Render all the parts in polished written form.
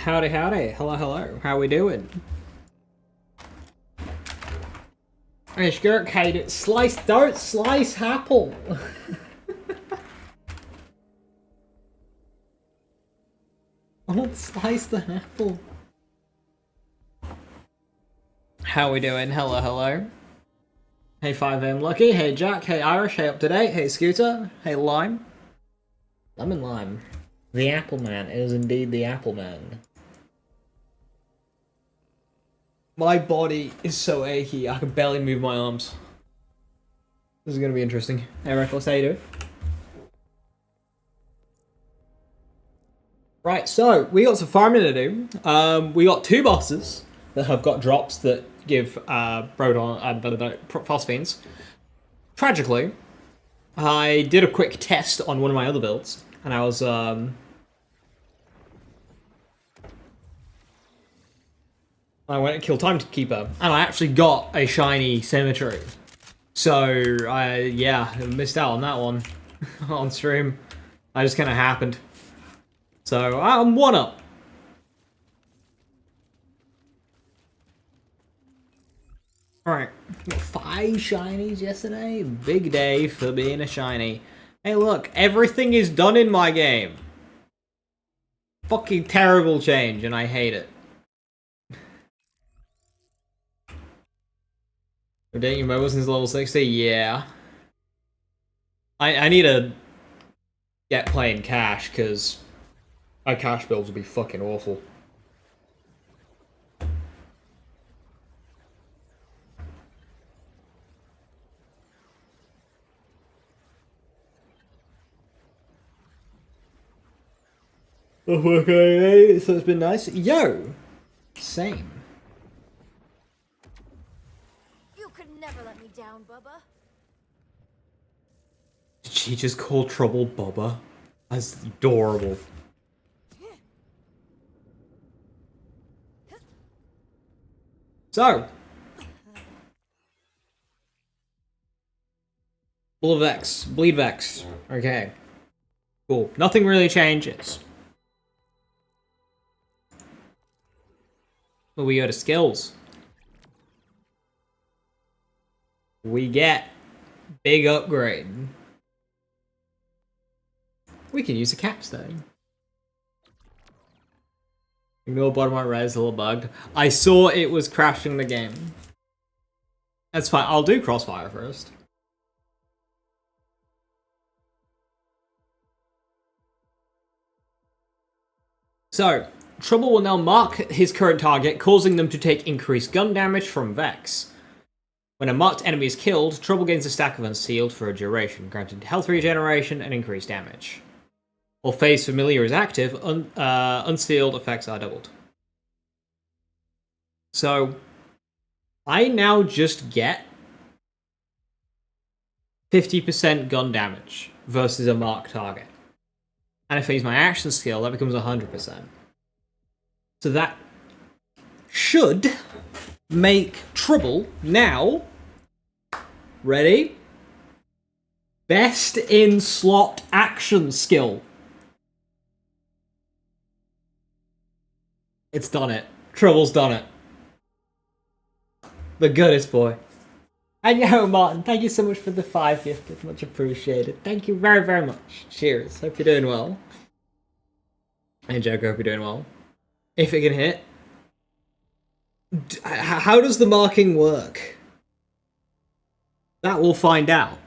Howdy, howdy. Hello, hello. How we doing? Hey, skirt Kate, don't slice apple. Don't slice the apple. How we doing? Hello, hello. Hey, 5M Lucky. Hey, Jack. Hey, Irish. Hey, Up to Date. Hey, Scooter. Hey, Lime. Lemon Lime. The Apple Man is indeed the Apple Man. My body is so achy, I can barely move my arms. This is gonna be interesting. Hey, Reckless, how you doing? Right, so we got some farming to do. We got 2 bosses that have got drops that give Proton Phosphines. Tragically, I did a quick test on one of my other builds, and I was I went and killed Timekeeper, and I actually got a shiny Symmetry. So, yeah, I missed out on that one on stream. That just kind of happened. So, I'm 1-up. Alright, got 5 shinies yesterday. Big day for being a shiny. Hey, look, everything is done in my game. Fucking terrible change, and I hate it. Updating your mobile since level 60? Yeah. I need to get playing cash, because my cash builds will be fucking awful. Okay, so it's been nice. Yo! Same. You could never let me down, Bubba. Did she just call Trouble Bubba? That's adorable. So. Bleed Vex. Okay. Cool. Nothing really changes. But we go to skills. We get big upgrade. We can use a capstone. Ignore bottom right res, a little bugged. I saw it was crashing the game. That's fine. I'll do crossfire first. So, Trouble will now mark his current target, causing them to take increased gun damage from Vex. When a marked enemy is killed, Trouble gains a stack of Unsealed for a duration, granted health regeneration and increased damage. While Phase Familiar is active, Unsealed effects are doubled. So, I now just get 50% gun damage versus a marked target. And if I use my action skill, that becomes 100%. So that should make Trouble now, ready? Best in slot action skill. It's done it. Trouble's done it. The goodest boy. And yo, Martin, thank you so much for the 5 gifted. Much appreciated. Thank you very, very much. Cheers. Hope you're doing well. And Joker, hope you're doing well. If it can hit. How does the marking work? That we'll find out.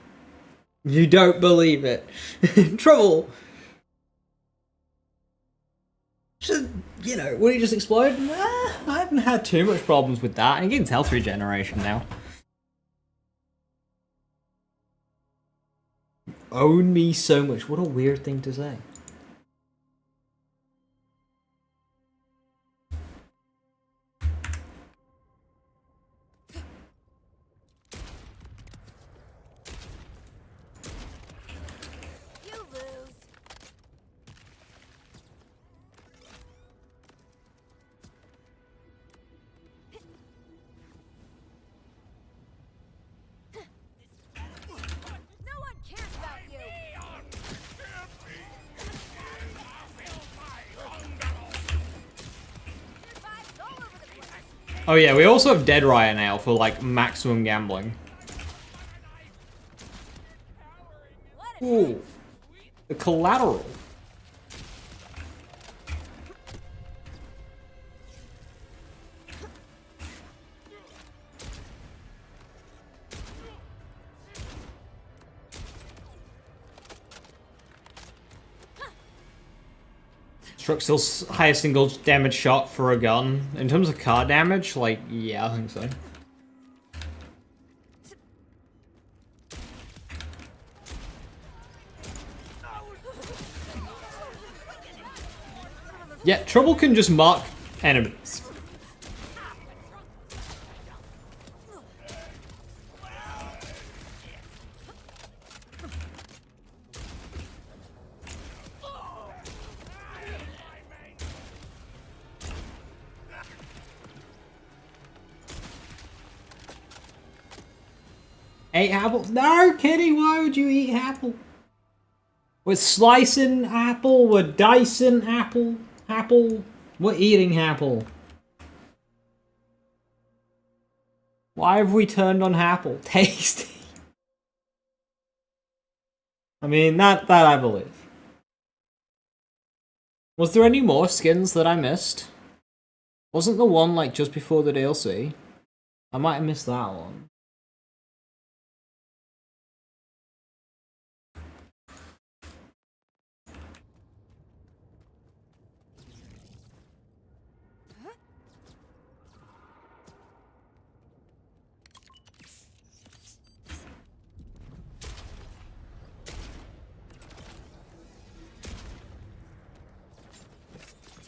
You don't believe it. Trouble. Should, you know, would he just explode? Nah, I haven't had too much problems with that. He gains health regeneration now. Own me so much. What a weird thing to say. You lose. No one cares about you. Oh yeah, we also have Dead Riot now for like maximum gambling. Ooh, the collateral. Truck still highest single damage shot for a gun. In terms of car damage, like, yeah, I think so. Yeah, Trouble can just mark enemies. Ate apples? No, Kitty, why would you eat apple? We're slicing apple, we're dicing apple, we're eating apple. Why have we turned on apple? Tasty. I mean, that I believe. Was there any more skins that I missed? Wasn't the one, like, just before the DLC? I might have missed that one.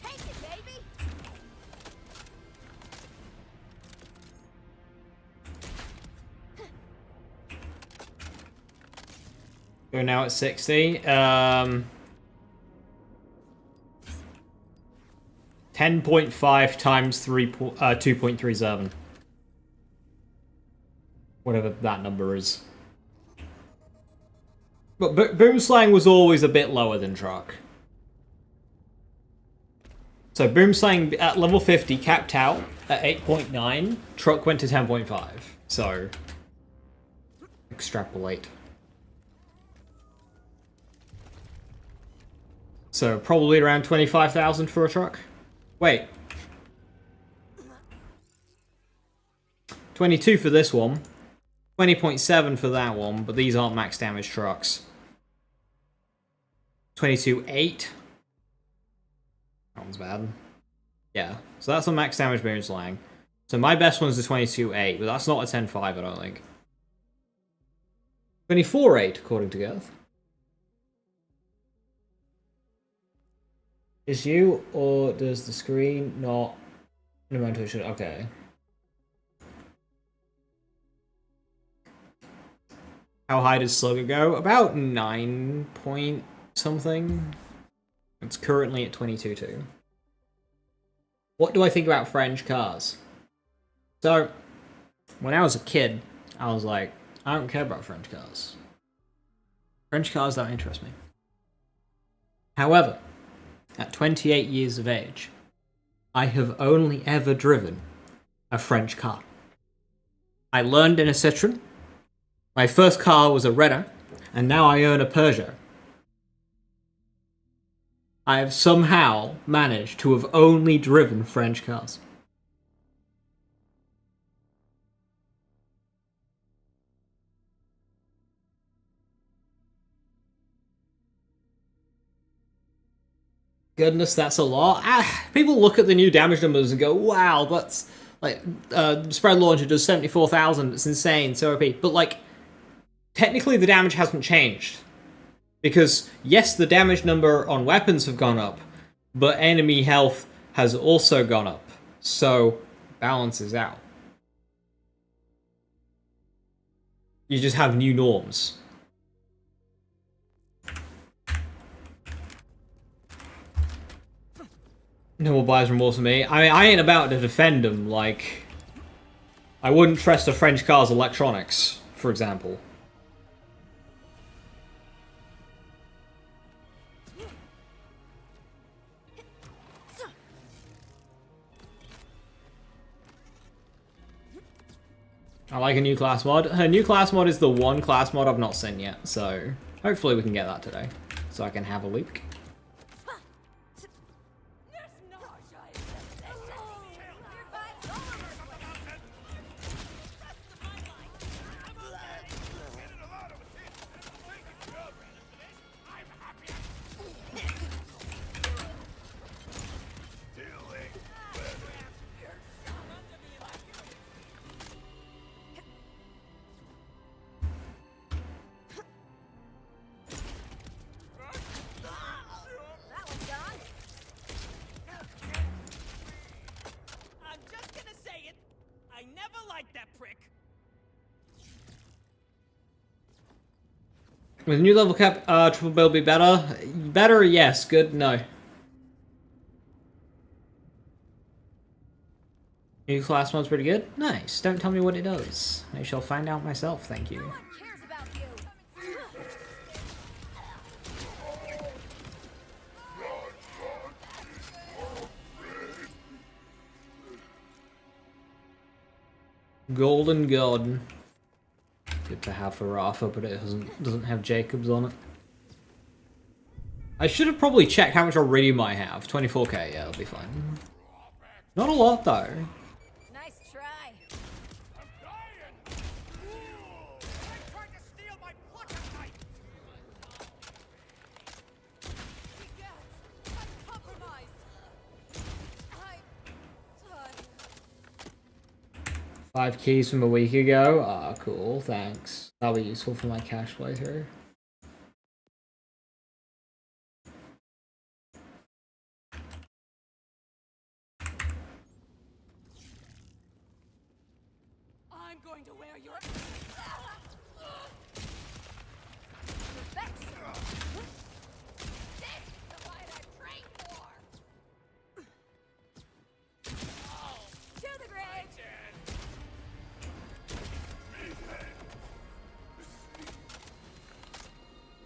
Take it, baby. We're now at 60. 10.5 times 2.37. Whatever that number is. But Boomslang was always a bit lower than Truck. So Boomslang at level 50 capped out at 8.9. Truck went to 10.5. So extrapolate. So probably around 25,000 for a truck. Wait. 22 for this one. 20.7 for that one, but these aren't max damage trucks. 22.8. That one's bad. Yeah, so that's a max damage Boomslang. So my best one's the 22.8, but that's not a 10.5, I don't think. 24.8, according to Gareth. Is you, or does the screen not... No, okay. How high does Slugger go? About 9 point something. It's currently at 22.2. What do I think about French cars? So, when I was a kid, I was like, I don't care about French cars. French cars don't interest me. However, at 28 years of age, I have only ever driven a French car. I learned in a Citroen. My first car was a Renault, and now I own a Peugeot. I have somehow managed to have only driven French cars. Goodness, that's a lot. People look at the new damage numbers and go, wow, that's like spread launcher does 74,000. It's insane. So OP. But like, technically the damage hasn't changed. Because yes, the damage number on weapons have gone up, but enemy health has also gone up. So balances out. You just have new norms. No more buyer's remorse for me. I mean, I ain't about to defend them, like... I wouldn't trust a French car's electronics, for example. I like a new class mod. Her new class mod is the one class mod I've not seen yet, so hopefully we can get that today, so I can have a look. With a new level cap, triple build be better? Better, yes. Good, no. New class mod's pretty good? Nice. Don't tell me what it does. I shall find out myself, thank you. Golden Garden. Good to have for Rafa, but it doesn't have Jacobs on it. I should have probably checked how much iridium I have. 24k, yeah, that'll be fine. Not a lot though. Nice try. I'm dying. I tried to steal my plucker knife. I'm compromised. I'm done. 5 keys from a week ago. Ah, cool, thanks. That'll be useful for my cash playthrough. I'm going to wear your...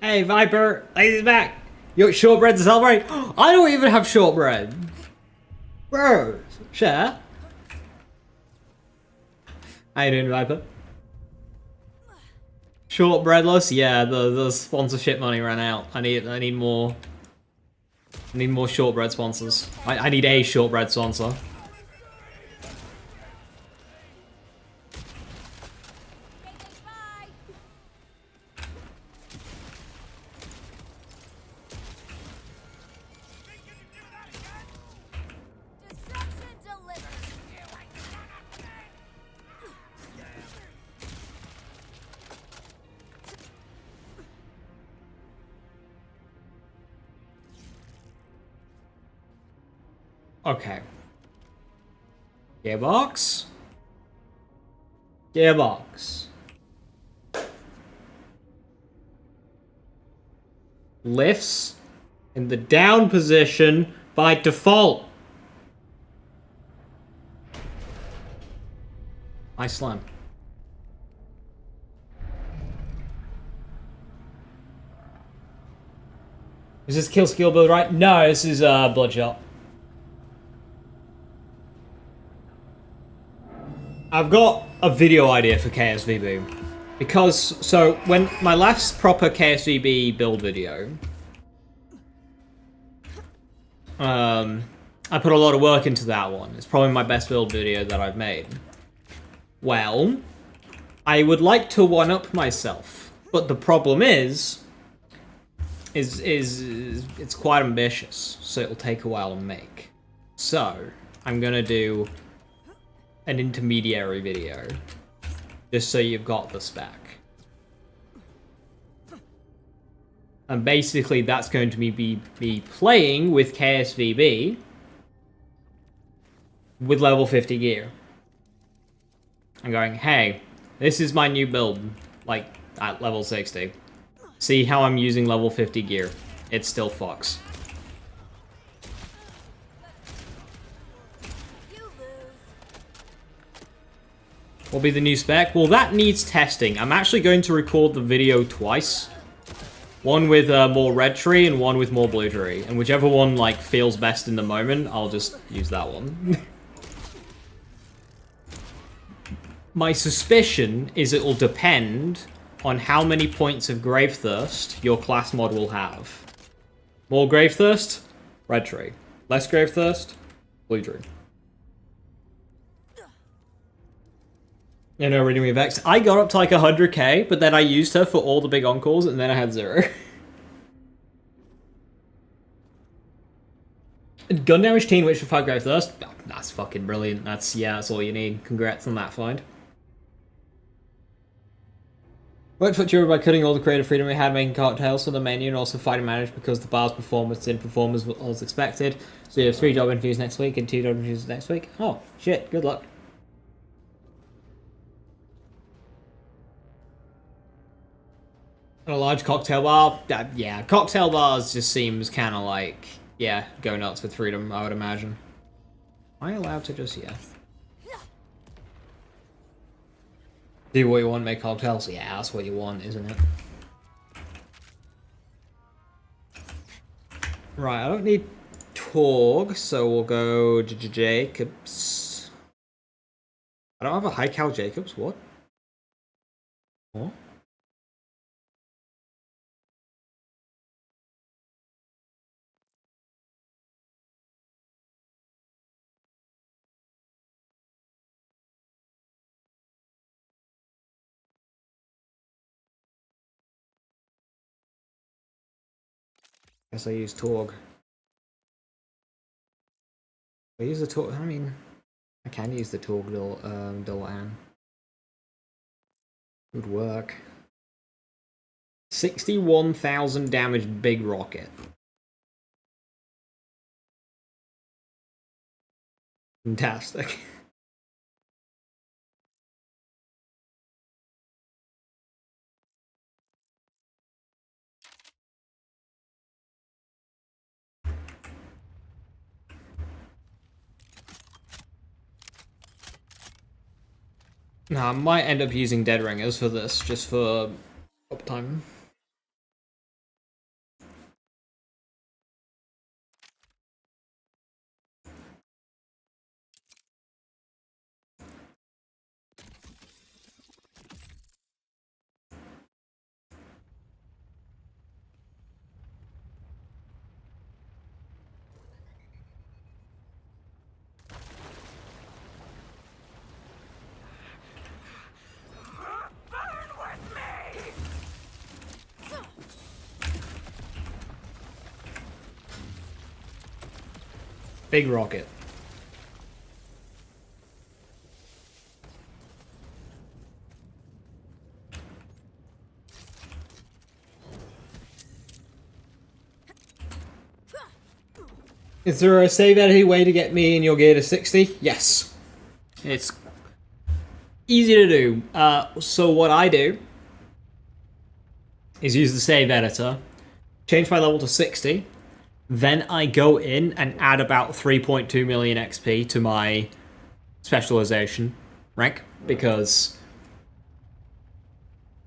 Hey, Viper! Lazy's back! You got shortbread to celebrate? I don't even have shortbread! Bro! Share? How you doing, Viper? Shortbreadless? Yeah, the sponsorship money ran out. I need more. I need more shortbread sponsors. I need a shortbread sponsor. Okay. Gearbox. Gearbox. Lifts in the down position by default. I slam. Is this kill skill build right? No, this is Bloodshot. I've got a video idea for KSVB. Because, so, when my last proper KSVB build video, I put a lot of work into that one. It's probably my best build video that I've made. Well, I would like to one-up myself, but the problem is it's quite ambitious, so it'll take a while to make. So, I'm gonna do an intermediary video, just so you've got the spec. And basically that's going to be playing with KSVB with level 50 gear. I'm going, hey, this is my new build, like, at level 60. See how I'm using level 50 gear. It still fucks. What'll be the new spec? Well, that needs testing. I'm actually going to record the video twice. One with more red tree and one with more blue tree. And whichever one, like, feels best in the moment, I'll just use that one. My suspicion is it'll depend on how many points of Grave Thirst your class mod will have. More Grave Thirst, red tree. Less Grave Thirst, blue tree. You know, reading me Vex. I got up to like 100k, but then I used her for all the big encores, and then I had 0. Gun damage teen witch for 5 Grave Thirst. Oh, that's fucking brilliant. That's all you need. Congrats on that find. Worked for Jura by cutting all the creative freedom we had making cocktails for the menu and also fighting managed because the bar's performance didn't perform as was expected. So you have 3 job interviews next week and 2 job interviews next week. Oh, shit. Good luck. A large cocktail bar? Yeah, cocktail bars just seems kind of like, yeah, go nuts with freedom, I would imagine. Am I allowed to just, yeah. Do what you want, make cocktails? Yeah, that's what you want, isn't it? Right, I don't need Torg, so we'll go Jacobs. I don't have a high cal Jacobs, what? What? Guess I use Torg. I use the Torg, I mean, I can use the Torg Dolan. Would work. 61,000 damage big rocket. Fantastic. Nah, I might end up using Dead Ringers for this, just for uptime. Big rocket. Is there a save editing way to get me and your gear to 60? Yes. It's easy to do. So what I do is use the save editor, change my level to 60, then I go in and add about 3.2 million XP to my specialization rank, because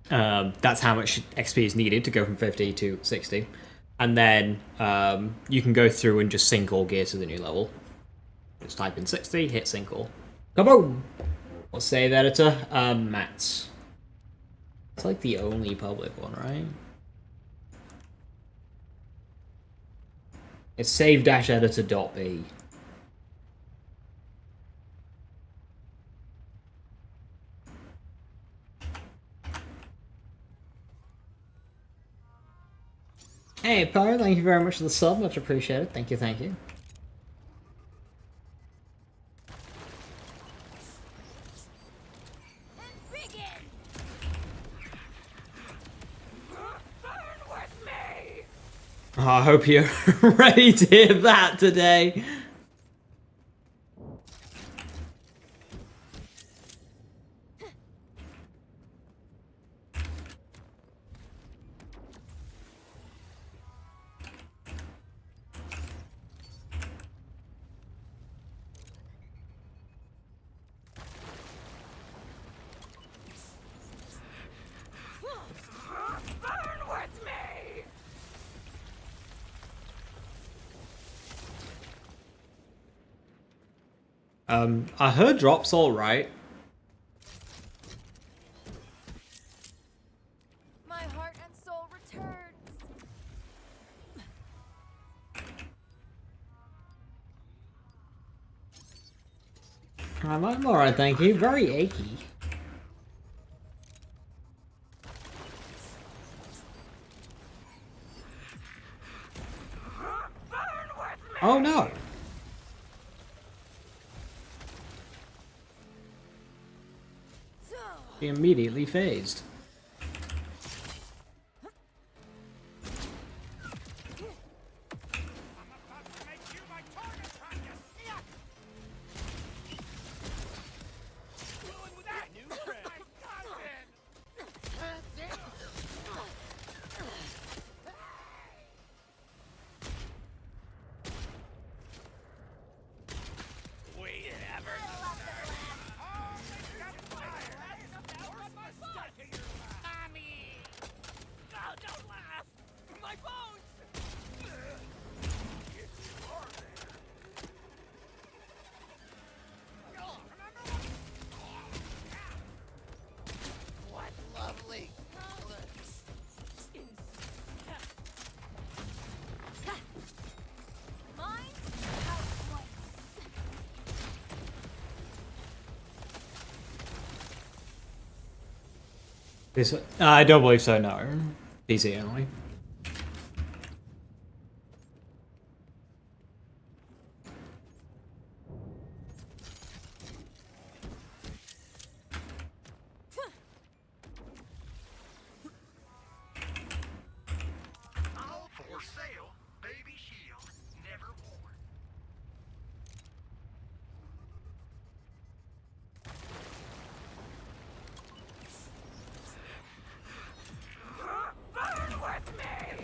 that's how much XP is needed to go from 50 to 60. And then you can go through and just sync all gear to the new level. Just type in 60, hit sync all. Come on! What's save editor? Mats. It's like the only public one, right? It's save-editor.b. Hey, Pyro, thank you very much for the sub. Much appreciated. Thank you, thank you. Oh, I hope you're ready to hear that today. I heard drop's alright. I'm alright, thank you. Very achy. Oh no! He immediately phased. This, I don't believe so, no. PC only. For sale, baby shield, never worn. Burn with me!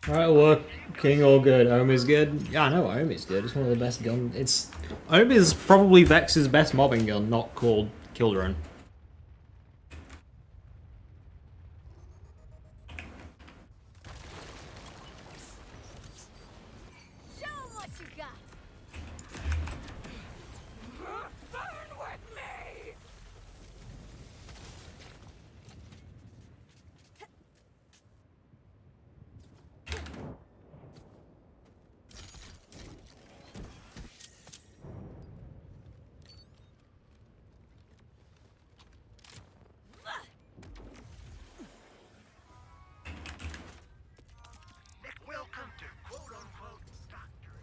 Alright, working all good. Omi's good. Yeah, I know Omi's good. It's one of the best guns. It's Omi's probably Vex's best mobbing gun, not called Kill Drone. Show 'em what you got. Burn with me! Welcome to quote-unquote doctor.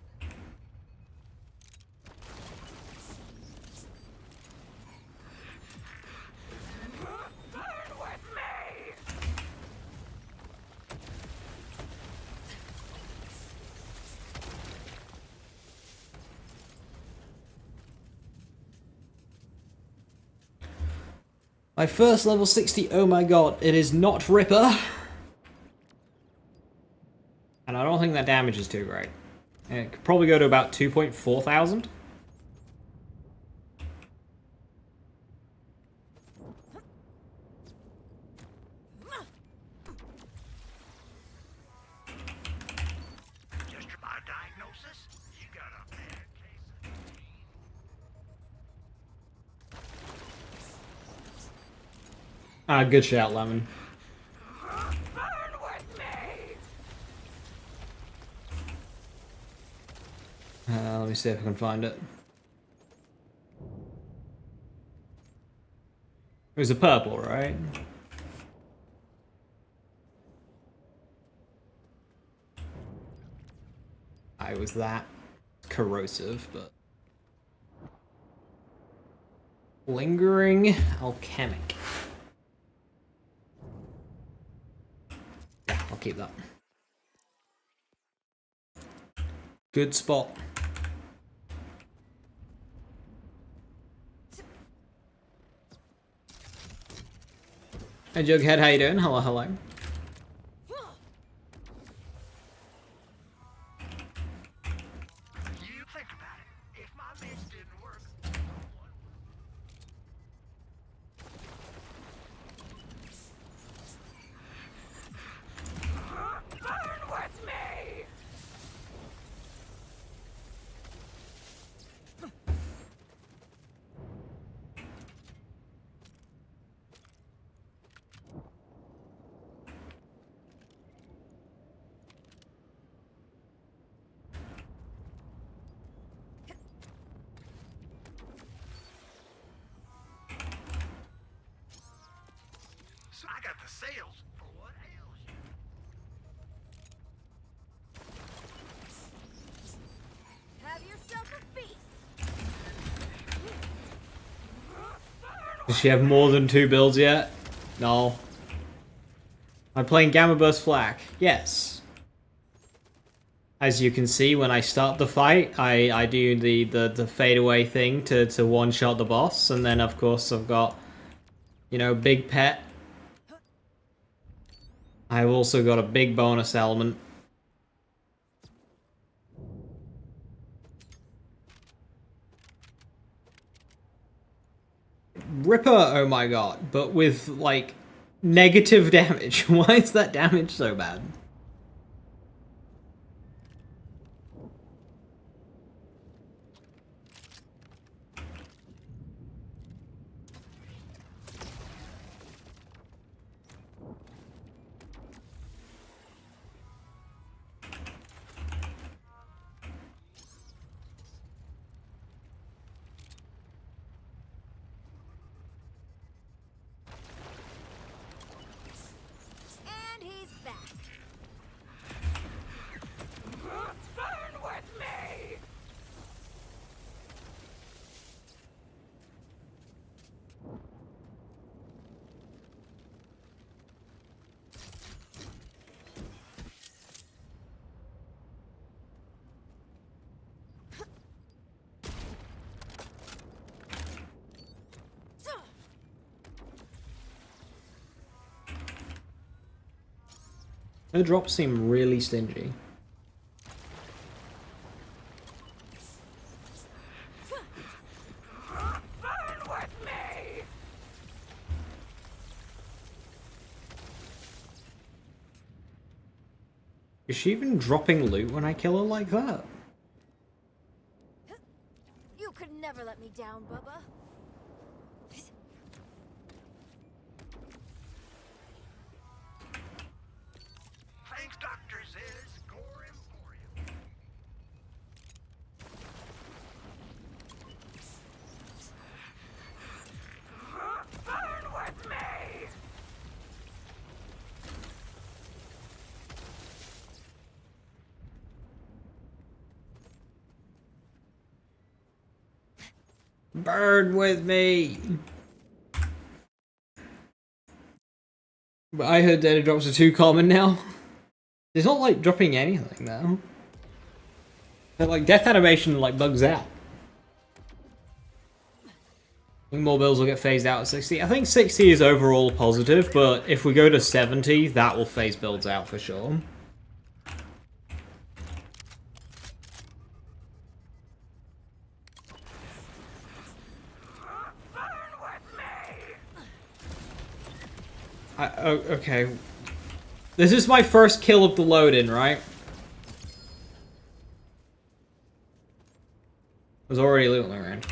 Burn with me! My first level 60, oh my god, it is not Ripper. And I don't think that damage is too great. It could probably go to about 2.4 thousand. Just my diagnosis, you got a bad case of Ah, good shout, Lemon. burn with me! Let me see if I can find it. It was a purple, right? I was that corrosive, but lingering alchemic. Yeah, I'll keep that. Good spot. Hey Jughead, how you doing? Hello, hello. You think about it. If my mix didn't work, burn with me! the sales for what ails you. Have yourself a feast. Does she have more than 2 builds yet? No. Am I playing Gamma Burst Flak? Yes. As you can see, when I start the fight, I do the fadeaway thing to one-shot the boss, and then of course I've got, you know, Big Pet. I've also got a big bonus element. Ripper, oh my god, but with, like, negative damage. Why is that damage so bad? And he's back. Burn with me! The drops seem really stingy. Burn with me! Is she even dropping loot when I kill her like that? You could never let me down, Bubba. Thanks, Dr. Ziz. Gore Emporium. Burn with me! Burn with me! But I heard data drops are too common now. It's not like dropping anything now. But like death animation like bugs out. I think more builds will get phased out at 60. I think 60 is overall positive, but if we go to 70, that will phase builds out for sure. Okay. This is my first kill of the load-in, right? Was already looting around.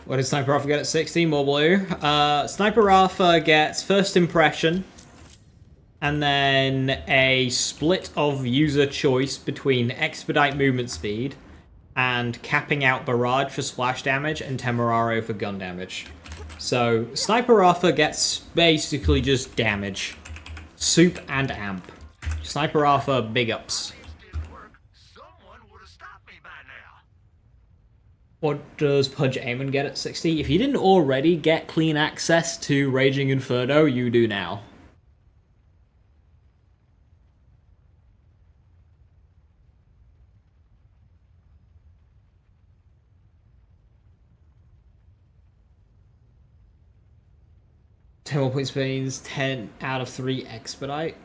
What did Sniper Alpha get at 60? More blue. Sniper Alpha gets first impression, and then a split of user choice between expedite movement speed and capping out barrage for splash damage and Temeraro for gun damage. So Sniper Alpha gets basically just damage. Soup and amp. Sniper Alpha big ups. Didn't work. Someone would have stopped me by now. What does Pudge Amon get at 60? If you didn't already get clean access to Raging Inferno, you do now. More point speeds, 10 out of 3 expedite.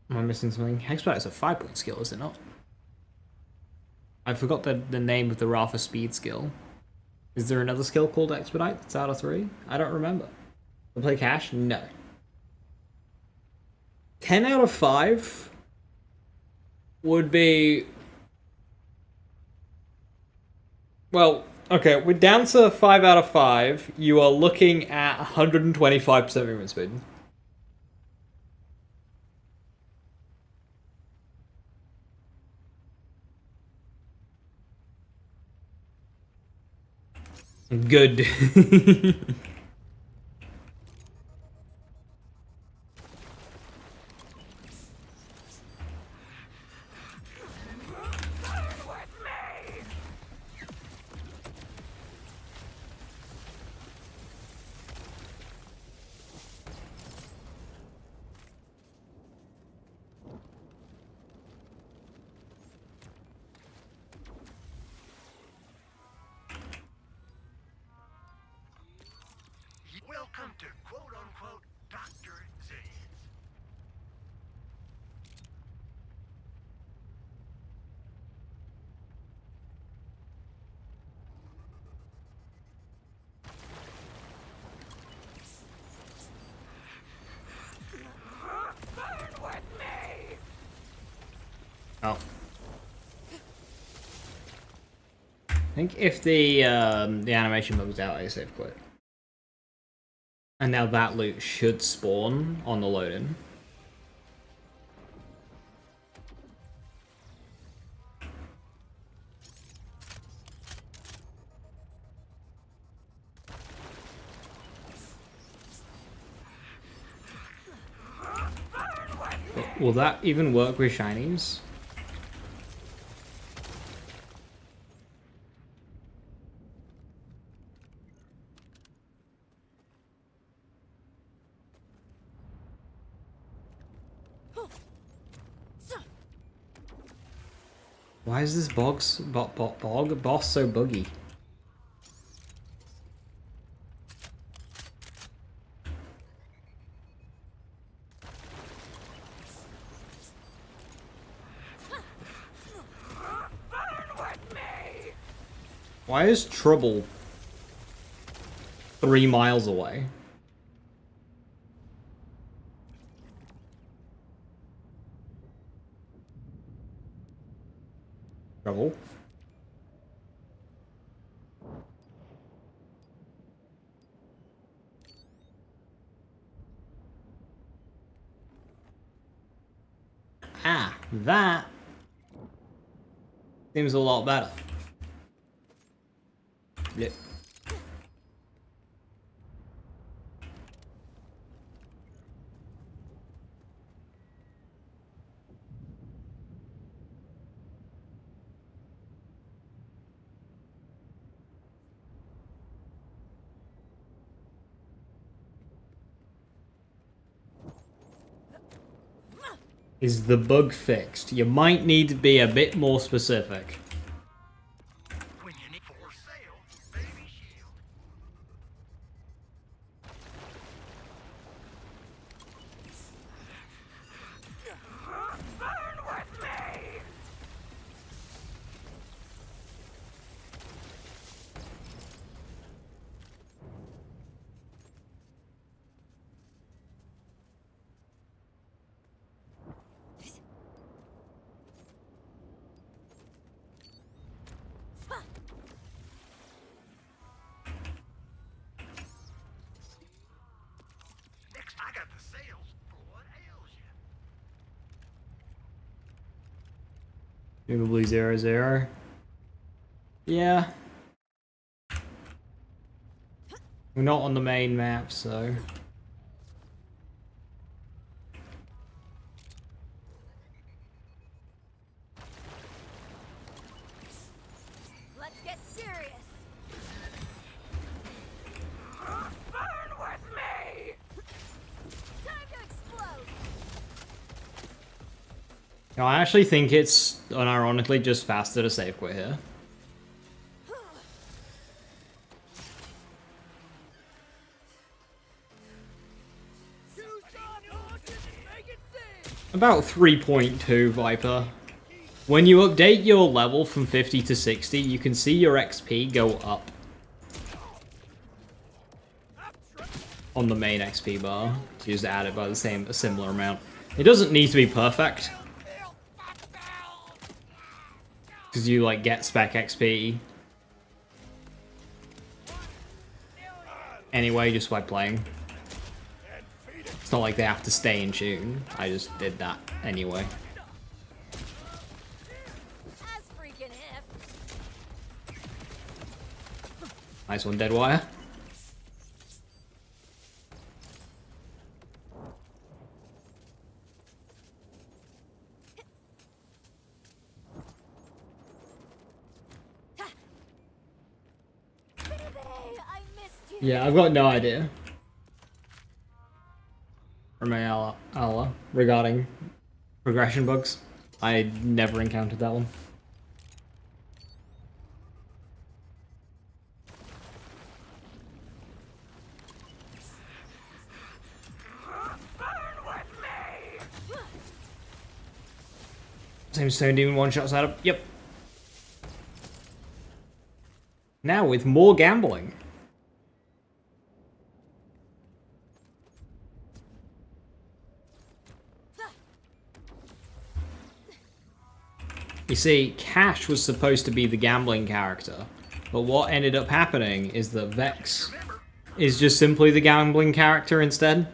Am I missing something? Expedite is a 5-point skill, is it not? I forgot the name of the Rafa speed skill. Is there another skill called expedite that's out of 3? I don't remember. To play cash? No. 10 out of 5 would be... Well, okay, with down to 5 out of 5, you are looking at 125% movement speed. Good. Welcome to quote-unquote Dr. Z's. Burn with me! Oh. I think if the animation bugs out, I save quit. And now that loot should spawn on the load-in. Will that even work with shinies? Why is this boss so buggy? Why is Trouble 3 miles away? Trouble? Ah, that seems a lot better. Yep. Is the bug fixed? You might need to be a bit more specific. When you need for sale, baby shield. Burn with me! Next, I got the sales for what ails you. Presumably 0-0. Yeah. We're not on the main map, so... Let's get serious. Burn with me! Time to explode. No, I actually think it's, unironically, just faster to save quit here. About 3.2 Viper. When you update your level from 50 to 60, you can see your XP go up. On the main XP bar. So you just add it by a similar amount. It doesn't need to be perfect. Because you, like, get spec XP. Anyway, just by playing. It's not like they have to stay in tune. I just did that anyway. As freaking if. Nice one, Deadwire. Baby, I missed you. Yeah, I've got no idea. From Ala regarding progression bugs. I never encountered that one. Same Stone Demon one-shot setup. Yep. Now with more gambling. You see, Cash was supposed to be the gambling character, but what ended up happening is that Vex is just simply the gambling character instead.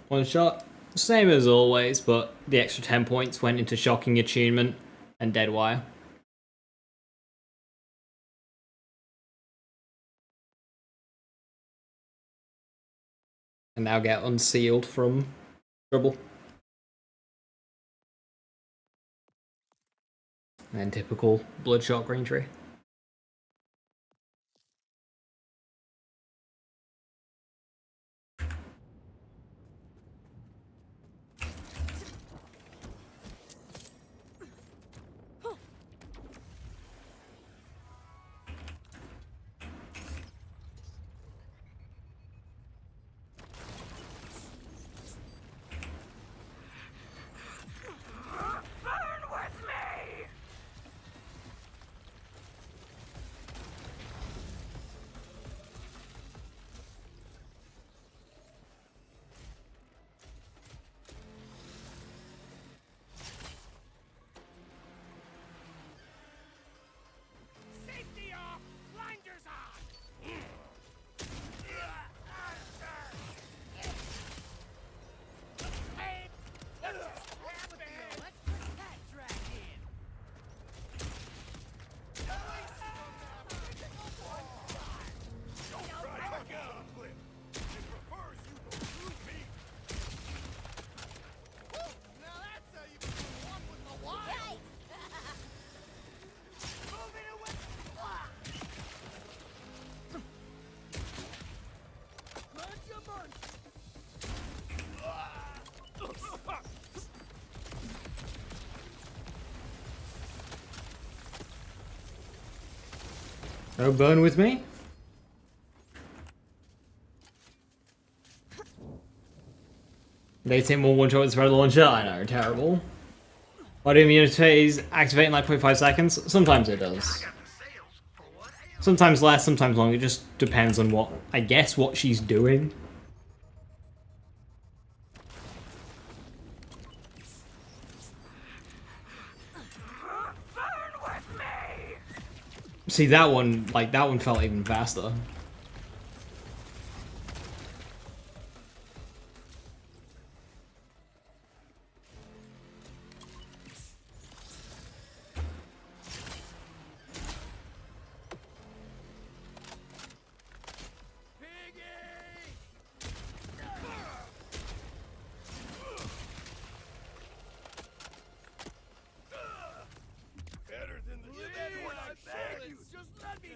One shot, same as always, but the extra 10 points went into Shocking Attunement and Deadwire. And now get unsealed from Trouble. And typical Bloodshot Green Tree. Safety off! Blinders on! Let's put that drag in! Don't try to get on a cliff! It prefers you to shoot me! Now that's how you become one with the wild! Moving away! Munch a munch! No burn with me? They take more one shot with spread launcher? I know, terrible. Why do immunities activate in like 0.5 seconds? Sometimes it does. Sometimes less, sometimes longer. It just depends on what, I guess, what she's doing. See, that one, like, that one felt even faster. Better than the you. Just let me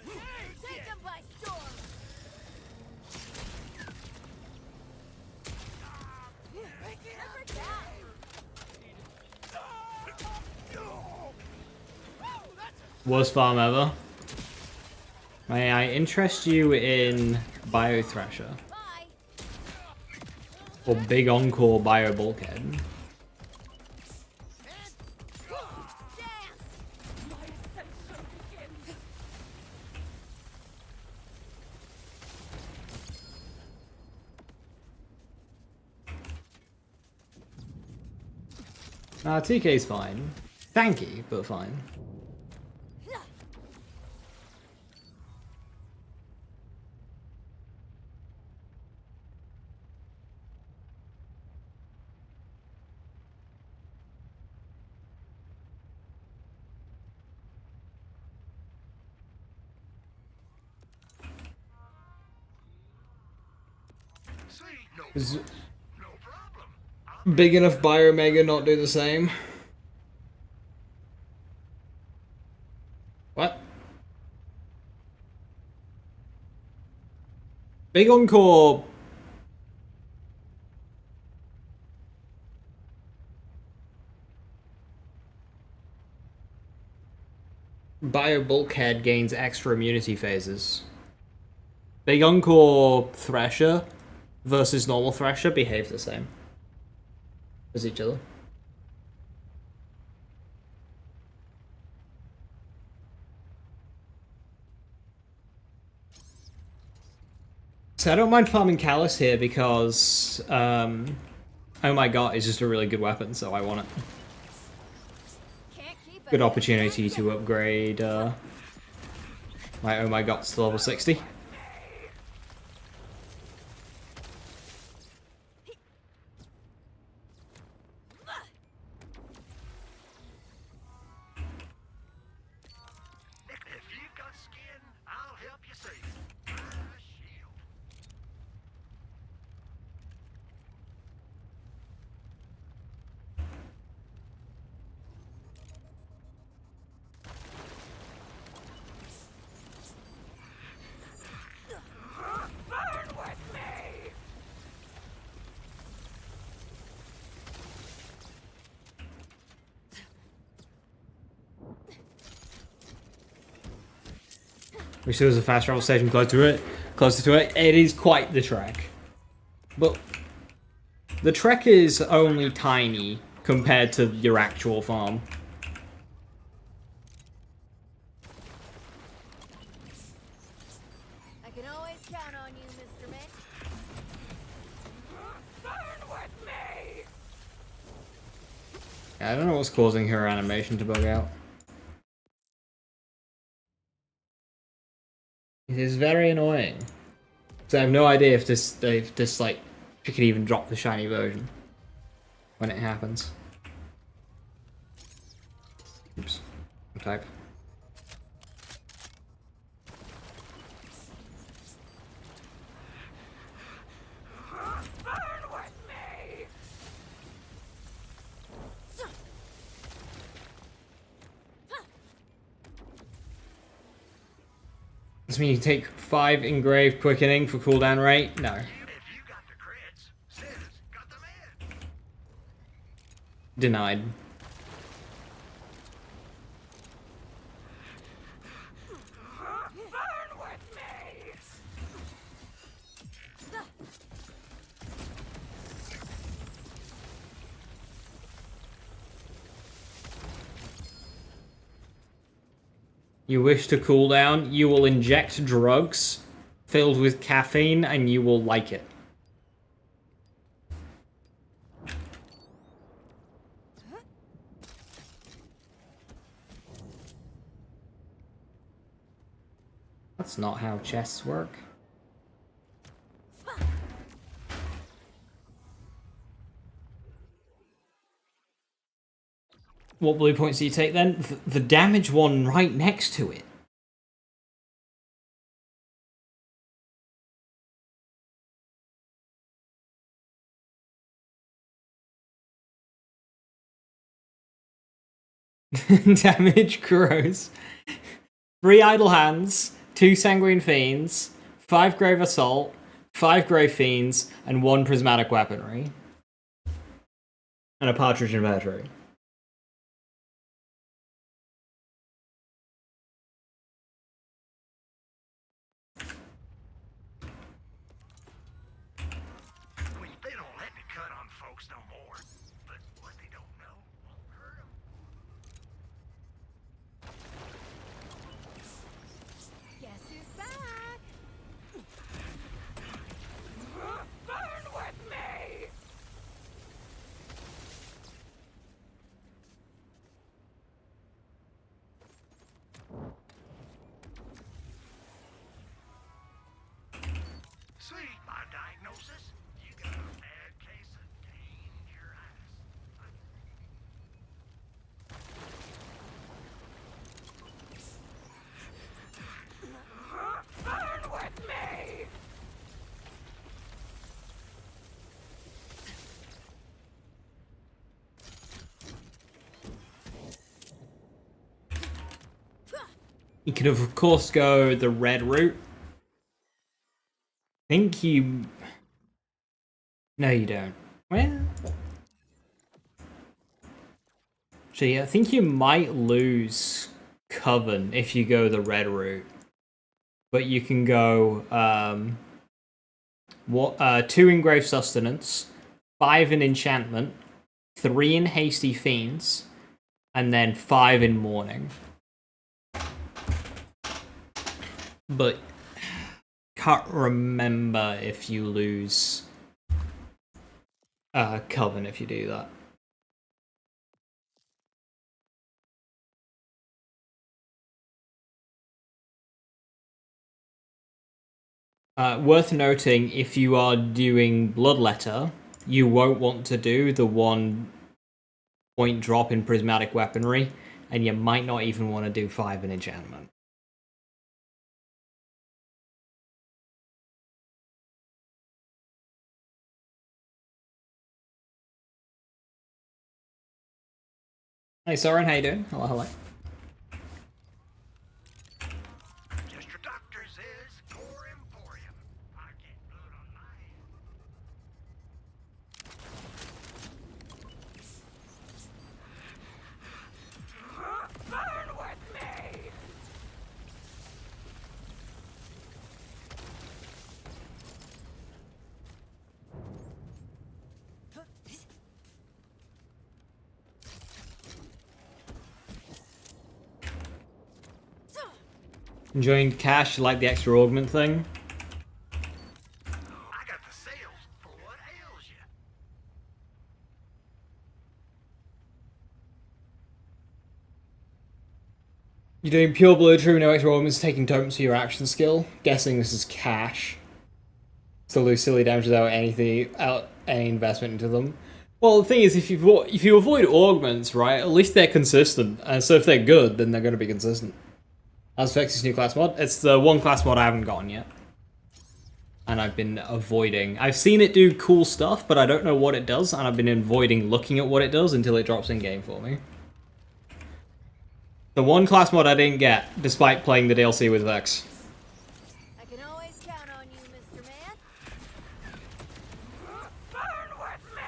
Worst farm ever. May I interest you in Bio Thrasher? Bye. Or Big Encore Bio Bulkhead? Dance. TK's fine. Tanky, but fine. See, no, Is no problem. big enough Bio Mega not do the same? What? Big Encore. Bio Bulkhead gains extra immunity phases. Big Encore Thresher versus normal Thresher behave the same as each other. So I don't mind farming Callus here because oh my god, it's just a really good weapon, so I want it. Can't keep Good it. opportunity to upgrade my oh my god to level 60. If you've got skin, I'll help you save it. My shield. Burn with me! Wish there was a fast travel station closer to it. It is quite the trek. But the trek is only tiny compared to your actual farm. I can always count on you, Mr. Mitch. Burn with me! I don't know what's causing her animation to bug out. It is very annoying. So I have no idea if this like she could even drop the shiny version when it happens. Oops. Type. Burn with me! Does mean you take 5 engraved quickening for cooldown rate? No. If you got the creds, Sis got the man. Denied. Burn with me! You wish to cool down, you will inject drugs filled with caffeine and you will like it. That's not how chests work. What blue points do you take then? The damage one right next to it. Damage grows. 3 idle hands, 2 sanguine fiends, 5 grave assault, 5 grave fiends, and 1 prismatic weaponry. And a partridge inventory. You can of course go the red route. I think you... No, you don't. Well... Actually, I think you might lose Coven if you go the red route. But you can go 2 in Grave Sustenance, 5 in Enchantment, 3 in Hasty Fiends, and then 5 in Mourning. But can't remember if you lose Coven if you do that. Worth noting, if you are doing Bloodletter, you won't want to do the 1 point drop in Prismatic Weaponry, and you might not even want to do 5 in Enchantment. Hey Soren, how you doing? Hello, hello. Just your doctor says, Core Emporium. I get blood on my hands. Burn with me! Enjoying cash, like the extra augment thing? I got the sales for what ails you. You're doing pure blue, true, no extra augments, taking totems for your action skill. Guessing this is cash. So lose silly damage without any investment into them. Well, the thing is, if you avoid augments, right, at least they're consistent. And so if they're good, then they're going to be consistent. How's Vex's new class mod? It's the 1 class mod I haven't gotten yet. And I've been avoiding. I've seen it do cool stuff, but I don't know what it does, and I've been avoiding looking at what it does until it drops in game for me. The 1 class mod I didn't get, despite playing the DLC with Vex. I can always count on you, Mr. Man. Burn with me!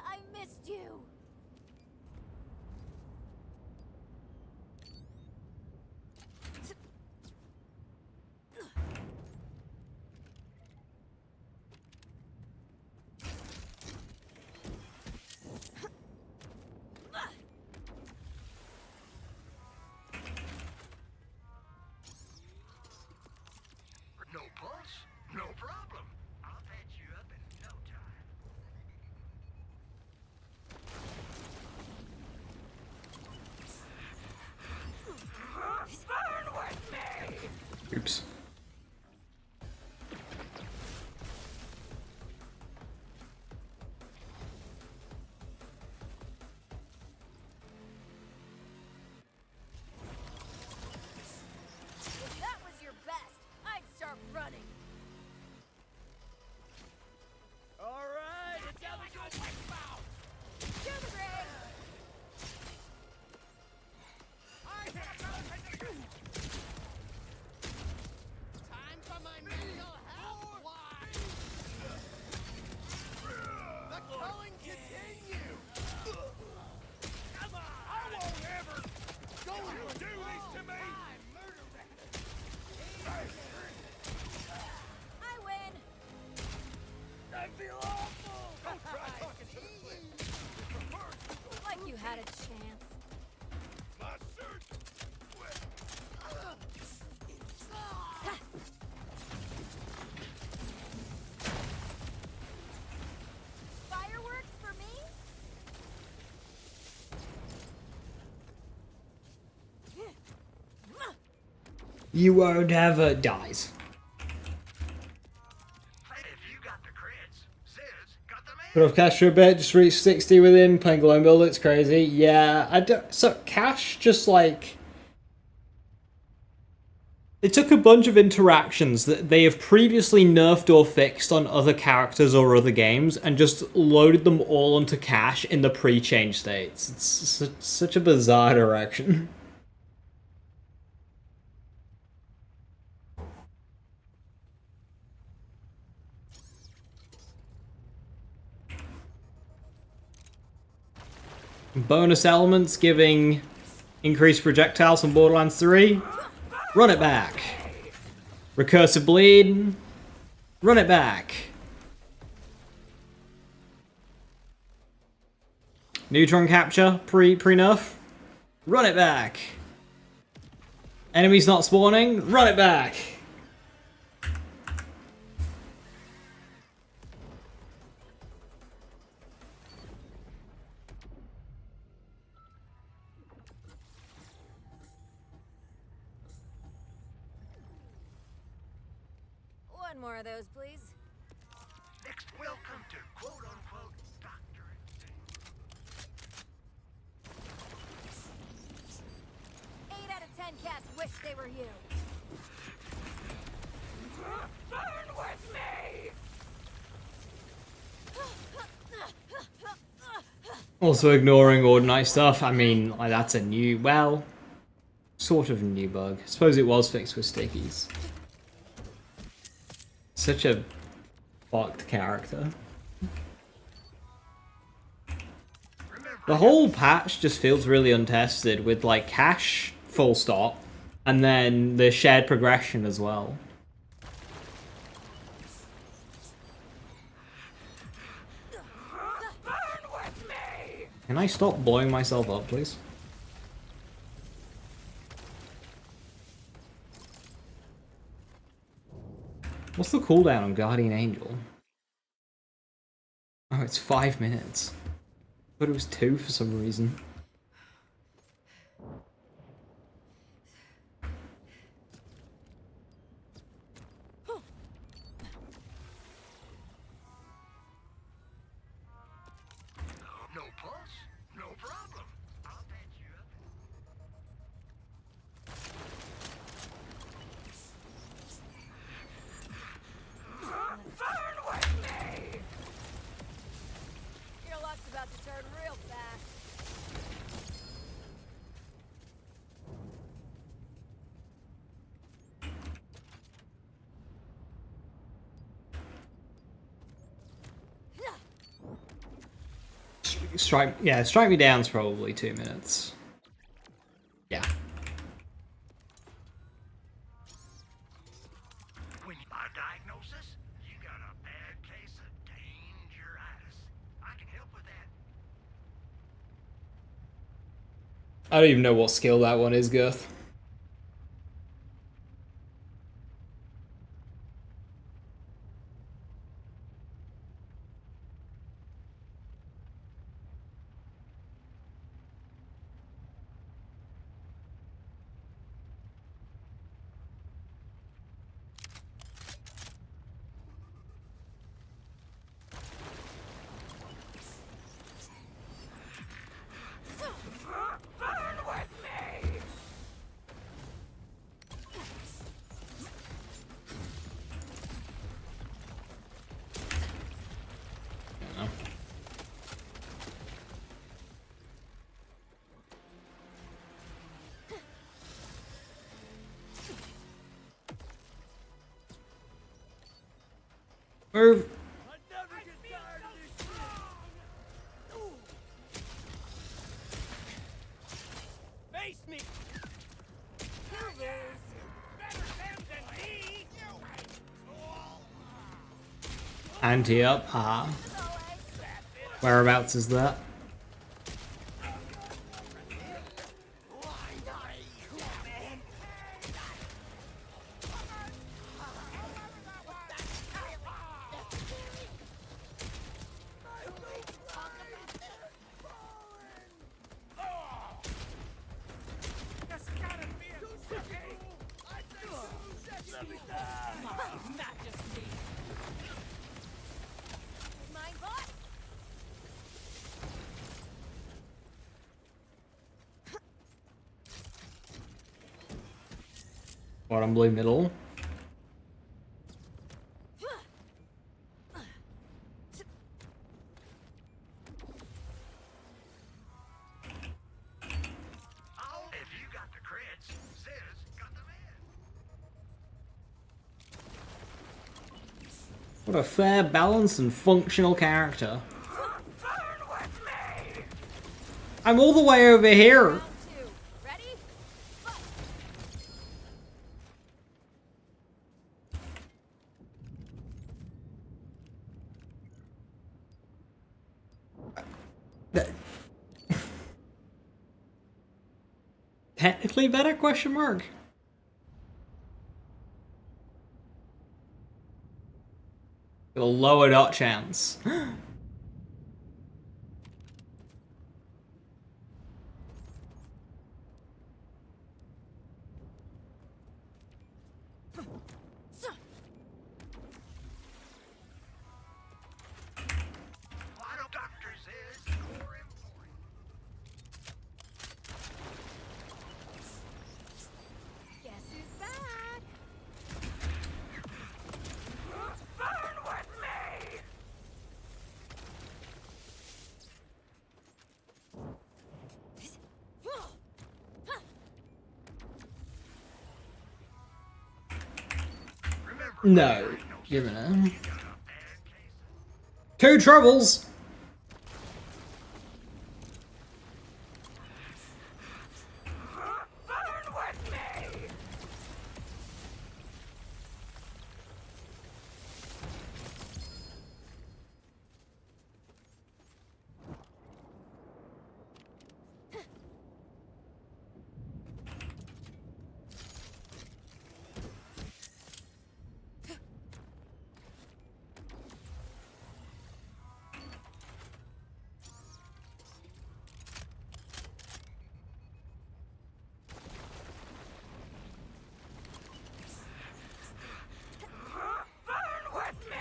I missed you. No pulse? No problem. I'll patch you up in no time. Burn with me! Oops. If that was your best, I'd start running. All right, it's time to go quick bow. To the grave. Time for my mental health watch. The killing continues. Come on. I won't ever go and do this to me. I win. I feel awful. Don't try talking to the Like you had a chance. my suit. You won't ever dies. If you got the crits, Sis got the Put off cash for a bit, just reached 60 with him, playing Glow and Build, it's crazy. Yeah, I don't, so Cash just like... They took a bunch of interactions that they have previously nerfed or fixed on other characters or other games and just loaded them all onto Cash in the pre-change states. It's such a bizarre direction. Bonus elements giving increased projectiles from Borderlands 3. Run it back. Recursive bleed. Run it back. Neutron capture pre-nerf. Run it back. Enemies not spawning. Run it back. One more of those, please. Next, welcome to quote-unquote doctorate. 8 out of 10 cats wish they were you. Burn with me! Also ignoring ordinary stuff. I mean, like, that's a new, well, sort of new bug. I suppose it was fixed with stickies. Such a fucked character. The whole patch just feels really untested with like Cash full stop and then the shared progression as well. Burn with me! Can I stop blowing myself up, please? What's the cooldown on Guardian Angel? Oh, it's 5 minutes. But it was 2 for some reason. No pulse, no problem. I'll patch you up. Burn with me! Your luck's about to turn real fast. Strike me down's probably 2 minutes. Yeah. When by diagnosis, you got a bad case of dangeritis. I can help with that. I don't even know what skill that one is, Girth. Burn with me! I don't know. Move. I never get tired of this shit! Face me! You lose. Better them than me! Anti up. Ah. Whereabouts is that? That's gotta be a mistake. bottom blue middle. Oh, if you got the creds, Sis got the man. What a fair, balanced, and functional character. Burn with me! I'm all the way over here. Round two. Ready? Fight. Technically better, question mark? A lower dot chance. Why don't Dr. Sis more important? Guess who's back? Burn with me! Remember, No. Give it a... got a bad case of Two troubles! burn with me! Burn with me!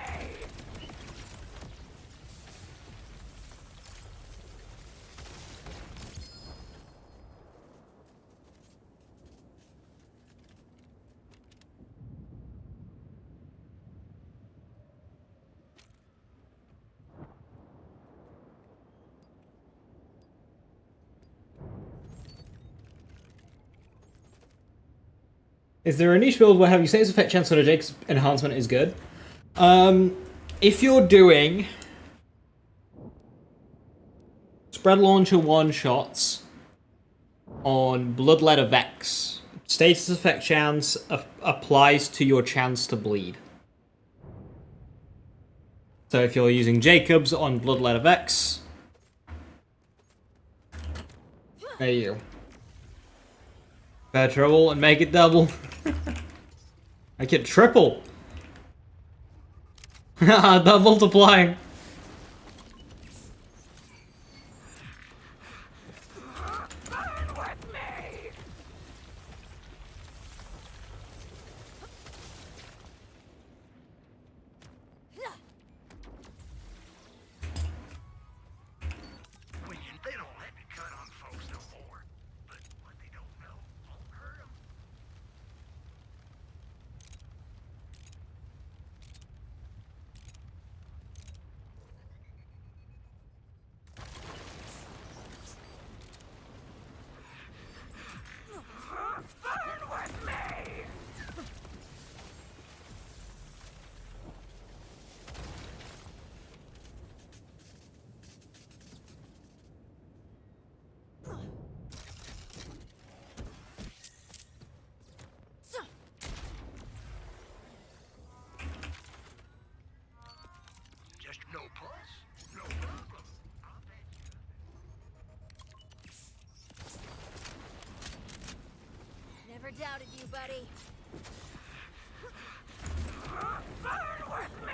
Is there a niche build where having saves effect chance on a Jake's enhancement is good? If you're doing spread launcher one shots on Bloodletter Vex, status effect chance applies to your chance to bleed. So if you're using Jacobs on Bloodletter Vex, there you go. Fair trouble and make it double. Make it triple. They're multiplying. Burn with me! Queen, they don't let me cut on folks no more. But what they don't know won't hurt 'em. Burn with me! Just no pulse, no problem. I'll bet you. Never doubted you, buddy. Burn with me!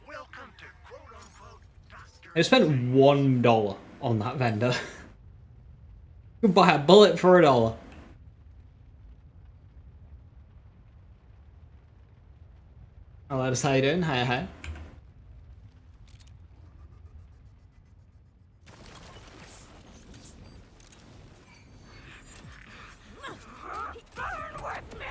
Welcome to quote-unquote Dr. I spent $1 on that vendor. You could buy a bullet for $1. Hello, how you doing? Hi, hi. Burn with me!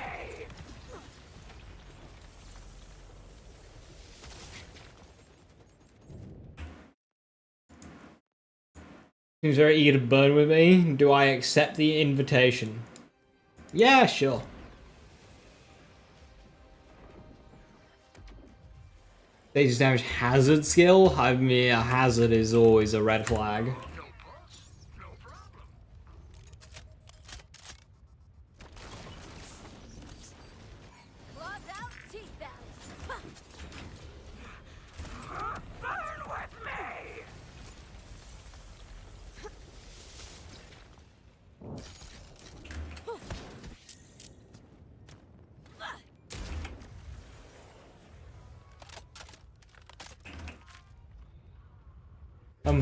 Seems very eager to burn with me. Do I accept the invitation? Yeah, sure. Status damage hazard skill? I mean, a hazard is always a red flag. No pulse, no problem. Claws out, teeth out. Burn with me!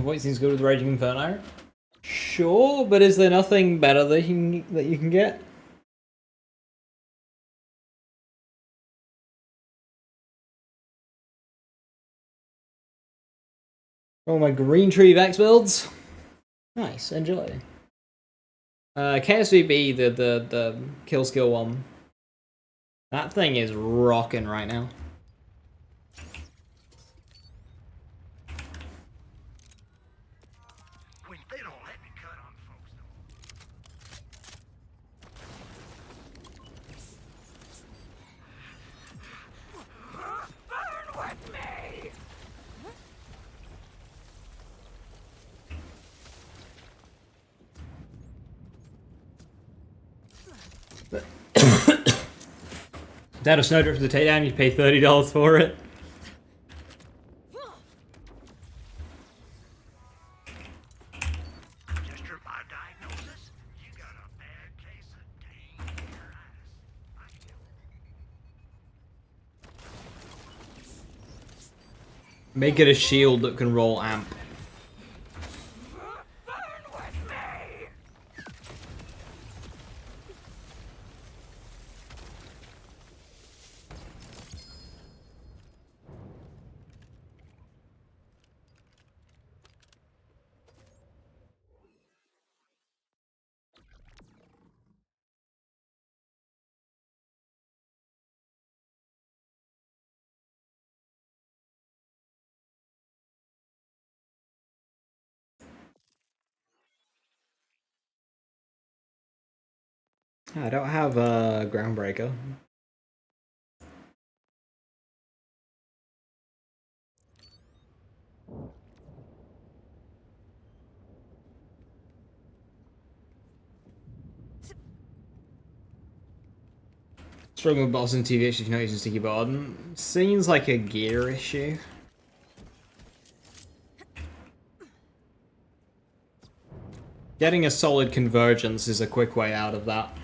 What seems good with Raging Inferno? Sure, but is there nothing better that you can get? Oh, my Green Tree Vex builds. Nice, enjoy. KSVB, the kill skill one. That thing is rocking right now. When they don't let me cut on folks, though. Burn with me! That a snowdrift for the takedown, you pay $30 for it. Just from my diagnosis, you got a bad case of dangerous. I can help. Make it a shield that can roll amp. Burn with me! I don't have a Groundbreaker. Struggling with boss in TVH if you're not using sticky button. Seems like a gear issue. Getting a solid convergence is a quick way out of that.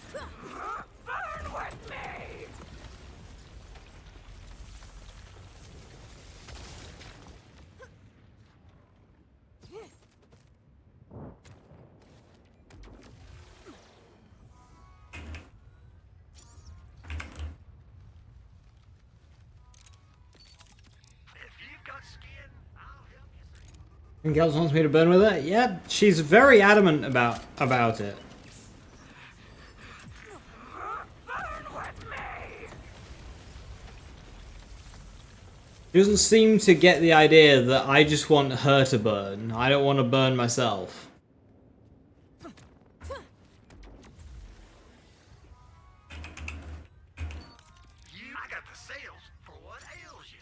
Burn with me! If you've got skin, I'll help you see. And Gels wants me to burn with it? Yeah, she's very adamant about it. Burn with me! She doesn't seem to get the idea that I just want her to burn. I don't want to burn myself. I got the sales for what ails you.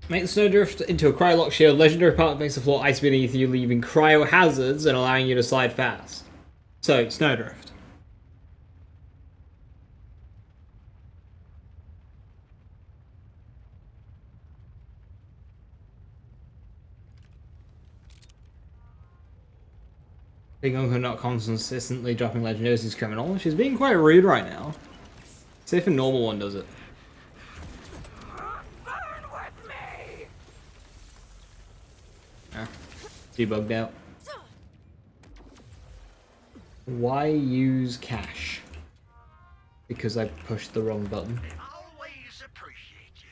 Make the snowdrift into a cryo-lock shield. Legendary part makes the floor ice beneath you, leaving cryo hazards and allowing you to slide fast. So, snowdrift. Big Uncle not consistently dropping legendaries is criminal. She's being quite rude right now. See if a normal one does it. Ah, debugged out. Why use cash? Because I pushed the wrong button. They always appreciate you.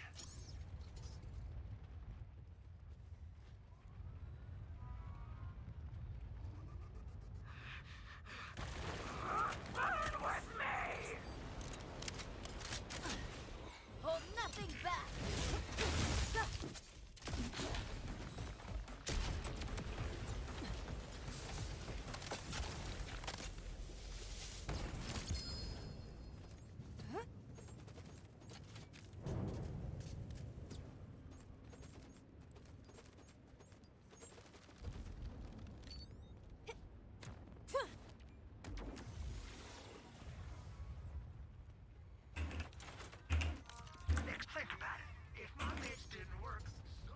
Burn with me! Hold nothing back. Next, think about it. If my bits didn't work, so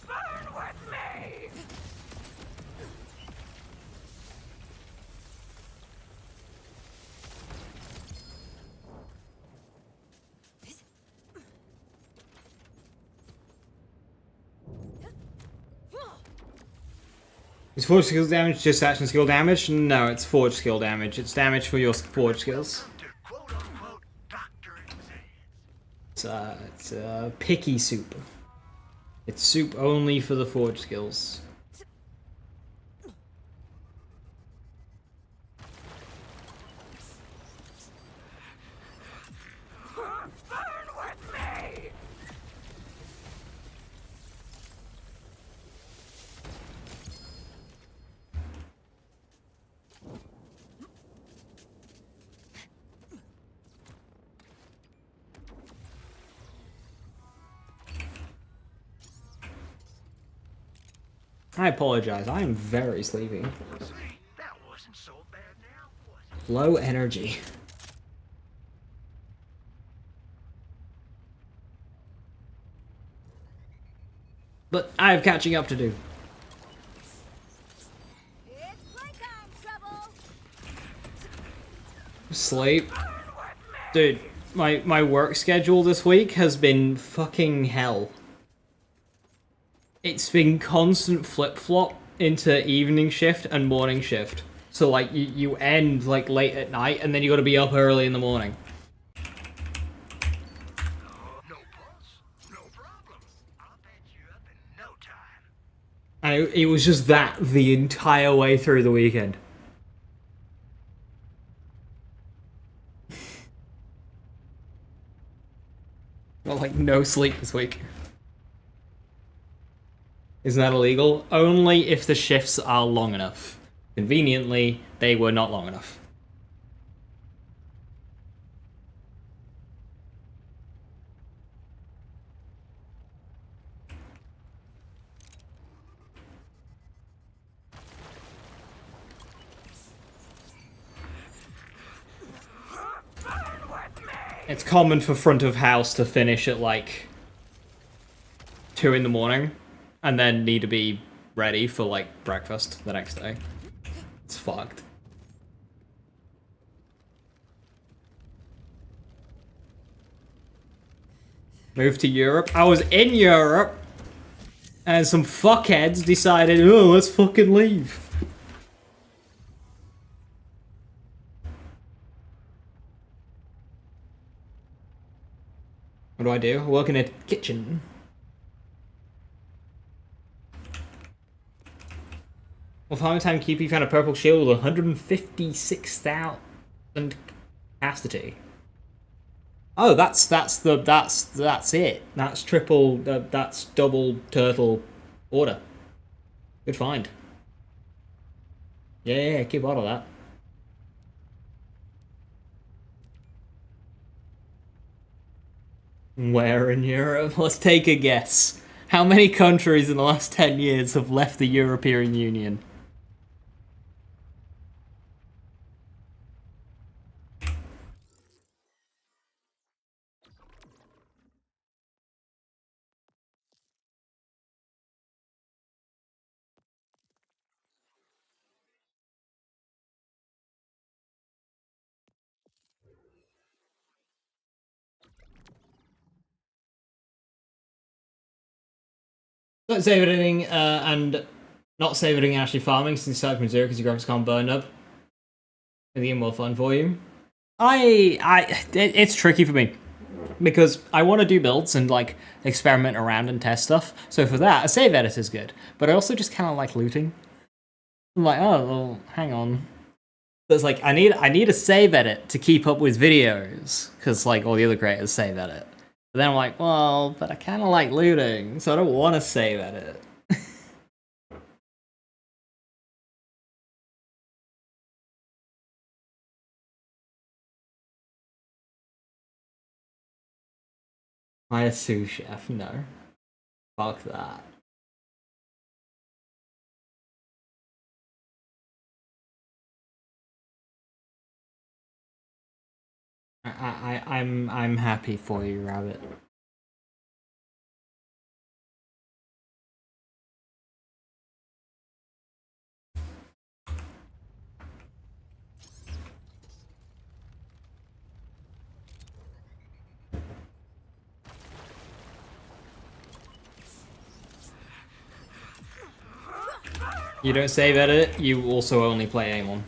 burn with me! Is forge skill damage just action skill damage? No, it's forge skill damage. It's damage for your forge skills. To quote-unquote Dr. It's picky soup. It's soup only for the forge skills. Burn with me! I apologize, I am very sleepy. See, that wasn't so bad now, was it? Low energy. But I have catching up to do. It's playtime, trouble. Sleep. Dude, my work schedule this week has been fucking hell. It's been constant flip-flop into evening shift and morning shift. So like you end like late at night and then you gotta be up early in the morning. No pulse, no problem. I'll patch you up in no time. And it was just that the entire way through the weekend. Well, like no sleep this week. Isn't that illegal? Only if the shifts are long enough. Conveniently, they were not long enough. It's common for front of house to finish at like 2 in the morning and then need to be ready for like breakfast the next day. It's fucked. Moved to Europe. I was in Europe and some fuckheads decided, oh, let's fucking leave. What do I do? I work in a kitchen. Well, Farming Time QP found a purple shield with 156,000 capacity. Oh, that's it. That's triple. That's double turtle order. Good find. Yeah, keep on of that. Where in Europe? Let's take a guess. How many countries in the last 10 years have left the European Union? Don't save editing and not save editing and actually farming since you start from zero because your graphics can't burn up. Make the game more fun for you. It's tricky for me because I want to do builds and like experiment around and test stuff. So for that, a save editor is good. But I also just kind of like looting. I'm like, oh, well, hang on. There's like I need a save edit to keep up with videos because like all the other creators save edit. But then I'm like, well, but I kind of like looting, so I don't want to save edit. Hire a sous chef? No. Fuck that. I'm happy for you, Rabbit. You don't save edit, you also only play Amon.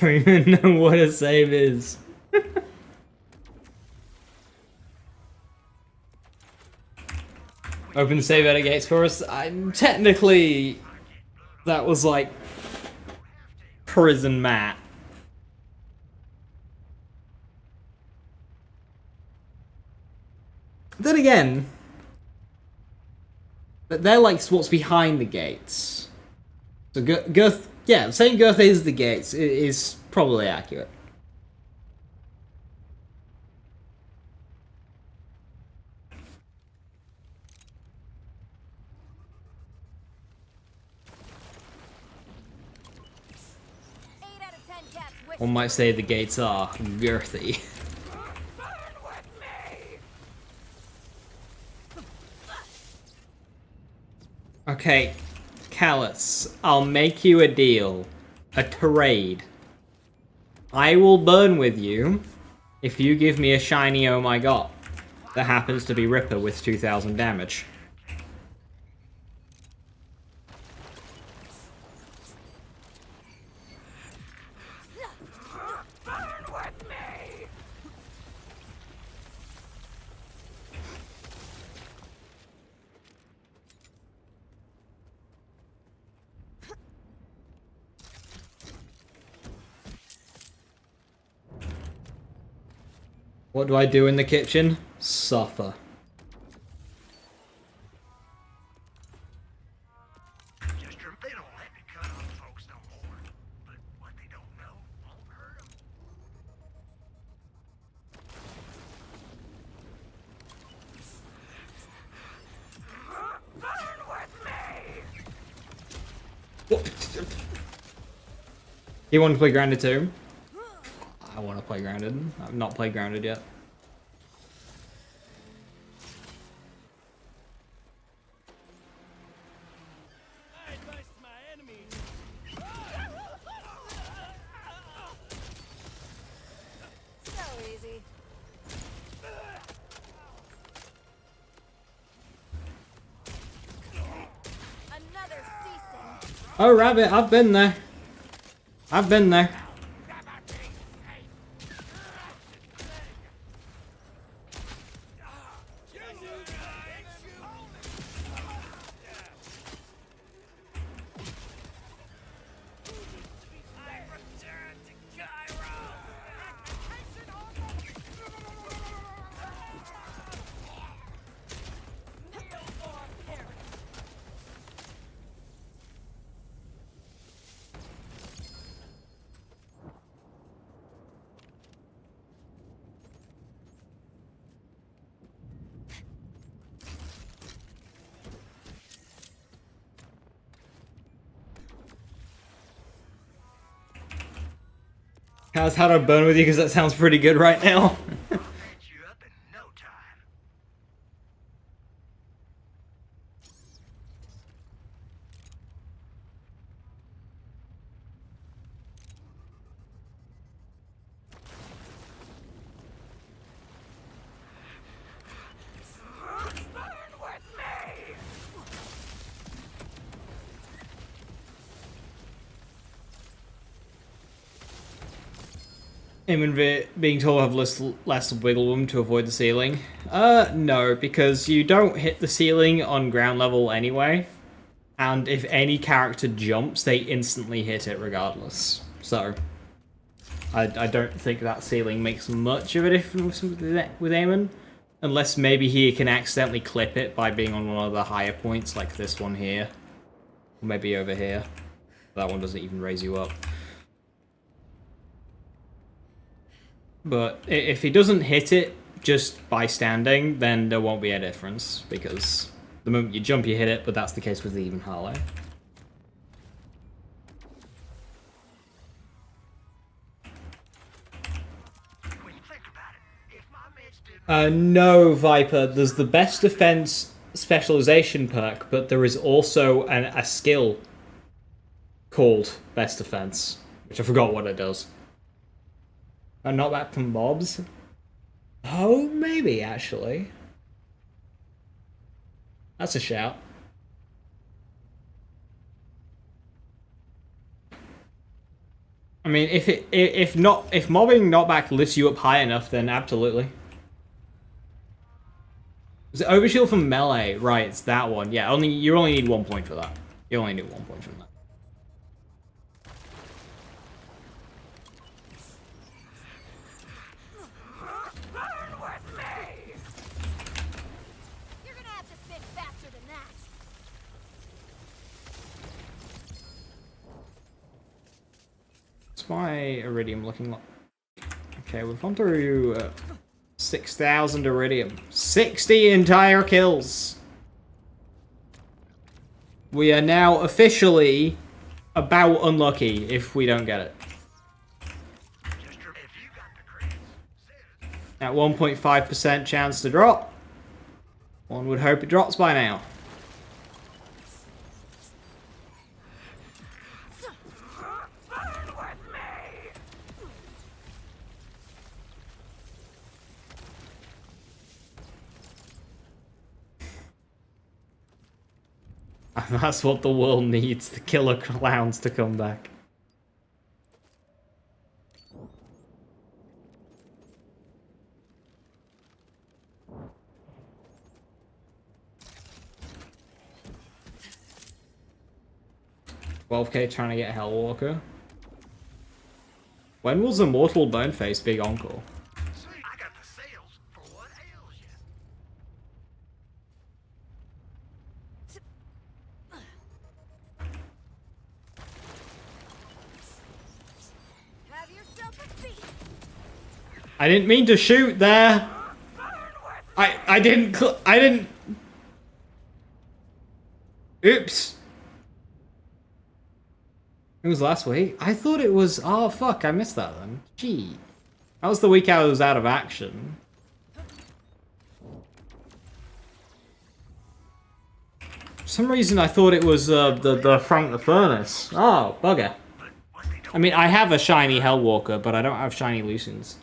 Don't even know what a save is. Open the save edit gates for us. I'm technically that was like prison mat. Then again, they're like what's behind the gates. So Girth, yeah, saying Girth is the gates is probably accurate. One might say the gates are girthy. Okay, Callus, I'll make you a deal. A trade. I will burn with you if you give me a shiny oh my god. That happens to be Ripper with 2000 damage. What do I do in the kitchen? Suffer. Just they don't let me cut on folks no more. But what they don't know won't hurt them. Burn with me! You want to play Grounded too? I want to play Grounded. I've not played Grounded yet. I advise my enemies. So easy. Another ceasing. Oh, Rabbit, I've been there. I've been there. How's how to burn with you? Because that sounds pretty good right now. Patch you up in no time. Him and being told to have less wiggle room to avoid the ceiling. No, because you don't hit the ceiling on ground level anyway. And if any character jumps, they instantly hit it regardless. So, I don't think that ceiling makes much of a difference with Eamon. Unless maybe he can accidentally clip it by being on one of the higher points, like this one here. Or maybe over here. That one doesn't even raise you up. But if he doesn't hit it just by standing, then there won't be a difference. Because the moment you jump, you hit it, but that's the case with even Harlow. When you think about it, if my mates did No, Viper. There's the best defense specialization perk, but there is also a skill called best defense, which I forgot what it does. Not back from mobs? Oh, maybe, actually. That's a shout. I mean, if mobbing knockback lifts you up high enough, then absolutely. Is it overshield from melee? Right, it's that one. Yeah, you only need 1 point for that. You only need 1 point from that. You're gonna have to spin faster than that. What's my iridium looking like? Okay, we've gone through 6,000 iridium. 60 entire kills! We are now officially about unlucky if we don't get it. just if you got the creds, At 1.5% chance to drop. One would hope it drops by now. And that's what the world needs, the killer clowns to come back. $12K trying to get Hellwalker. When was Immortal Boneface big Encore? see, I got the sales for what ails you. Have yourself a feast. I didn't mean to shoot there. I didn't. Oops. It was last week. I thought it was. Oh fuck! I missed that then. Gee, that was the week I was out of action. For some reason, I thought it was the Frank the Furnace. Oh bugger. But what they don't I mean, I have a shiny Hellwalker, but I don't have shiny Lucians.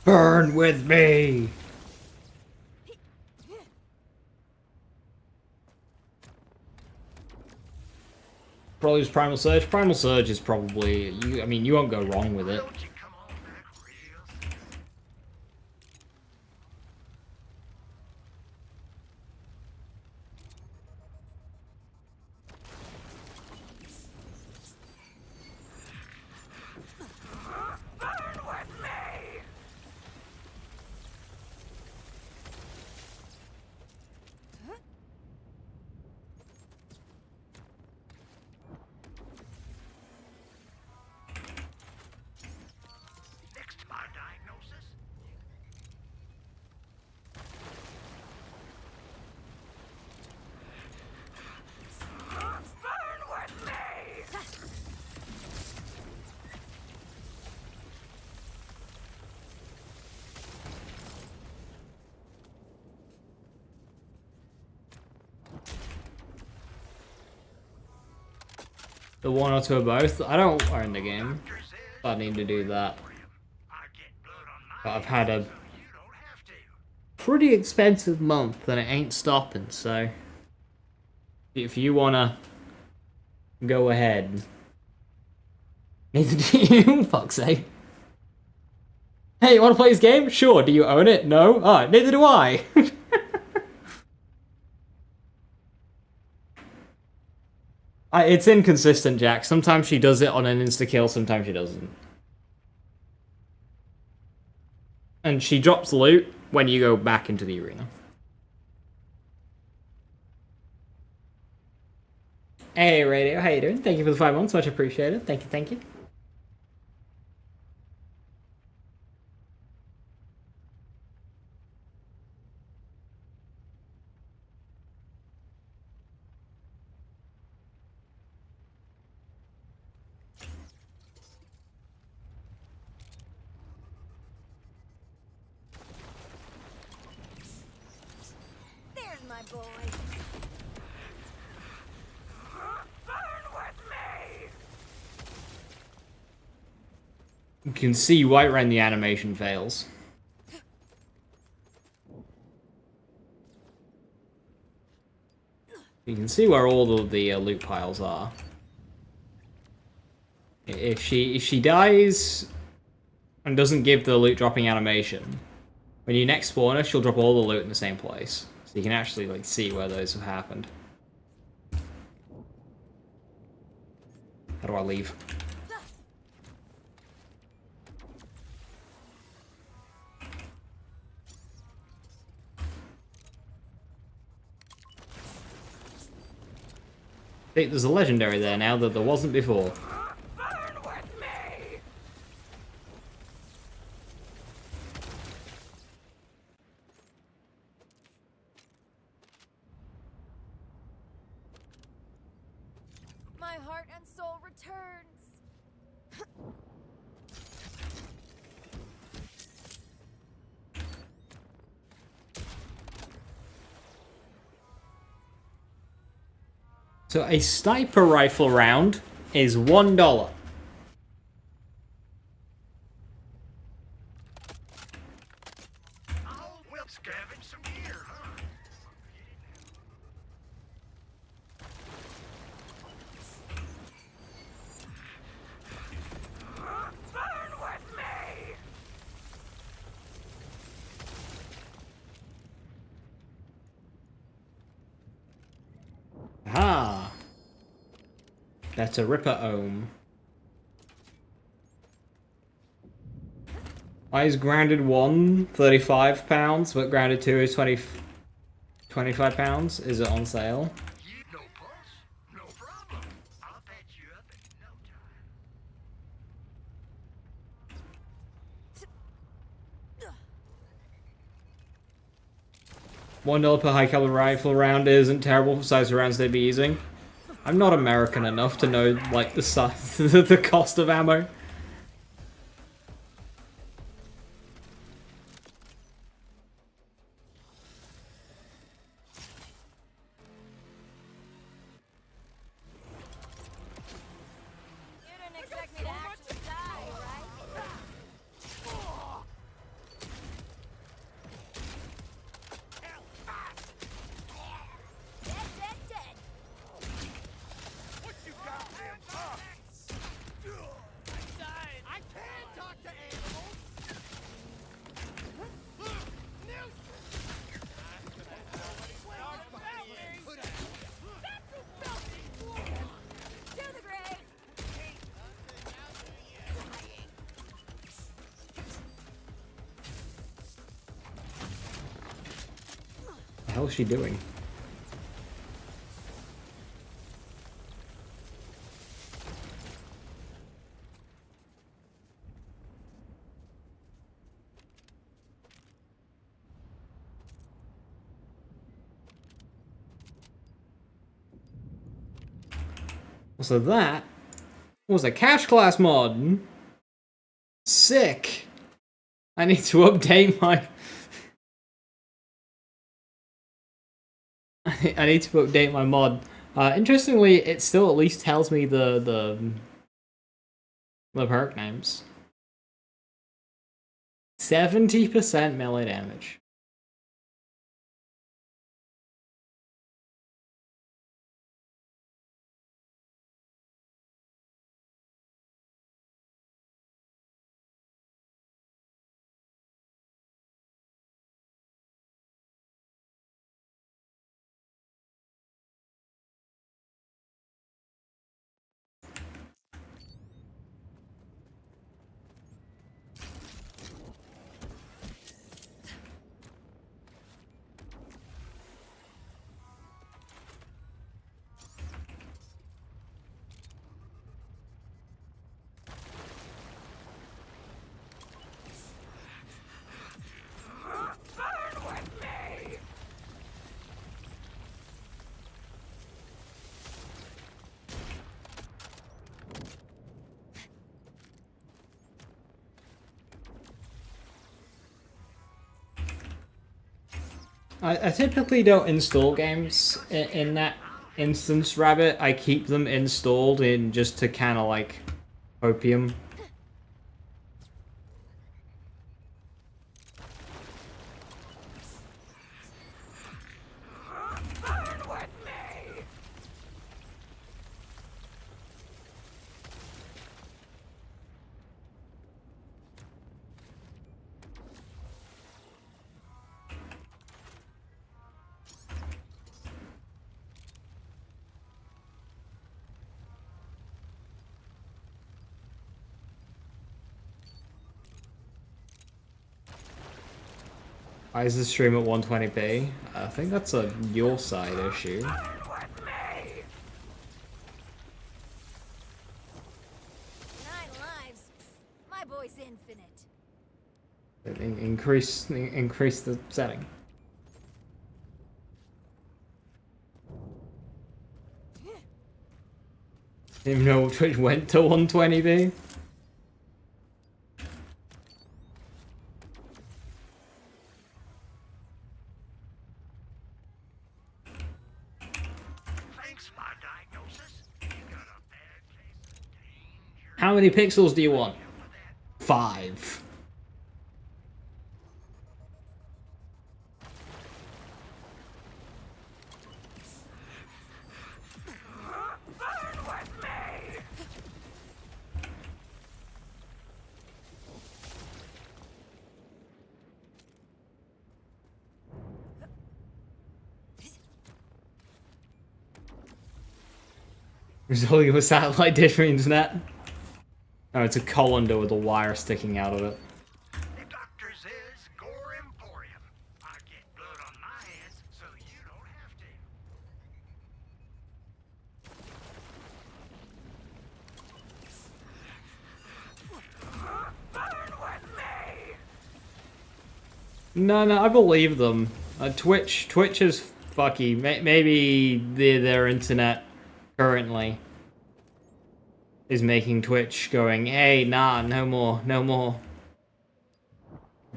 Burn with me! Probably just Primal Surge. Primal Surge is probably I mean, you won't go wrong with it. don't you come on back real soon? The one or two of both. I don't own the game. I need to do that. But I've had a pretty expensive month and it ain't stopping, so if you wanna go ahead. Neither do you, fuck's sake. Hey, you wanna play this game? Sure. Do you own it? No? Alright, neither do I. It's inconsistent, Jack. Sometimes she does it on an insta-kill, sometimes she doesn't. And she drops loot when you go back into the arena. Hey, Radio, how you doing? Thank you for the 5 months, much appreciated. Thank you, thank you. There's my boy. You can see right when the animation fails. You can see where all of the loot piles are. If she dies and doesn't give the loot dropping animation, when you next spawn her, she'll drop all the loot in the same place. So you can actually like see where those have happened. How do I leave? Hey, there's a legendary there now that there wasn't before. My heart and soul returns. So a sniper rifle round is $1. Oh, we'll scavenge some gear, huh? Burn with me! Ah, that's a Ripper Ohm. Why is grounded 1 35 pounds, but grounded 2 is 25 pounds? Is it on sale? You no pulse? No problem. I'll patch you up in no time. $1 per high caliber rifle round isn't terrible for size of rounds they'd be using. I'm not American enough to know like the size, the cost of ammo. You didn't expect me to actually die, right? Dead, dead, dead. What you goddamn bucks? I died. I can talk to animals. To the grave. What the hell is she doing? So that was a cash class mod. Sick. I need to update my... I need to update my mod Interestingly, it still at least tells me the perk names. 70% melee damage. I typically don't install games in that instance, Rabbit. I keep them installed in just to kind of like opium. Why is the stream at 120p? I think that's a your side issue. 9 lives. My boy's infinite. Increase the setting. Didn't even know Twitch went to 120p. Thanks, my diagnosis. You got a bad case of danger. How many pixels do you want? 5. Resulting a satellite dish for internet. Oh, it's a colander with a wire sticking out of it. The doctor says Gore Emporium. I get blood on my hands so you don't have to. Burn with me! No, I believe them. Twitch is fucky. Maybe their internet currently is making Twitch going, hey, nah, no more.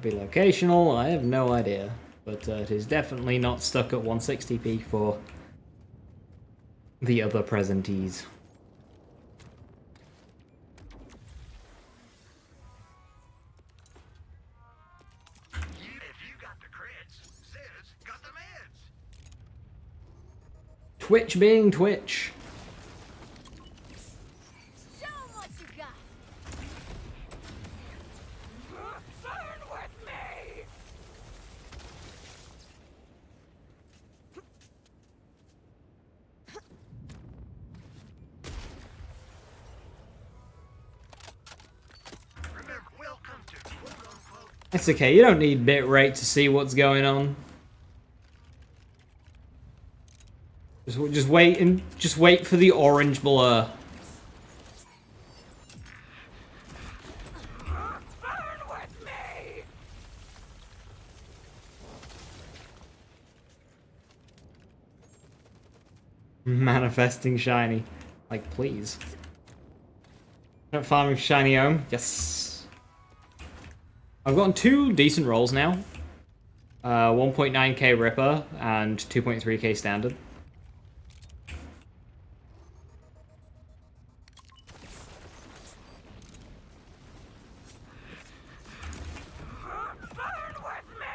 Be locational, I have no idea. But it is definitely not stuck at 160p for the other presentees. If you got the crits, Zed's got the meds. Twitch being Twitch. Show 'em what you got. Burn with me! Remember, welcome to quote-unquote It's okay, you don't need bitrate to see what's going on. Just wait for the orange blur. burn with me! Manifesting shiny. Like, please. Not farming shiny home. Yes. I've gotten 2 decent rolls now. 1.9k Ripper and 2.3k Standard.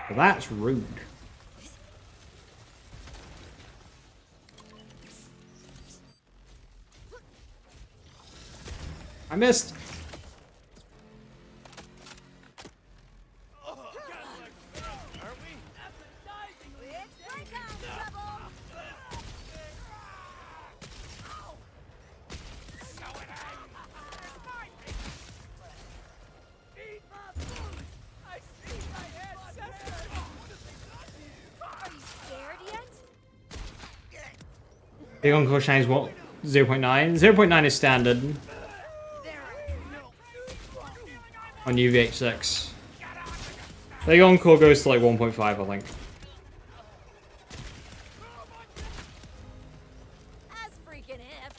Well, that's rude. I missed. It's break time, trouble! Are you scared yet? Big Encore shines what? 0.9? 0.9 is standard on UVH6. Big Encore goes to like 1.5, I think. As freaking if.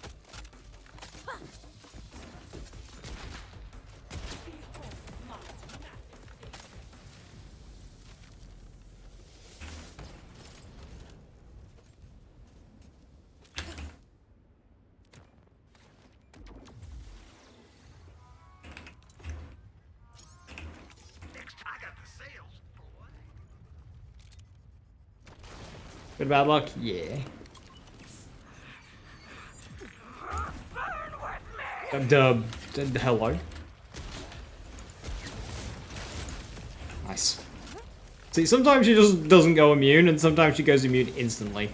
Next, I got the sales, boy. Good bad luck? Yeah. Hello. Nice. See, sometimes she just doesn't go immune, and sometimes she goes immune instantly.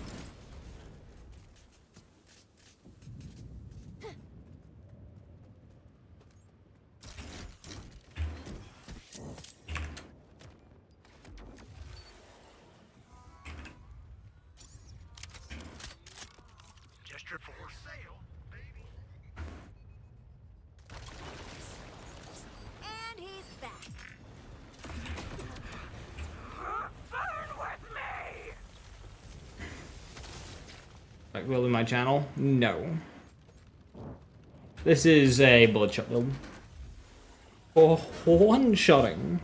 Just your for sale, baby. And he's back. Like building my channel? No. This is a bloodshot build. For one-shotting.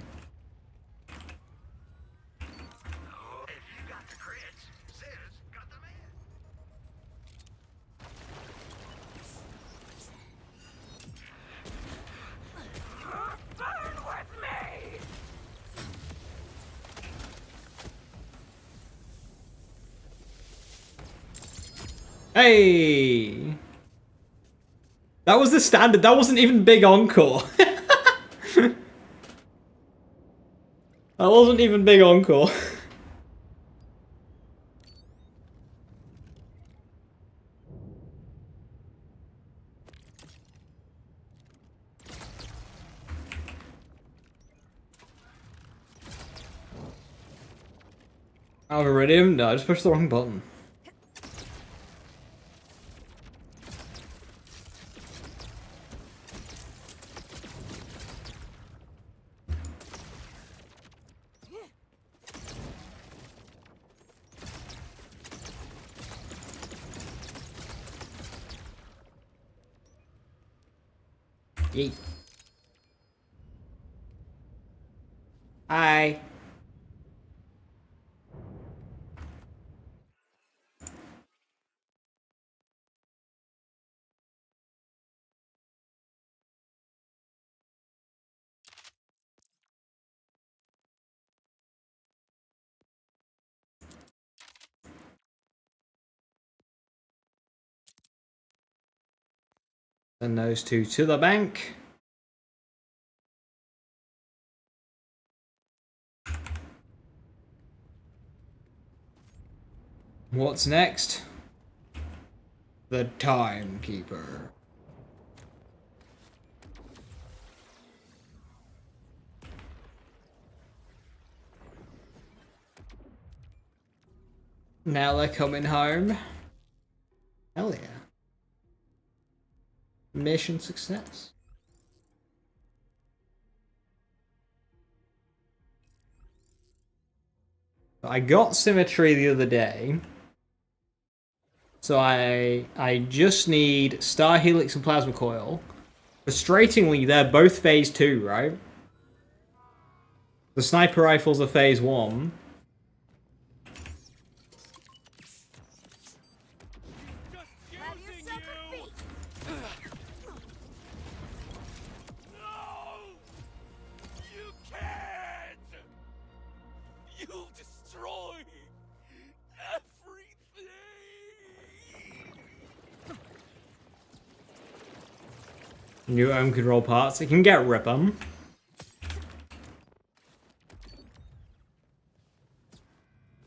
If you got the crits, Sis got the man. Hey! That was the standard. That wasn't even big Encore. That wasn't even big Encore. Algorithm? No, I just pushed the wrong button. Yeet. Hi. Send those two to the bank. What's next? The Timekeeper. Now they're coming home. Hell yeah. Mission success. I got symmetry the other day. So I just need Star Helix and Plasma Coil. Frustratingly, they're both phase 2, right? The sniper rifles are phase 1. Have yourself a feast. No! You can't! You New own control parts. It can get rip 'em.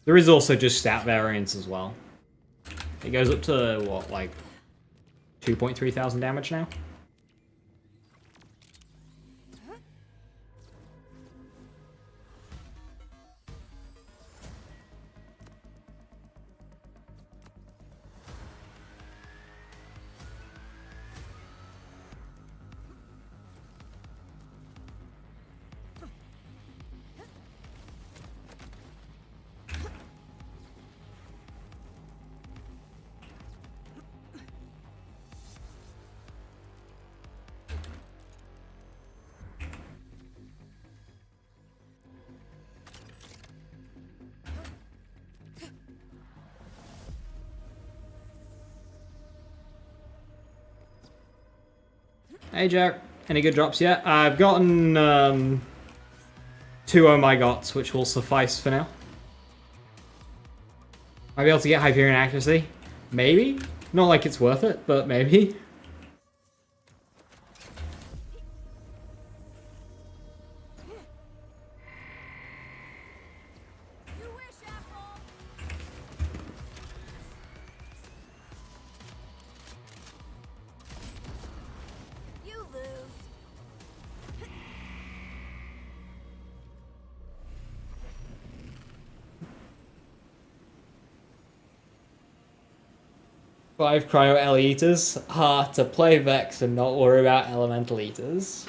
There is also just stat variance as well. It goes up to, what, like 2.3 thousand damage now? Hey Jack, any good drops yet? I've gotten 2 Oh My Gods, which will suffice for now. Might be able to get Hyperion accuracy? Maybe? Not like it's worth it, but maybe. You wish, asshole. You lose. 5 Cryo L Eaters. To play Vex and not worry about Elemental Eaters.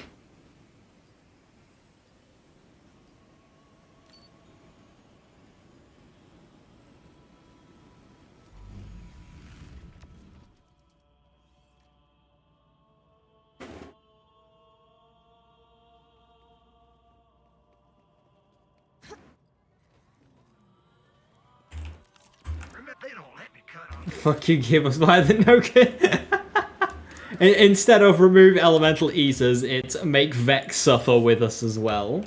They don't let me cut off. Fuck you, Gibbons by the Nokia. Instead of remove Elemental Eaters, it's make Vex suffer with us as well.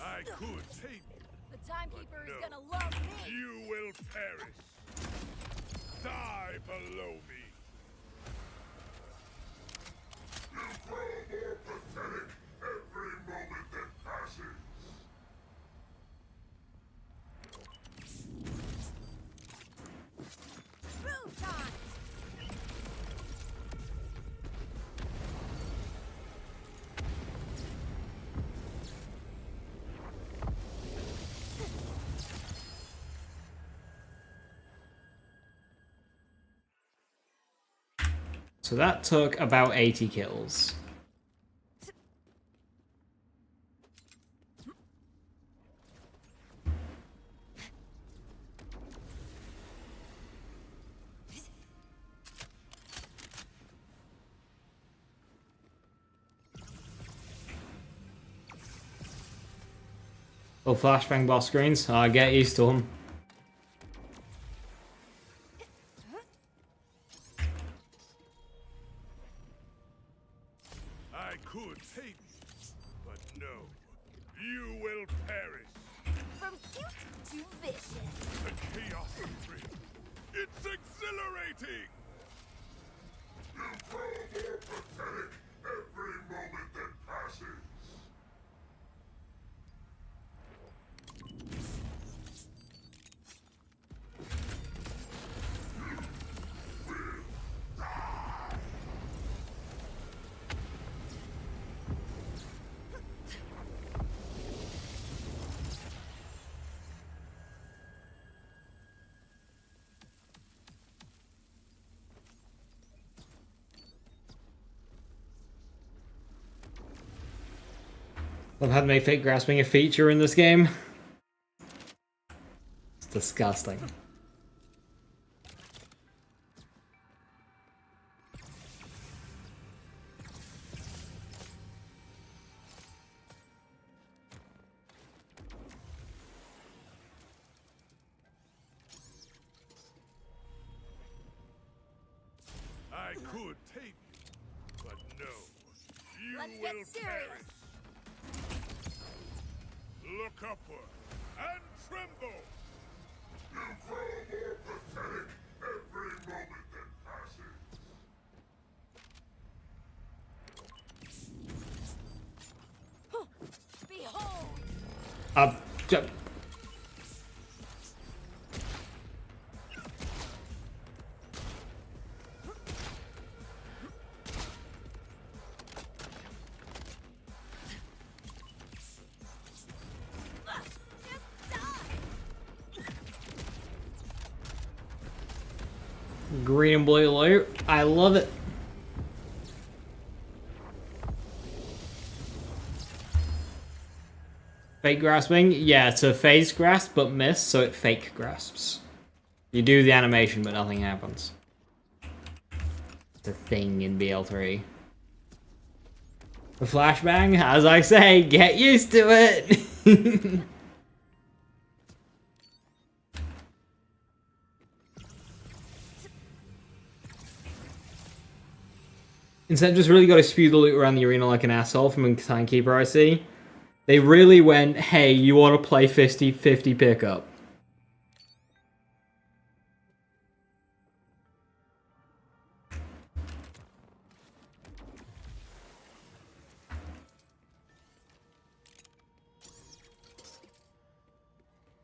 I could tame you. The timekeeper is gonna love me. You will perish. Die below me. You grow more pathetic every moment that passes. Boom time. So that took about 80 kills. Oh, flashbang boss screens. Get used to them. I could tame you, but no. You will perish. From cute to vicious. The chaos of freedom. It's exhilarating. You grow more pathetic every moment that passes. I've had to make fake grasping a feature in this game. It's disgusting. I could take you, but no. You Let's will get serious. perish. Look upward and tremble. You grow more pathetic every moment that passes. Behold! J- Just die! Green and blue loot. I love it. Fake grasping? Yeah, it's a phase grasp but miss, so it fake grasps. You do the animation, but nothing happens. It's a thing in BL3. The flashbang, as I say, get used to it! Instead, just really got to spew the loot around the arena like an asshole from a timekeeper I see. They really went, hey, you want to play 50-50 pickup?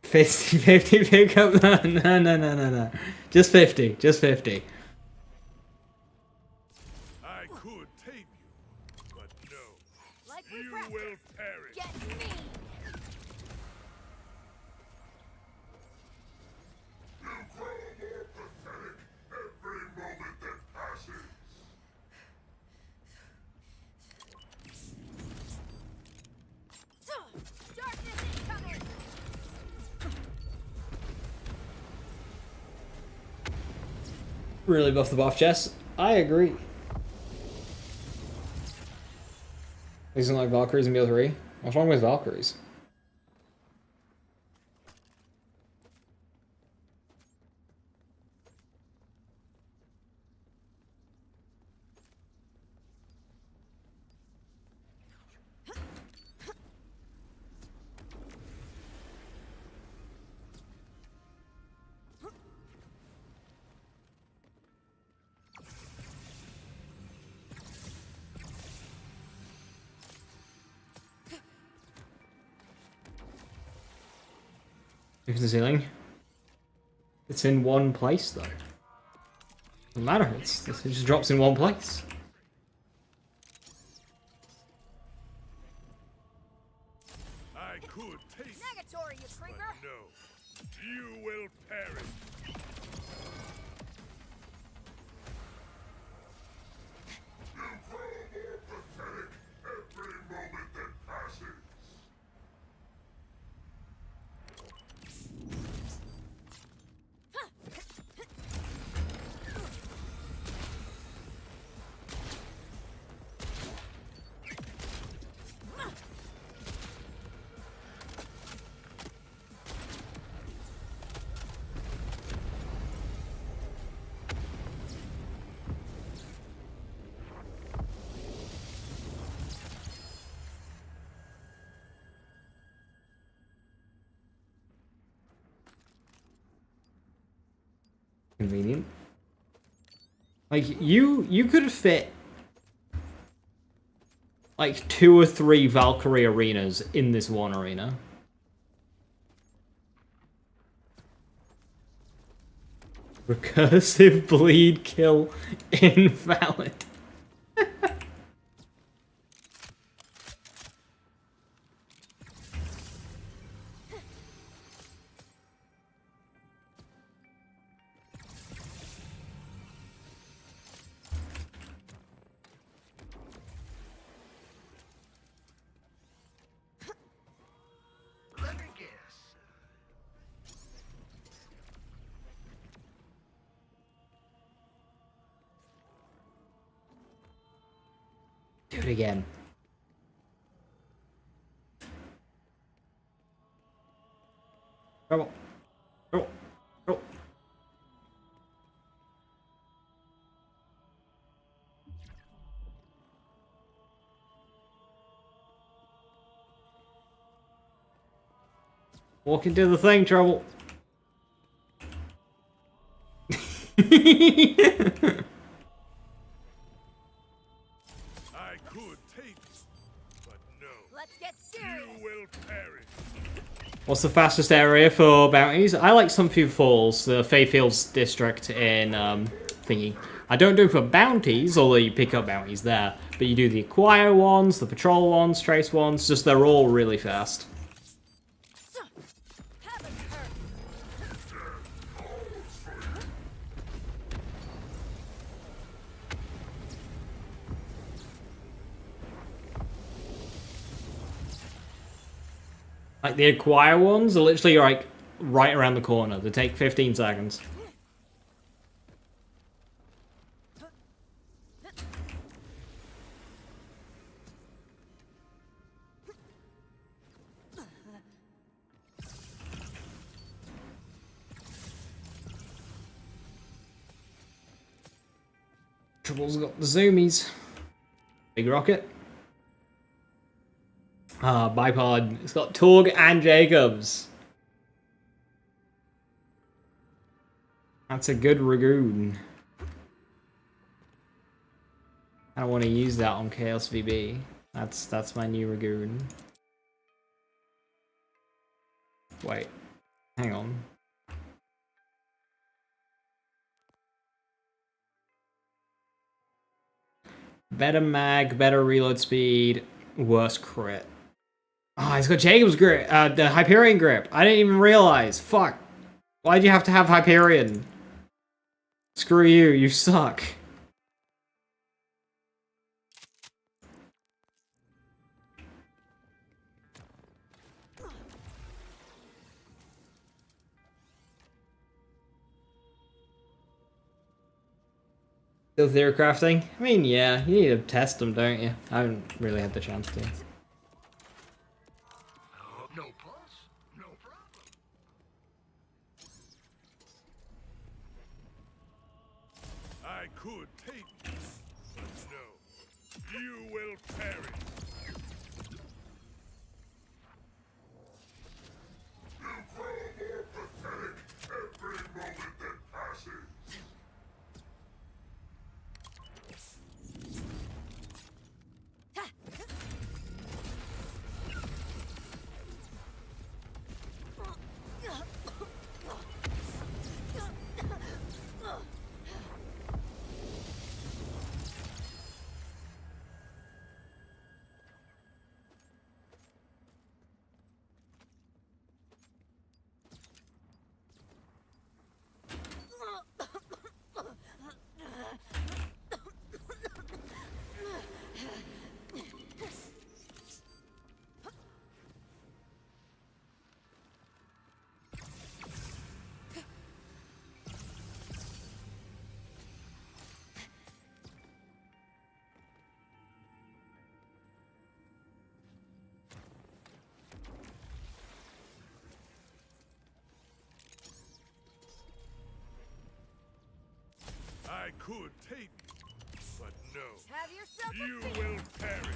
$50-50 pickup? No. Just 50. Just 50. I could tame you, but no. Like we You practiced. will perish. Get me! You grow more pathetic every moment that passes. Darkness incoming! Really buff the buff chest. I agree. Isn't like Valkyries in BL3? What's wrong with Valkyries? Here's the ceiling. It's in one place though. Doesn't matter, it just drops in one place. I could take you, Negatory, you but creeper! no. You will perish. You grow more pathetic every moment that passes. Convenient. Like, you could fit like 2 or 3 Valkyrie arenas in this one arena. Recursive bleed kill invalid. Do it again. Trouble. Trouble. Trouble. Walk into the thing, Trouble. I could take it, but no. Let's get serious. You will perish. What's the fastest area for bounties? I like Sunfew Falls, the Fayfields district in thingy. I don't do it for bounties, although you pick up bounties there. But you do the acquire ones, the patrol ones, trace ones, just they're all really fast. Have a curse. Like the acquire ones are literally like right around the corner. They take 15 seconds. Trouble's got the zoomies. Big rocket. Ah, bipod. It's got Torg and Jacobs. That's a good Ragoon. I don't want to use that on Chaos VB. That's my new Ragoon. Wait. Hang on. Better mag, better reload speed, worse crit. Oh, he's got Jacob's grip, the Hyperion grip. I didn't even realize. Fuck. Why'd you have to have Hyperion? Screw you, you suck. Still theorycrafting? I mean, yeah, you need to test them, don't you? I haven't really had the chance to. No pulse, no problem. I could take this, but no. You will perish. You grow more pathetic every moment that passes. I could take it, but no. Have yourself a You feast. will perish.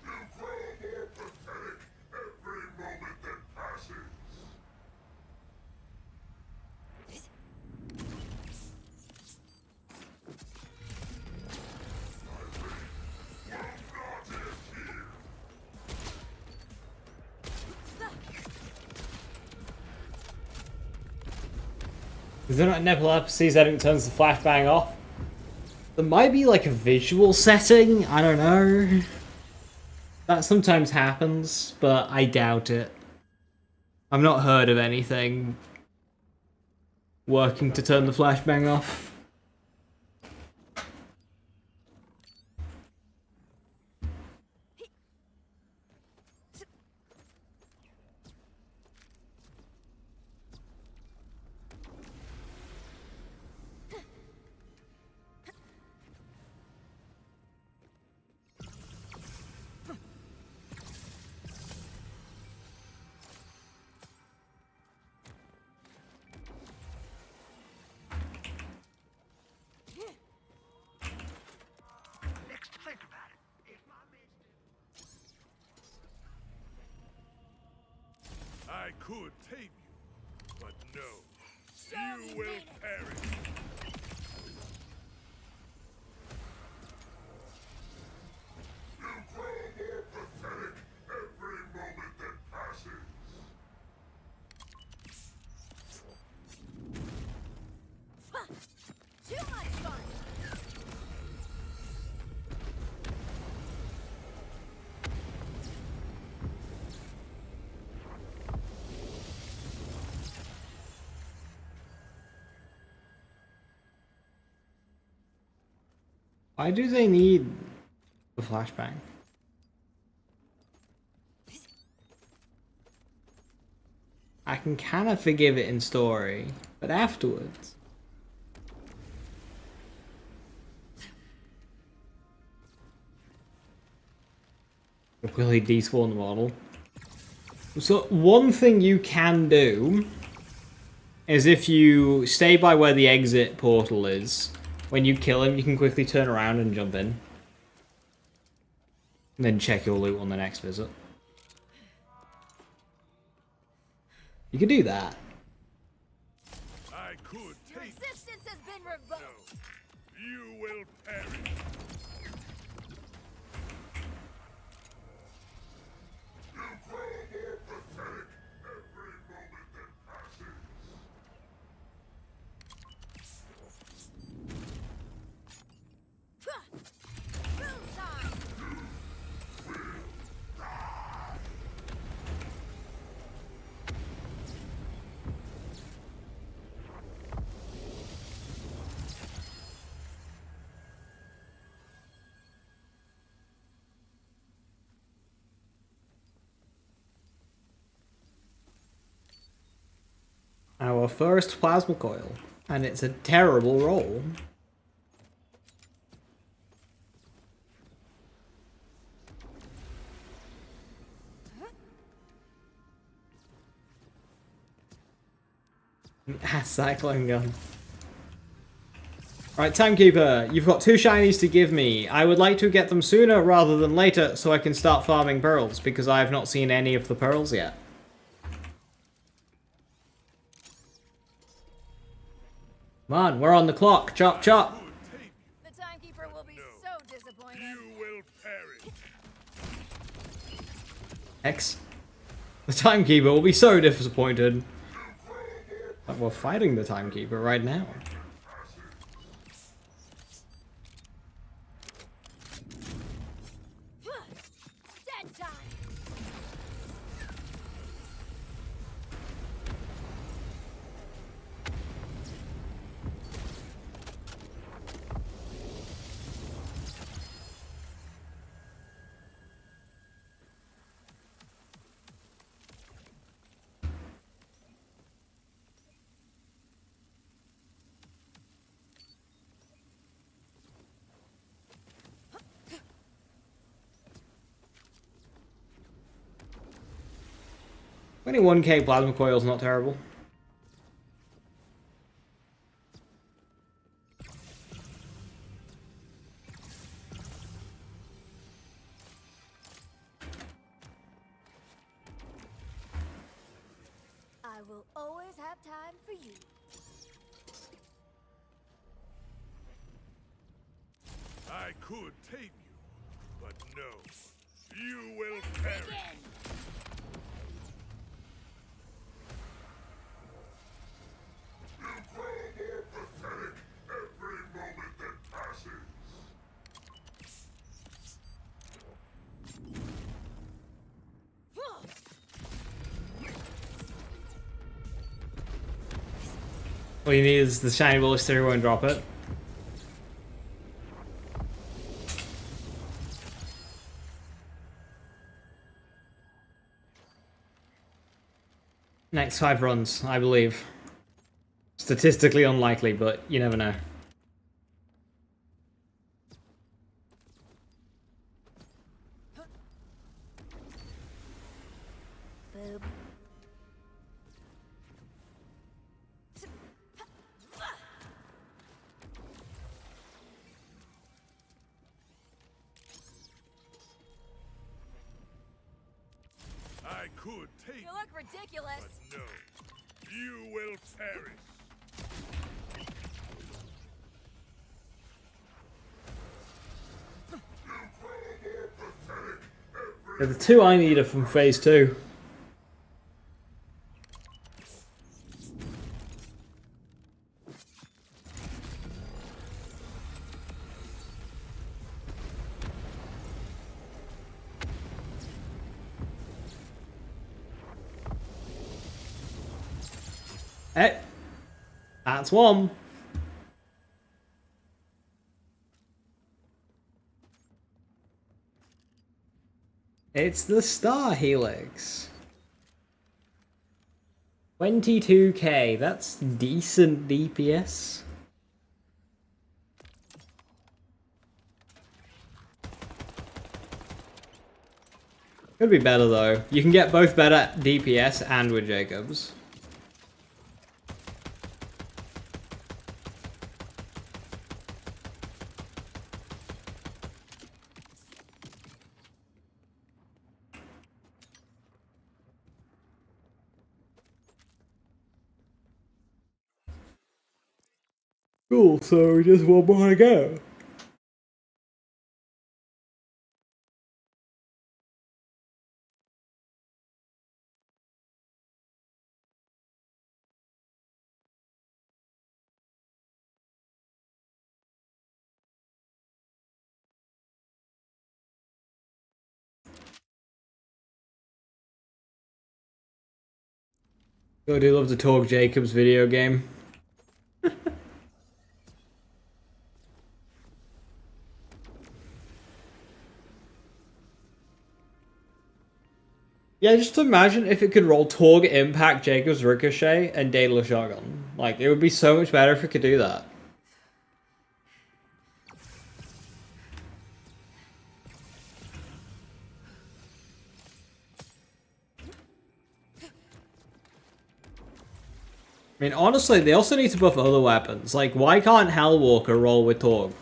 You grow more pathetic every moment that passes. Is there not an epilepsy setting that turns the flashbang off? There might be like a visual setting, I don't know. That sometimes happens, but I doubt it. I've not heard of anything working to turn the flashbang off. could tame you, but no. me You will mean it. perish. Every moment that passes. Too much fun. Why do they need the flashbang? I can kind of forgive it in story, but afterwards. Will he despawn the model? So one thing you can do is if you stay by where the exit portal is, when you kill him, you can quickly turn around and jump in. And then check your loot on the next visit. You could do that. I could Your tame existence has been revoked. you. You will perish. Boom time. Our first plasma coil. And it's a terrible roll. Cyclone gun. Right, Timekeeper, you've got 2 shinies to give me. I would like to get them sooner rather than later so I can start farming pearls, because I have not seen any of the pearls yet. Come on, we're on the clock. Chop, chop. The timekeeper will be so disappointed. You will perish. X. The Timekeeper will be so disappointed. But we're fighting the Timekeeper right now. Dead time. Winning 1k plasma coil's not terrible. I will always have time for you. I could tame you, but no. You will perish. Begin. Every moment that passes. All you need is the shiny ballista to and drop it. Next 5 runs, I believe. Statistically unlikely, but you never know. Boob. I could could take You look ridiculous. but no. You will perish. Yeah, the two I need are from phase 2. Eh, that's one. It's the Star Helix. 22k, that's decent DPS. Could be better though. You can get both better DPS and with Jacobs. Cool, so just one more to go. I do love the Talk Jacobs video game. Yeah, just imagine if it could roll Torg, Impact, Jacobs, Ricochet, and Daedalus Shotgun. Like, it would be so much better if it could do that. I mean, honestly, they also need to buff other weapons. Like, why can't Hellwalker roll with Torg?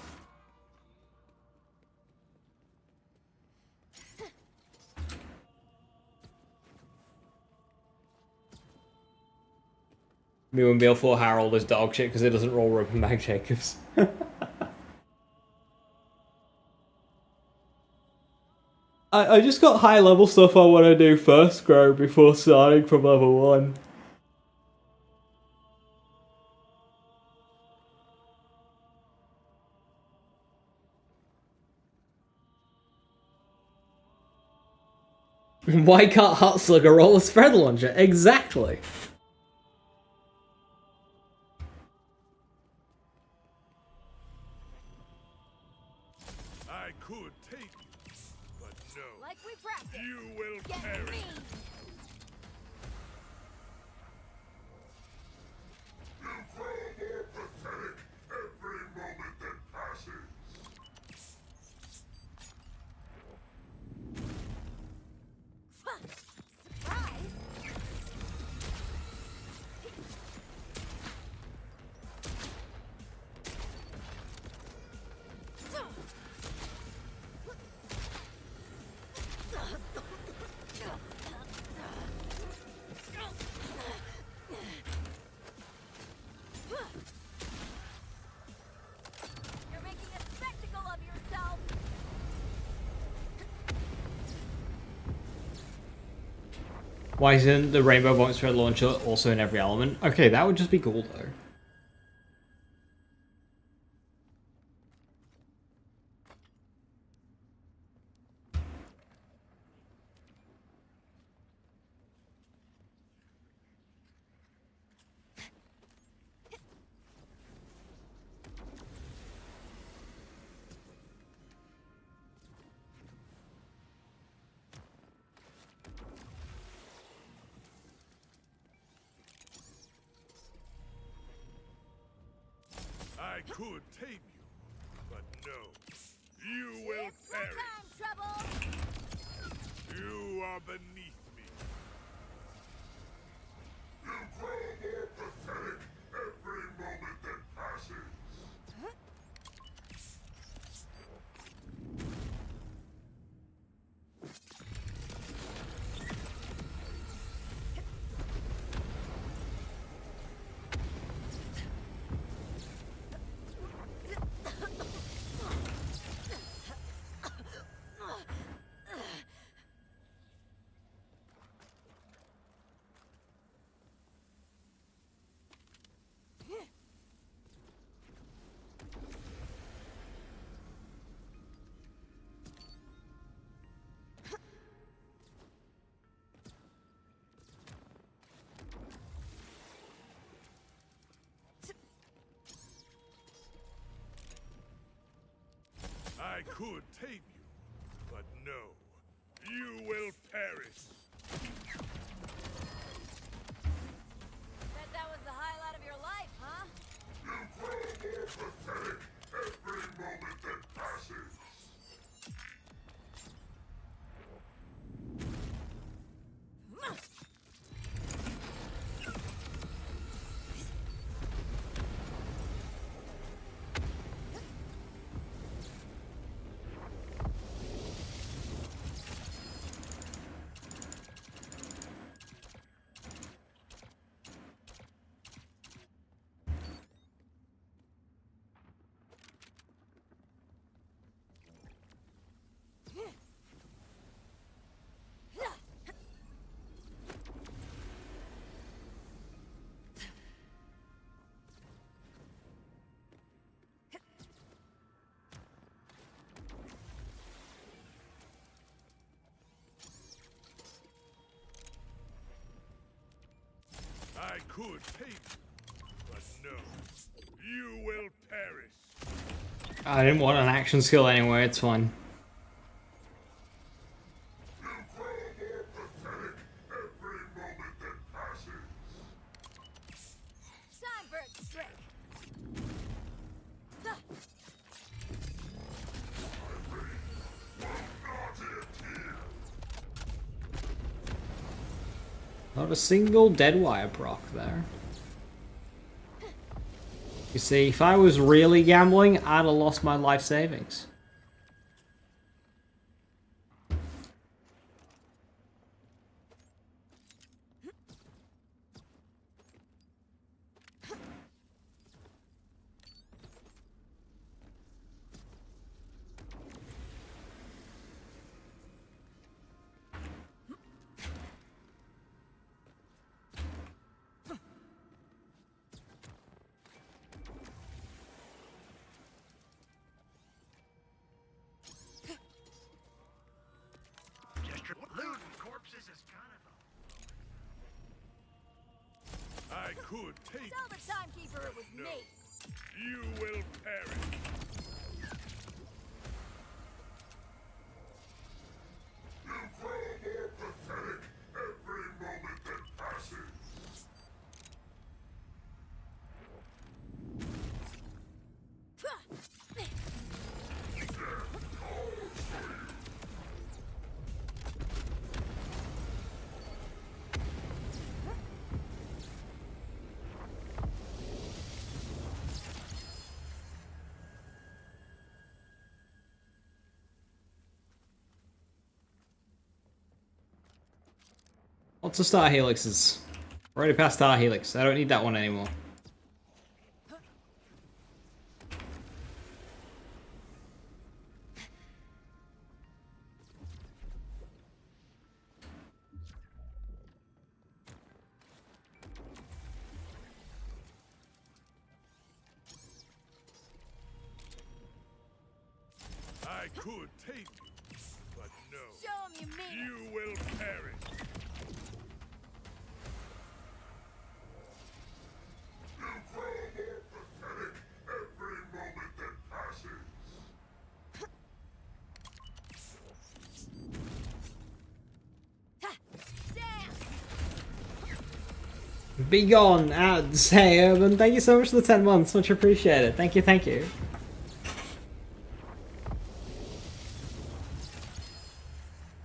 Me and Baleful Harold is dog shit because it doesn't roll Rope and Mag Jacobs. I just got high level stuff I want to do first, Grow, before starting from level 1. Why can't Hotslugger roll a spread launcher? Exactly. I could take you, but no. Like we practiced. You will Get perish. me. Every moment that passes. Surprise. You're making a spectacle of yourself. Why isn't the Rainbow Point Spread Launcher also in every element? Okay, that would just be cool though. I could tame you, but no. You will It's my perish. time, Trouble. You are beneath me. You grow more pathetic every moment that passes. I could tame you, but no. You will perish. Bet that was the highlight of your life, huh? I could tame you, but no. You will perish. I didn't want an action skill anyway, it's fine. Time for a trick. Not a single dead wire proc there. You see, if I was really gambling, I'd have lost my life savings. Just looting corpses is kind of a... I could tame Tell the timekeeper it was no. me. you. You will perish. Lots of star helixes. We're already past star helix. I don't need that one anymore. I could tame you, but no. Show 'em you mean it. You will perish. Be gone, out, say Urban. Thank you so much for the 10 months. Much appreciated. Thank you, thank you.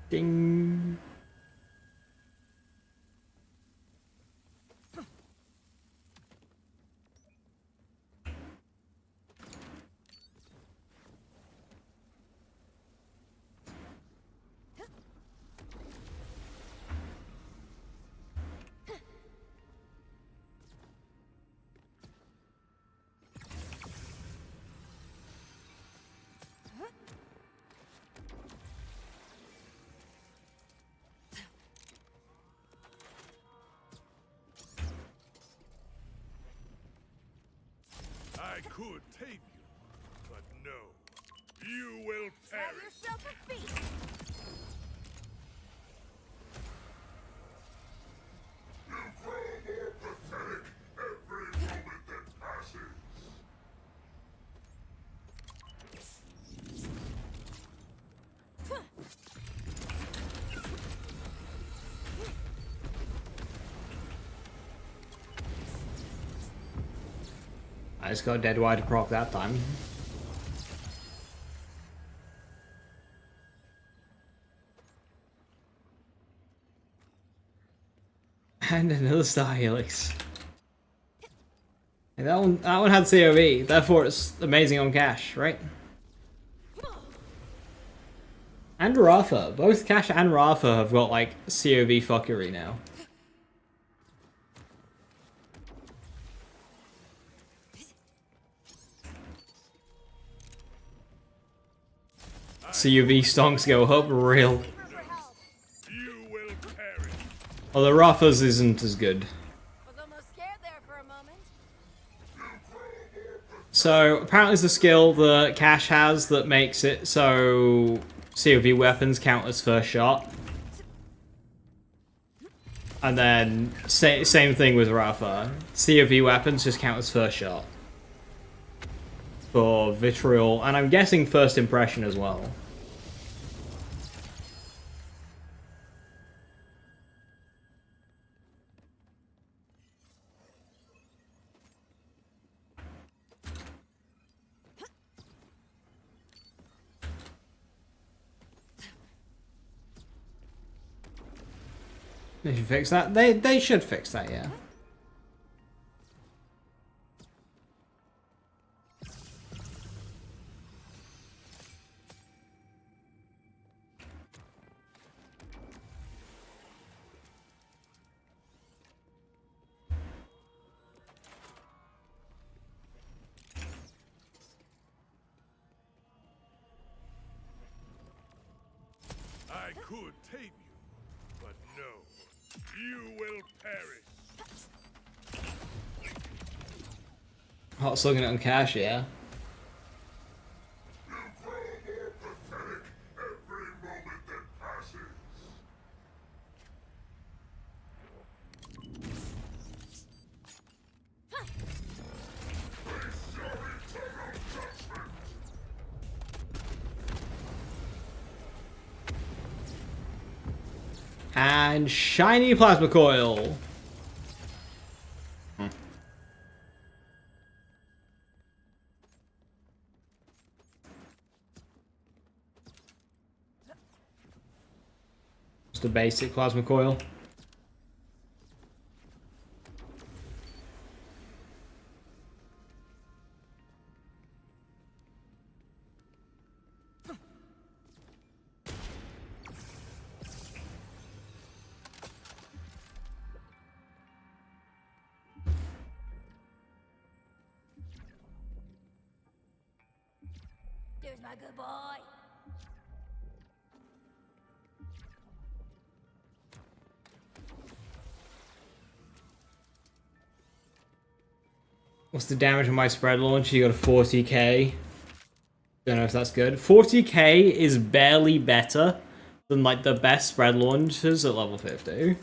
Ding. I could tame you, but no. You will Have perish. yourself a feast. I just got a dead wire to proc that time. And another Star Helix. And that one had COV, therefore it's amazing on cash, right? And Rafa. Both Cash and Rafa have got like COV fuckery now. CUV stonks go up real. You will perish. Although Rafa's isn't as good. Was almost scared there for a moment. So apparently it's the skill that Cash has that makes it so COV weapons count as first shot. And then same thing with Rafa. COV weapons just count as first shot. For Vitriol, and I'm guessing first impression as well. They should fix that. They should fix that, yeah. I could tame you, but no. You will perish. Hot slugging it on Cash, yeah. And shiny plasma coil. Just a basic plasma coil. There's my good boy. What's the damage on my spread launch? You got a 40k. Don't know if that's good. 40k is barely better than like the best spread launchers at level 50.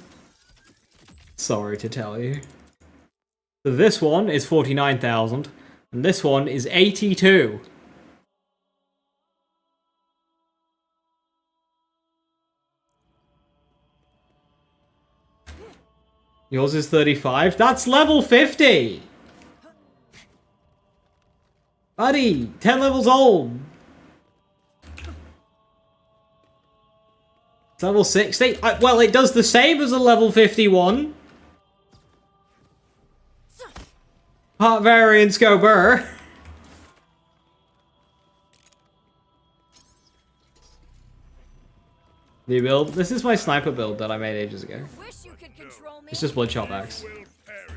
Sorry to tell you. So this one is 49,000, and this one is 82. Yours is 35? That's level 50! Buddy, 10 levels old. It's level 60? Well, it does the same as a level 51. Heart variance go burr. New build. This is my sniper build that I made ages ago. Wish you could control me. It's just bloodshot axe. You will perish.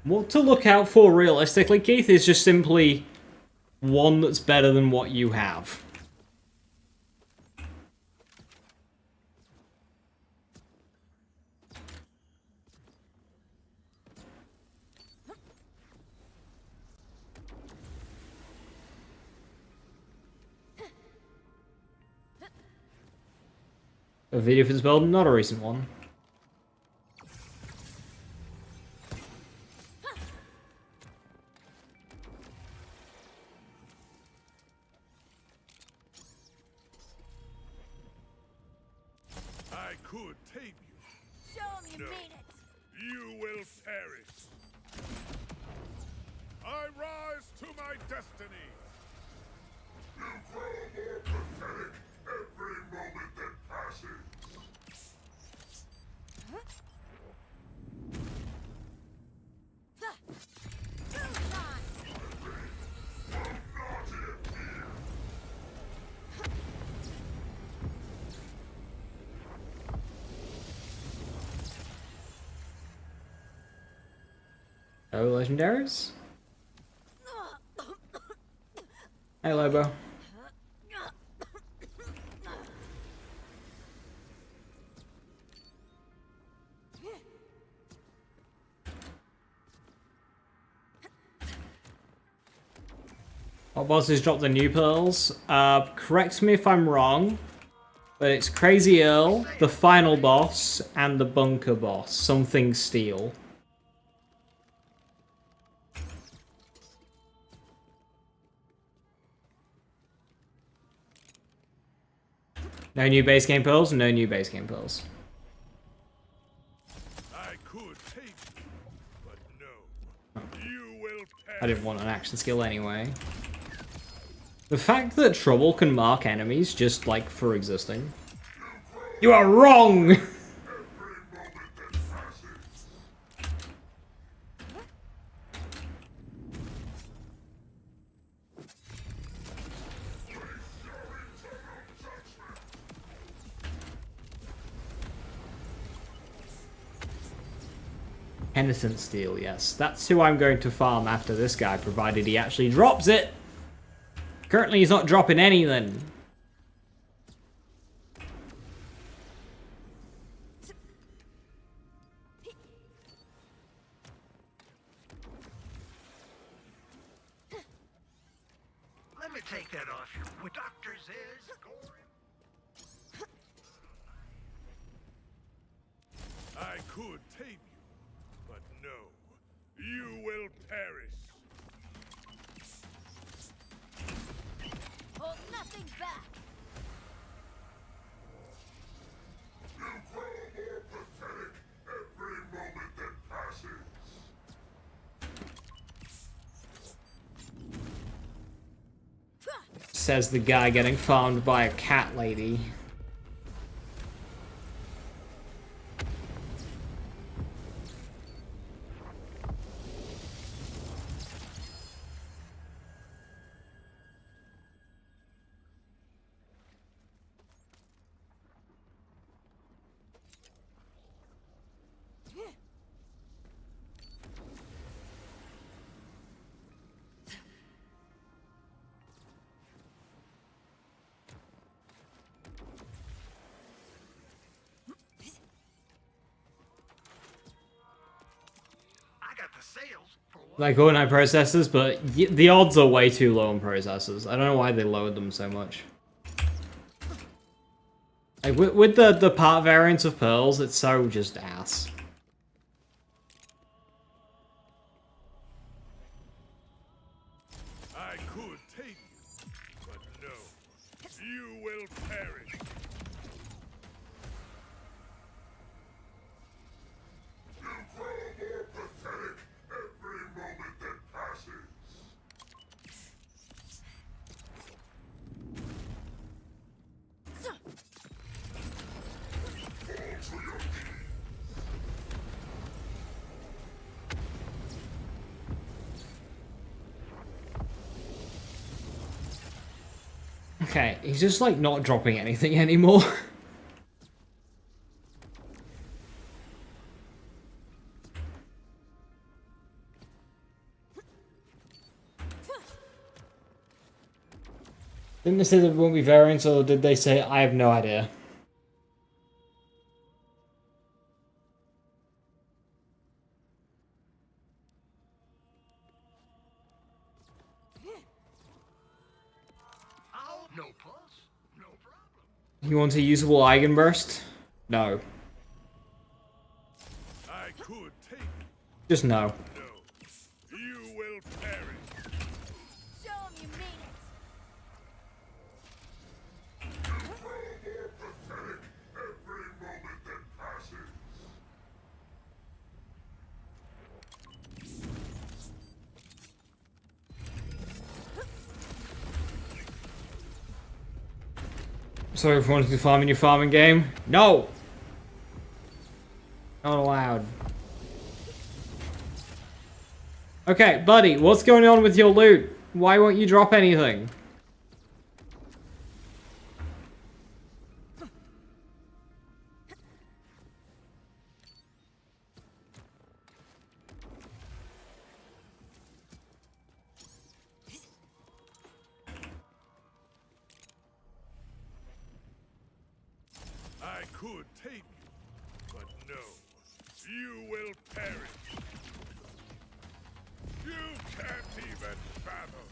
What to look out for realistically, Keith, is just simply one that's better than what you have. A video for this build, not a recent one. I could tame you. Show 'em you No. mean it. You will perish. I rise to my destiny. You grow more pathetic every moment that passes. Oh, legendaries? Hey, Lobo. What bosses dropped the new pearls? Correct me if I'm wrong, but it's Crazy Earl, the final boss, and the bunker boss, something steel. No new base game pearls, no new base game pearls. I could tame you, but no. You will perish. I didn't want an action skill anyway. The fact that Trouble can mark enemies just, like, for existing. You are wrong! Innocent Steel, yes. That's who I'm going to farm after this guy, provided he actually drops it! Currently he's not dropping anything. Let me take that off you. With Dr. Z's I could tame you, but no. You will perish. Hold nothing back. You grow more pathetic every moment that passes. Says the guy getting farmed by a cat lady. I got the sales for what? Like all night processors, but the odds are way too low on processors. I don't know why they lowered them so much. Like with the part variants of pearls, it's so just ass. I could tame you, but no. You will perish. You grow more pathetic every moment that passes. Fall to your knees. Okay, he's just like not dropping anything anymore. Didn't they say there won't be variants, or did they say I have no idea? Oh, no pulse, no problem. You want a usable Eigenburst? No. I could take Just no. no. You will perish. Show 'em you mean it. Sorry if you wanted to farm in your farming game. No! Not allowed. Okay, buddy, what's going on with your loot? Why won't you drop anything? I could take you, but no. You will perish. You can't even fathom.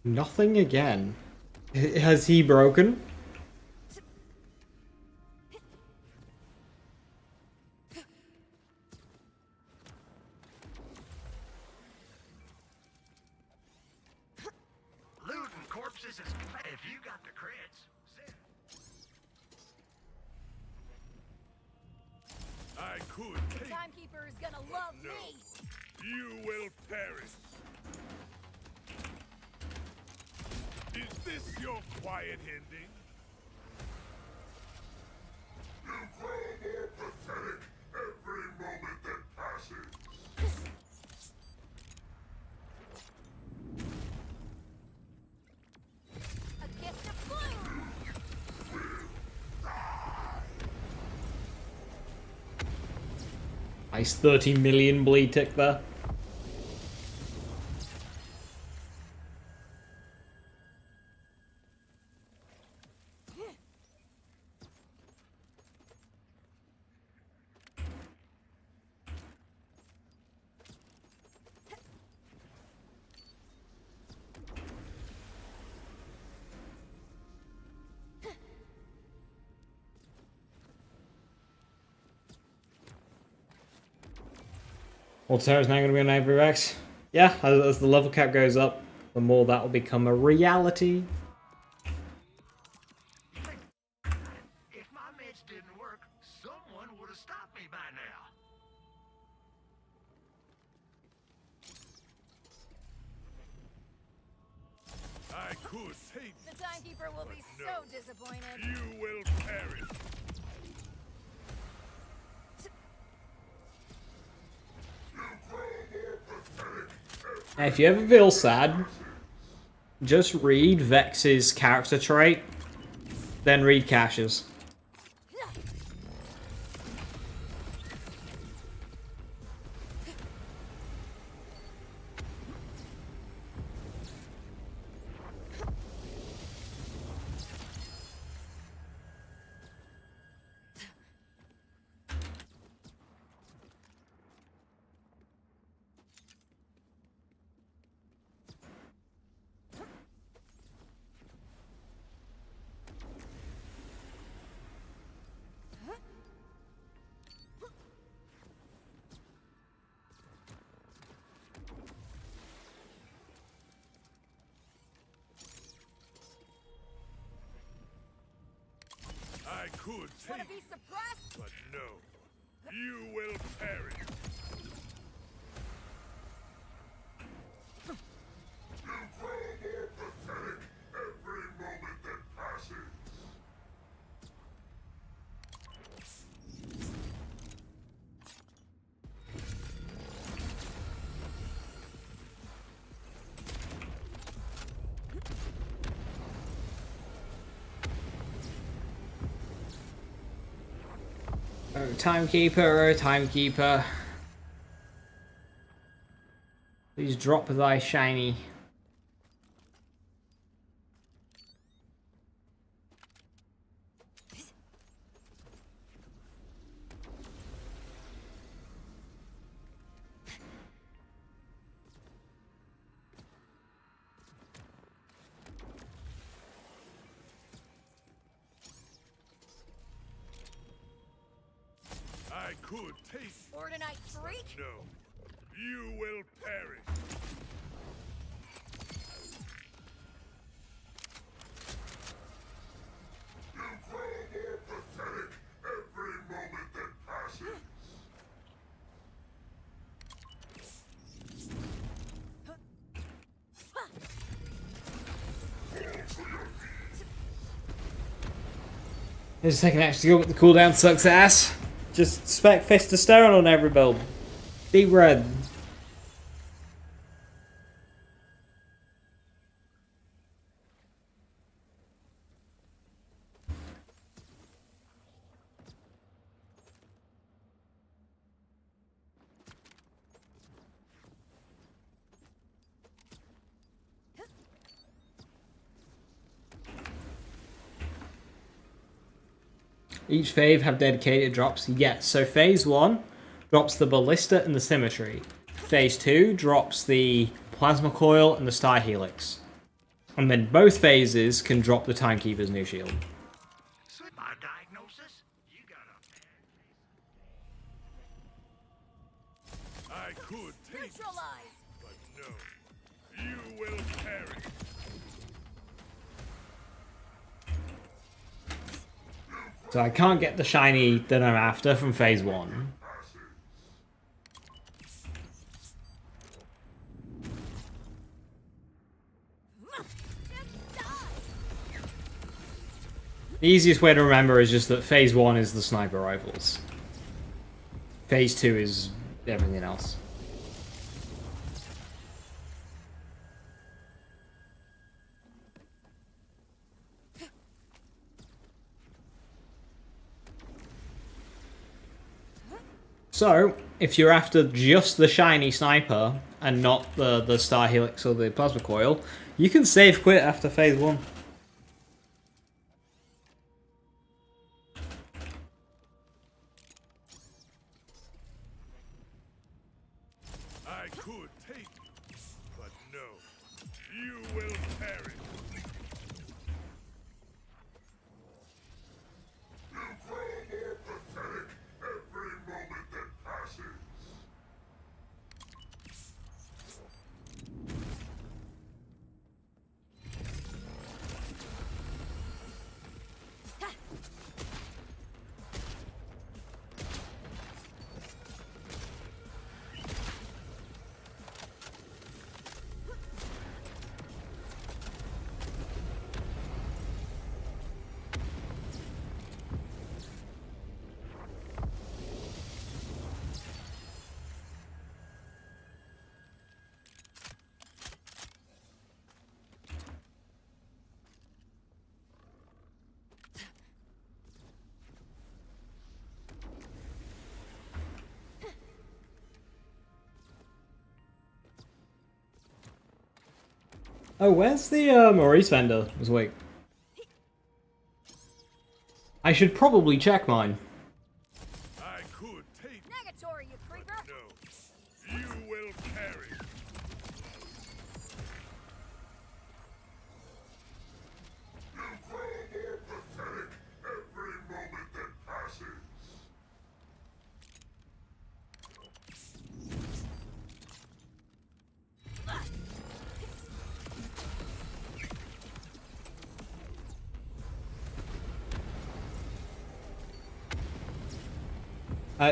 Nothing again. Has he broken? Looting corpses is if you got the creds. I could The take you, timekeeper is gonna love no. me. You will perish. Is this your quiet ending? A gift of flame. Nice 30 million bleed tick there. Altera's now going to be an Avery Rex. Yeah, as the level cap goes up, the more that will become a reality. If my meds didn't work, someone would have stopped me by now. I could take The timekeeper will be no. so disappointed. you will perish. Now, if you ever feel sad, just read Vex's character trait, then read Cash's. I could Wanna take be you, suppressed? but no. You will perish. Timekeeper, timekeeper. Please drop thy shiny. I could take Ordinite freak? no. You will perish. Here's a second actually go, but the cooldown sucks ass. Just spec testosterone on every build. Deep red. Each phase have dedicated drops. Yes, so phase 1 drops the ballista and the symmetry. Phase 2 drops the plasma coil and the star helix. And then both phases can drop the timekeeper's new shield. My diagnosis? You got a I could take Neutralize! but no. You will perish. So I can't get the shiny that I'm after from phase 1. The easiest way to remember is just that phase 1 is the sniper rifles. Phase 2 is everything else. So, if you're after just the shiny sniper and not the star helix or the plasma coil, you can save quit after phase 1. I could take but no. You will perish. Oh, where's the Maurice vendor? Just wait. I should probably check mine. I could take Negatory, you creeper! no. You will perish.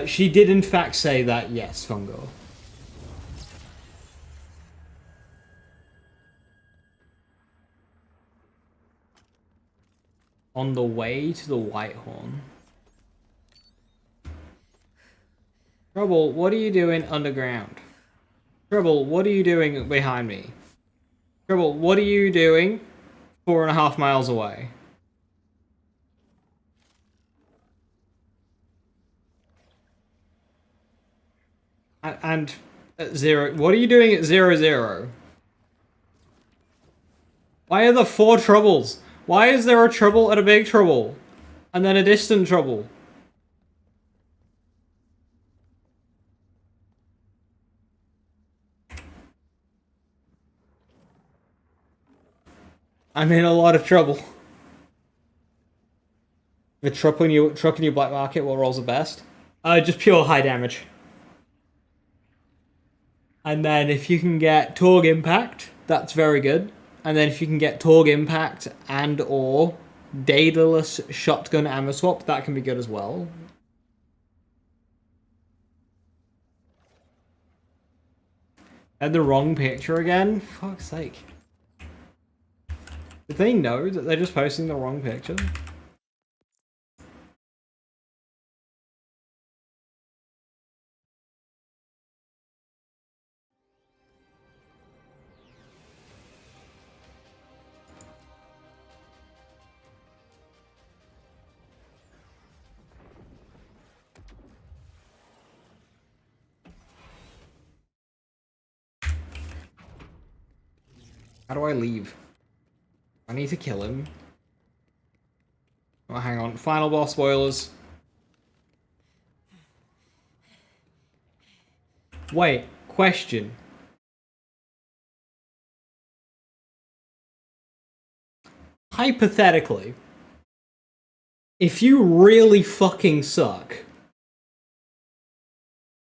She did in fact say that, yes, Fungo. On the way to the Whitehorn. Trouble, what are you doing underground? Trouble, what are you doing behind me? Trouble, what are you doing 4.5 miles away? And at 0, what are you doing at 0, 0? Why are there 4 troubles? Why is there a trouble and a big trouble? And then a distant trouble? I'm in a lot of trouble. The truck in your black market, what rolls the best? Just pure high damage. And then if you can get Torg Impact, that's very good. And then if you can get Torg Impact and or Daedalus Shotgun Ammo Swap, that can be good as well. And the wrong picture again? Fuck's sake. Did they know that they're just posting the wrong picture? How do I leave? I need to kill him. Oh, hang on. Final boss spoilers. Wait, question. Hypothetically, if you really fucking suck,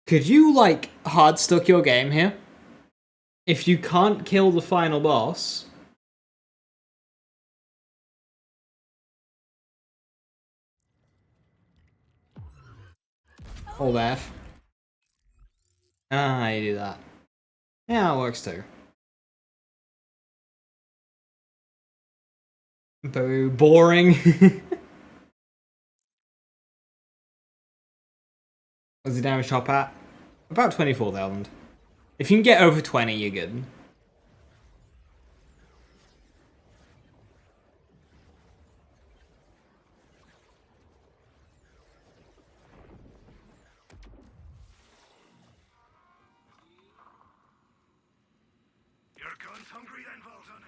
could you, like, hard stuck your game here? If you can't kill the final boss... Hold F. Ah, you do that. Yeah, it works too. Boo. Boring. What's the damage top at? About 24,000. If you can get over 20, you're good. Your gun's hungry then, Vault Hunter?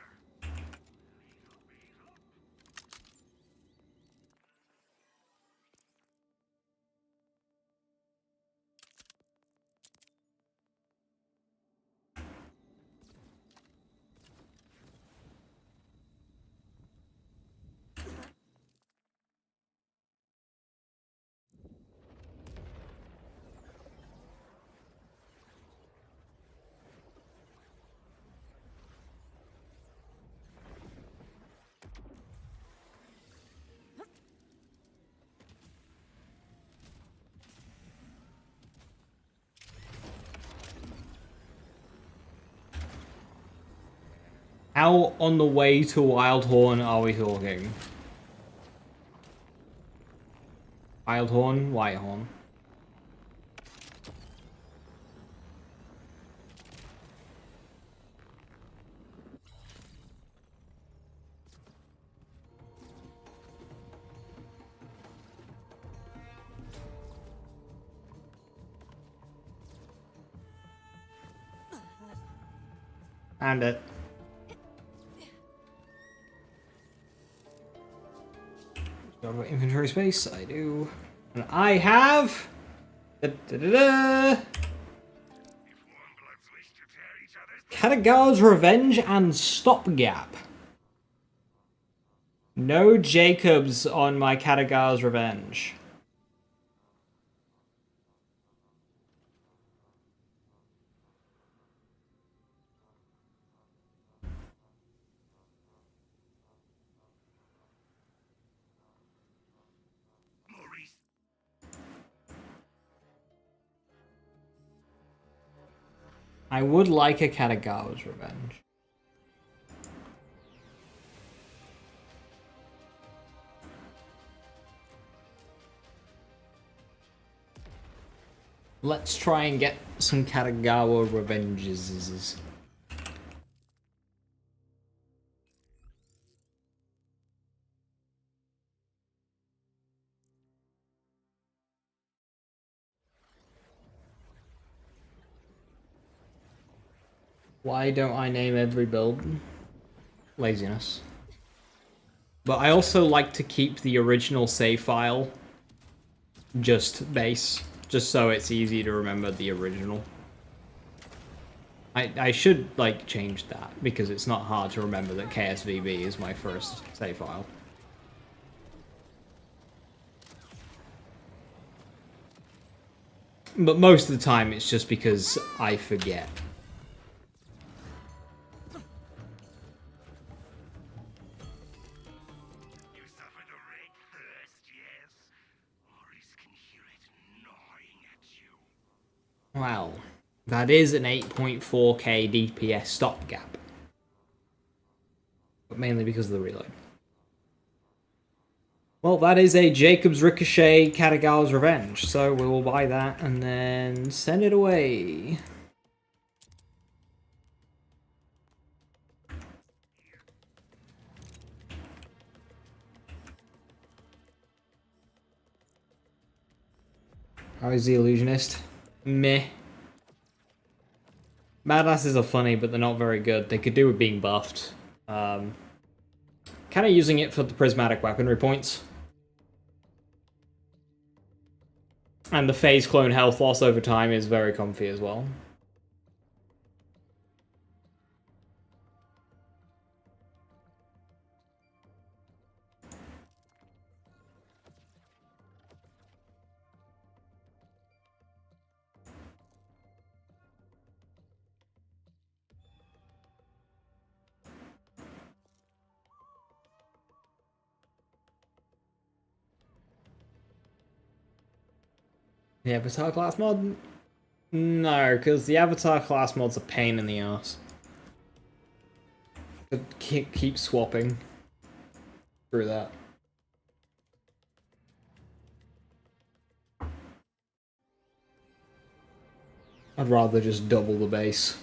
How on the way to Wildhorn are we talking? Wildhorn, Whitehorn. And it. Got about inventory space? I do. And I have... Katagawa's Revenge and Stopgap. No Jacobs on my Katagawa's Revenge. Maurice. I would like a Katagawa's Revenge. Let's try and get some Katagawa Revenges. Why don't I name every build? Laziness. But I also like to keep the original save file just base, just so it's easy to remember the original. I should, like, change that, because it's not hard to remember that KSVB is my first save file. But most of the time, it's just because I forget. You suffered a great thirst, yes? Oris can hear it gnawing at you. Wow. That is an 8.4k DPS stopgap. But mainly because of the reload. Well, that is a Jacob's Ricochet Katagawa's Revenge, so we will buy that and then send it away. How is the Illusionist? Meh. Badasses are funny, but they're not very good. They could do with being buffed. Kind of using it for the prismatic weaponry points. And the phase clone health loss over time is very comfy as well. The Avatar class mod? No, because the Avatar class mod's a pain in the ass. Keep swapping through that. I'd rather just double the base.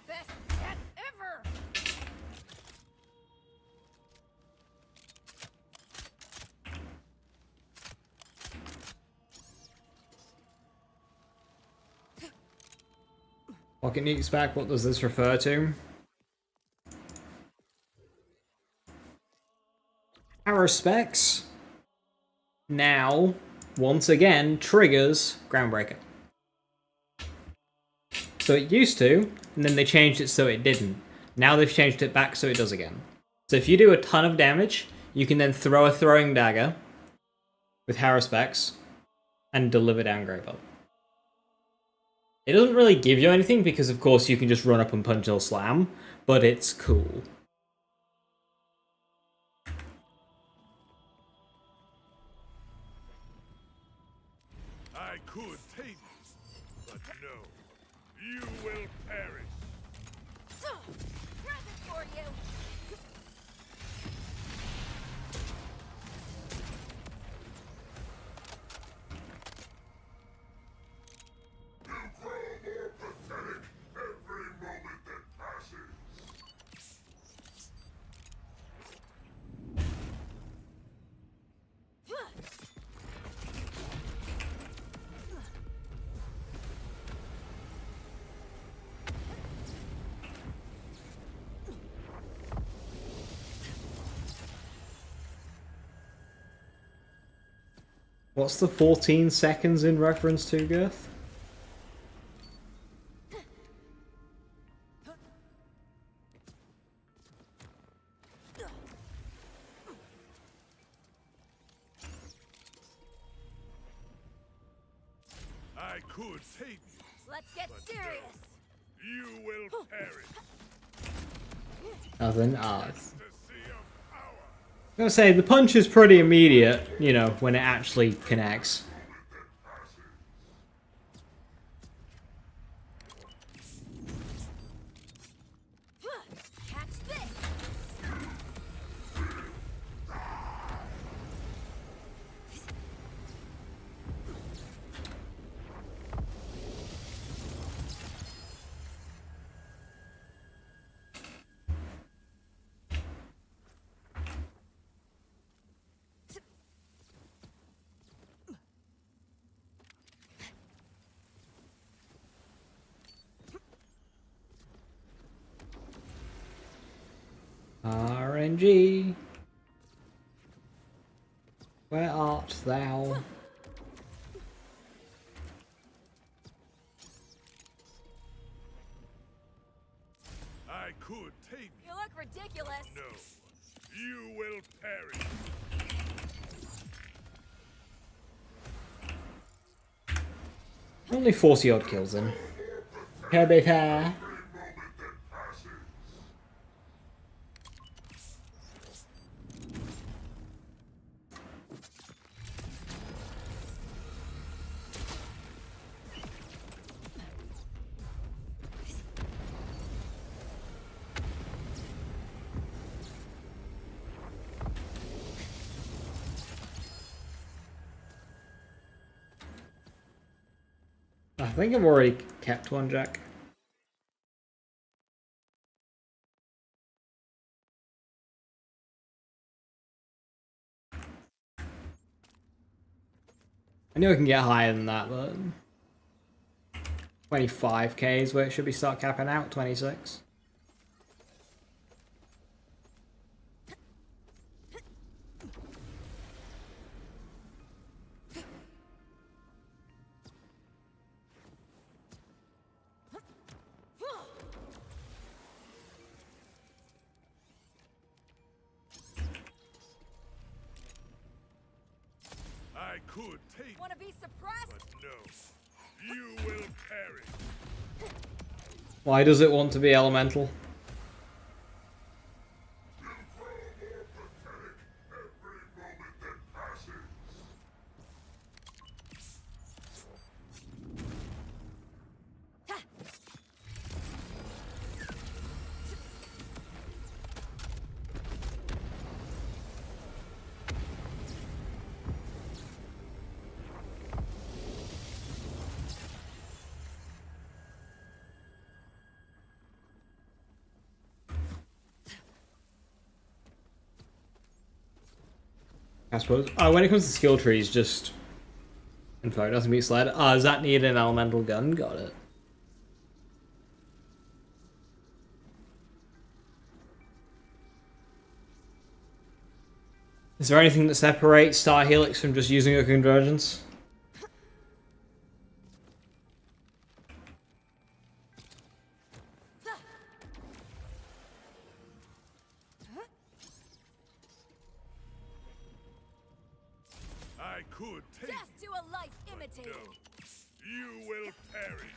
Best cat ever! Pocket Nuke's back, what does this refer to? Arrow specs now, once again, triggers Groundbreaker. So it used to, and then they changed it so it didn't. Now they've changed it back so it does again. So if you do a ton of damage, you can then throw a throwing dagger with Harrow specs and deliver down Greybolt. It doesn't really give you anything because, of course, you can just run up and punch or slam, but it's cool. I could tame you, but no. You will perish. Present for you! Every moment that passes. What's the 14 seconds in reference to, Girth? I could tame you. Let's get serious! You will perish. Nothing. Ecstasy of power. I'm gonna say, the punch is pretty immediate, you know, when it actually connects. Catch this! RNG. Where art thou? I could tame you. You look ridiculous. No. You will perish. Only 40 odd kills in. Can be fair. I think I've already kept one, Jack. I know we can get higher than that, but 25k is where it should be start capping out. 26. I could tame Want to be suppressed? but no. You will perish. Why does it want to be elemental? I suppose. When it comes to skill trees, just info doesn't be sled. Does that need an elemental gun? Got it. Is there anything that separates Star Helix from just using a convergence? I could tame Death you. to a life imitated. No. You will perish.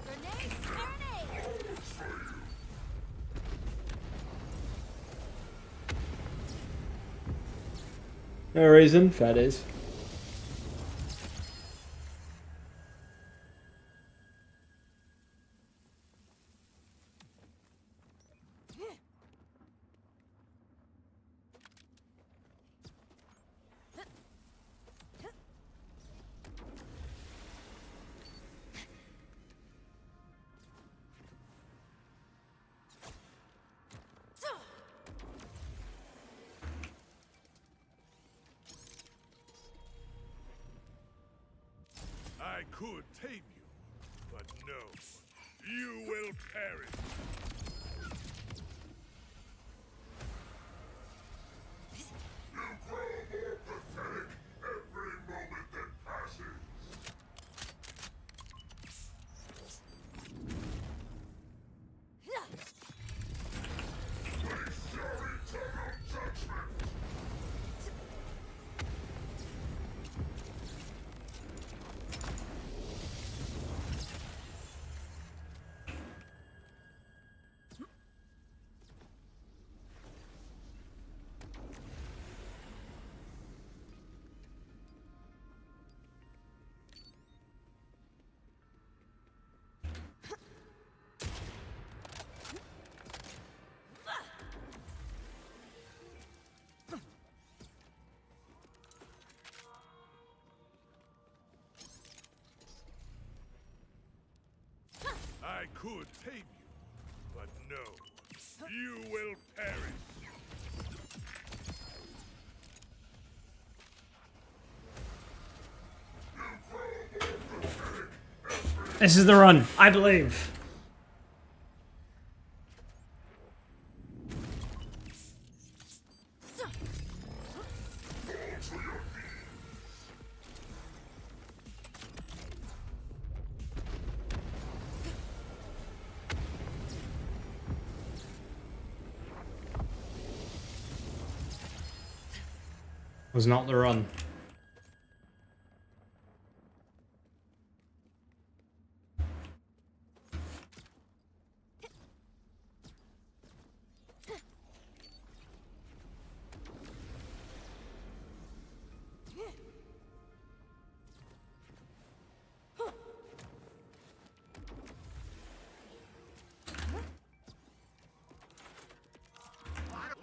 Grenade, grenade. No reason, fair days. I could tame you, but no. You will perish. I could tame you, but no. You will perish. This is the run, I believe. Was not the run.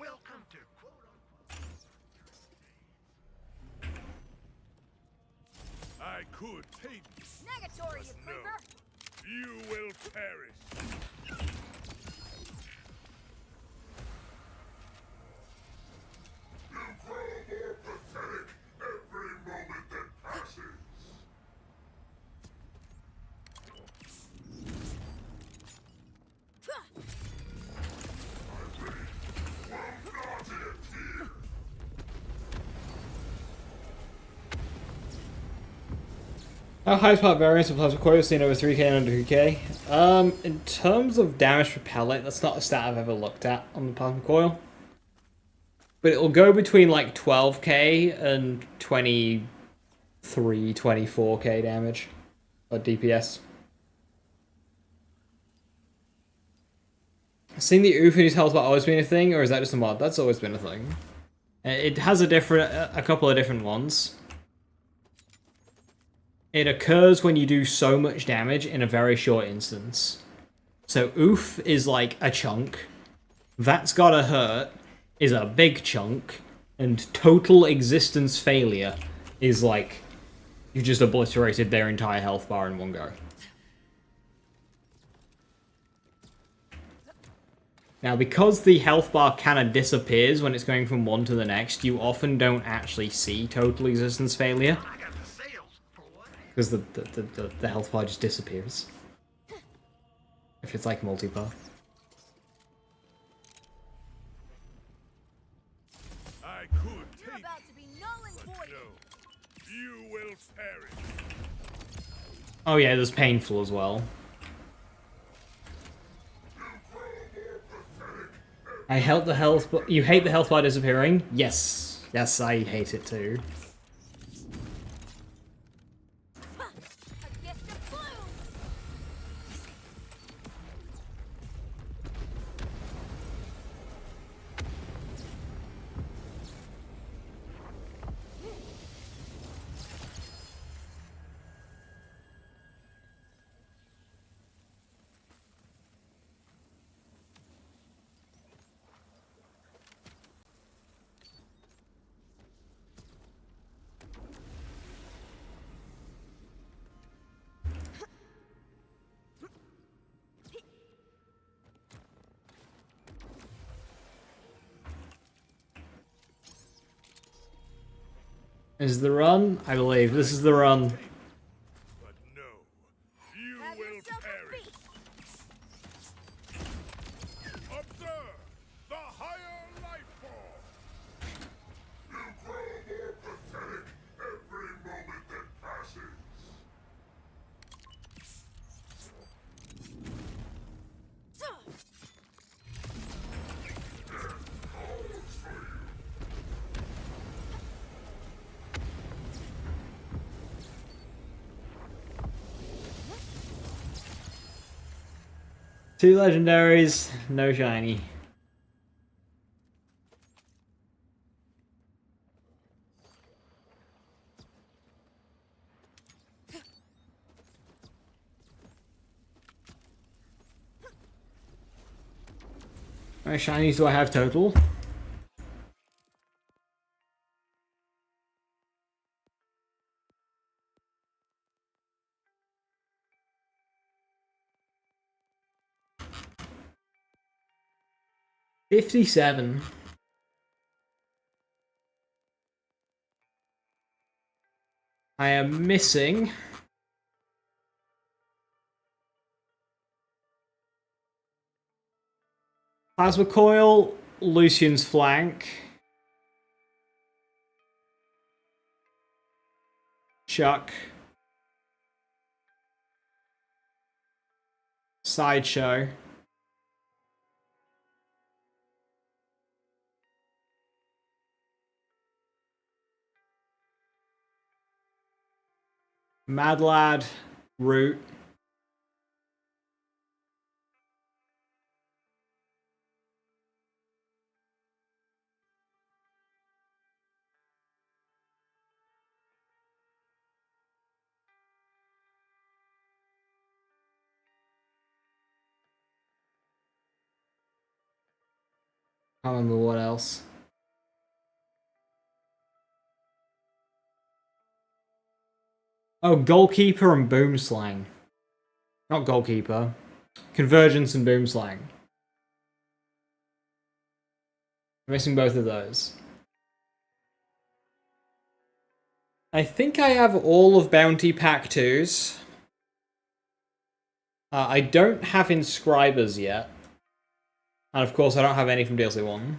Welcome to quote-unquote. I could take this. Negatory, you No. creeper! You will perish. Every moment that passes. How high is part variance of plasma coil seen over 3k and under 2k? In terms of damage per pellet, that's not a stat I've ever looked at on the plasma coil. But it'll go between like 12k and 23, 24k damage. Or DPS. Seeing the oof in his health bar always been a thing, or is that just a mod? That's always been a thing. It has a couple of different ones. It occurs when you do so much damage in a very short instance. So oof is like a chunk. That's gotta hurt is a big chunk. And total existence failure is like you just obliterated their entire health bar in one go. Now, because the health bar kind of disappears when it's going from one to the next, you often don't actually see total existence failure. I got the sales for what? Because the health bar just disappears. If it's like multipath. I could You're take about to be null and void! no. You will perish. Oh yeah, there's painful as well. I hate the health bar. You hate the health bar disappearing? Yes. Yes, I hate it too. A gift of bloom! Is the run? I believe this is the run. But no. You Have will yourself a perish. feast! Observe the higher life form. You grow more pathetic every moment that passes. Two legendaries, no shiny. How many shinies do I have total? 57. I am missing Plasma Coil, Lucian's Flank, Chuck, Sideshow, Mad Lad, Root, I can't remember what else. Oh, Goalkeeper and Boomslang. Not Goalkeeper. Convergence and Boomslang. I'm missing both of those. I think I have all of Bounty Pack 2s. I don't have Inscribers yet. And of course I don't have any from DLC 1.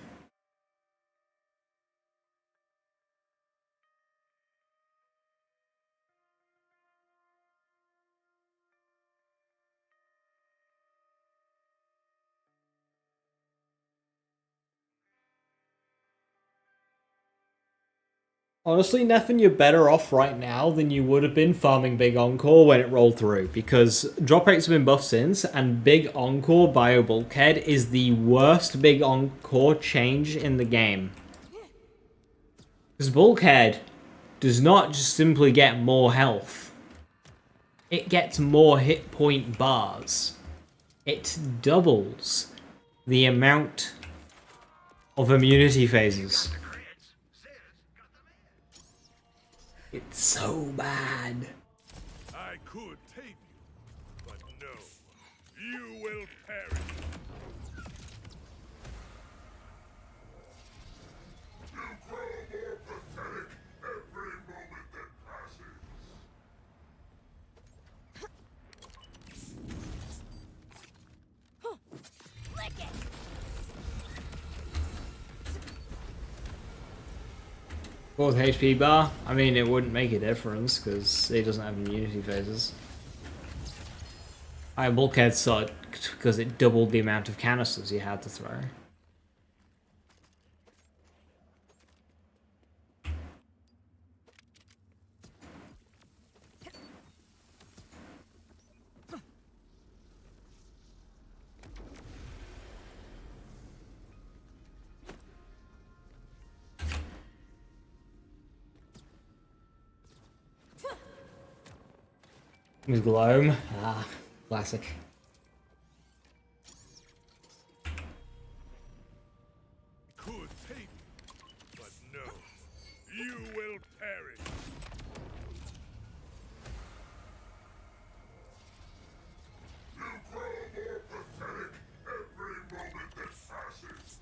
Honestly, Nephin, you're better off right now than you would have been farming Big Encore when it rolled through, because drop rates have been buffed since, and Big Encore Bio Bulkhead is the worst Big Encore change in the game. Because Bulkhead does not just simply get more health. It gets more hit point bars. It doubles the amount of immunity phases. It's so bad. I could take you, but no. You will perish. You grow more pathetic every moment that passes. Lick it! Fourth HP bar? I mean, it wouldn't make a difference, because it doesn't have immunity phases. Bulkhead sucked, because it doubled the amount of canisters you had to throw. With Gloam. Ah, classic. Could take you, but no. You will perish. You grow more pathetic every moment that passes.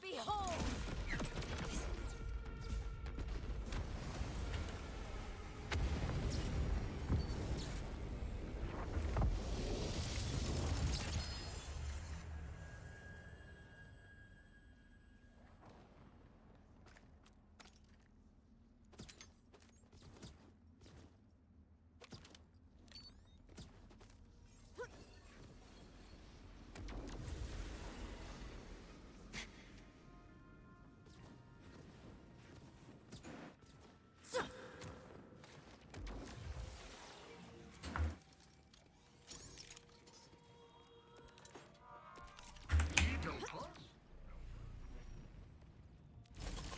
Behold!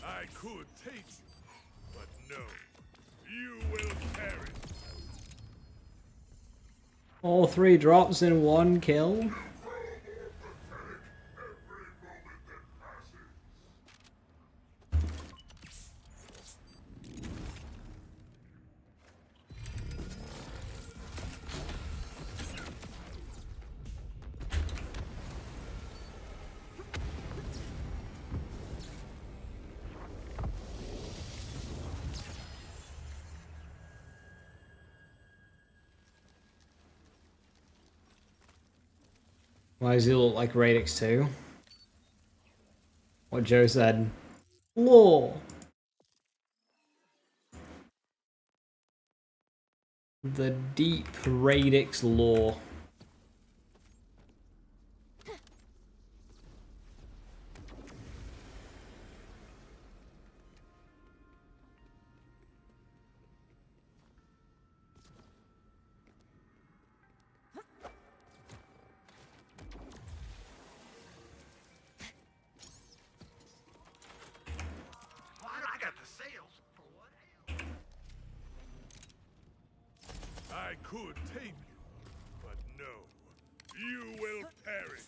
I could take you, but no. You will perish. All 3 drops in 1 kill. Why does he look like Radix 2? What Joe said. Lore. The deep Radix lore. I got the sales for what else? I could tame you, but no. You will perish.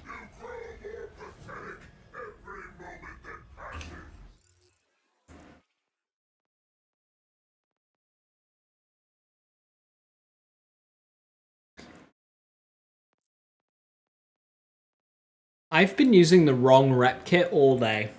You grow more pathetic every moment that passes. I've been using the wrong rep kit all day.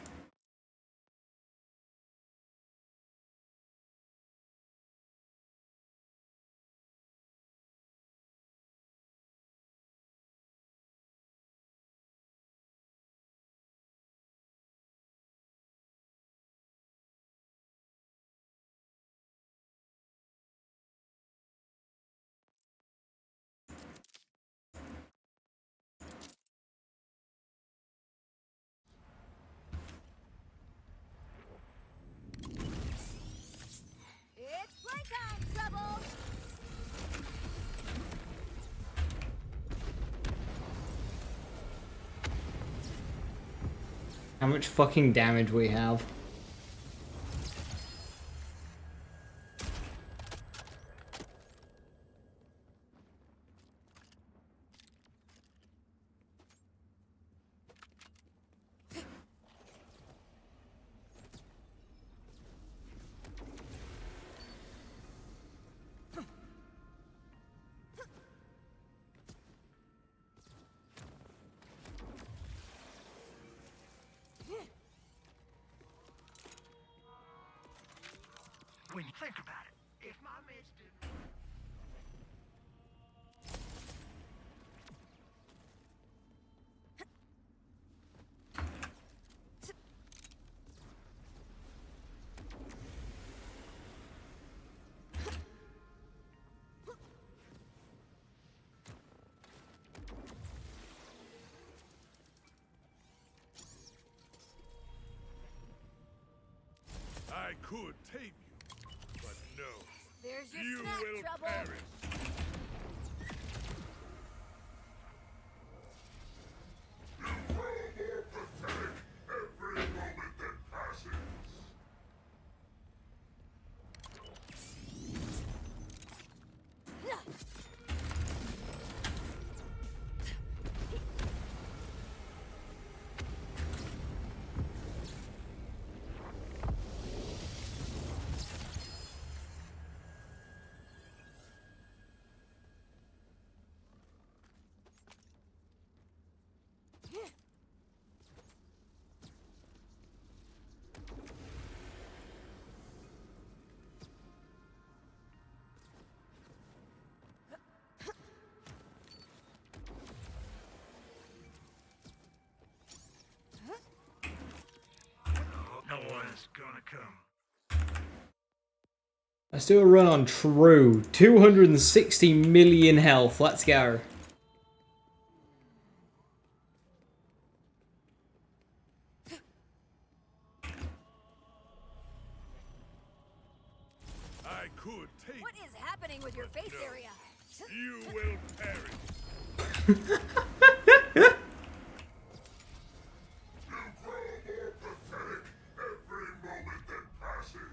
It's playtime, trouble! How much fucking damage we have. When you think about it, if my mates didn't... I could tame you, but no. There's your You snack, will trouble! perish. You grow more pathetic every moment that passes. No one's gonna come. Let's do a run on True. 260 million health. Let's go. I could tame What is happening with your face no. area? you. You will perish. You grow more pathetic every moment that passes.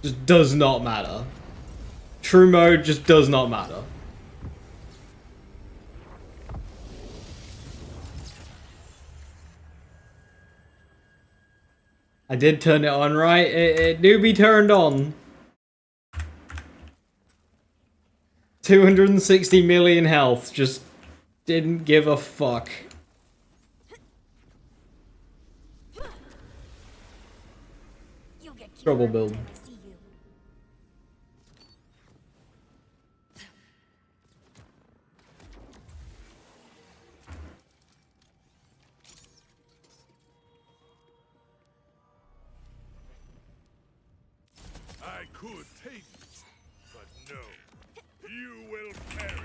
Just does not matter. True mode just does not matter. I did turn it on, right? It do be turned on. 260 million health, just Didn't give a fuck. You'll get killed Trouble every build. time I see you. I could take you, but no. You will perish.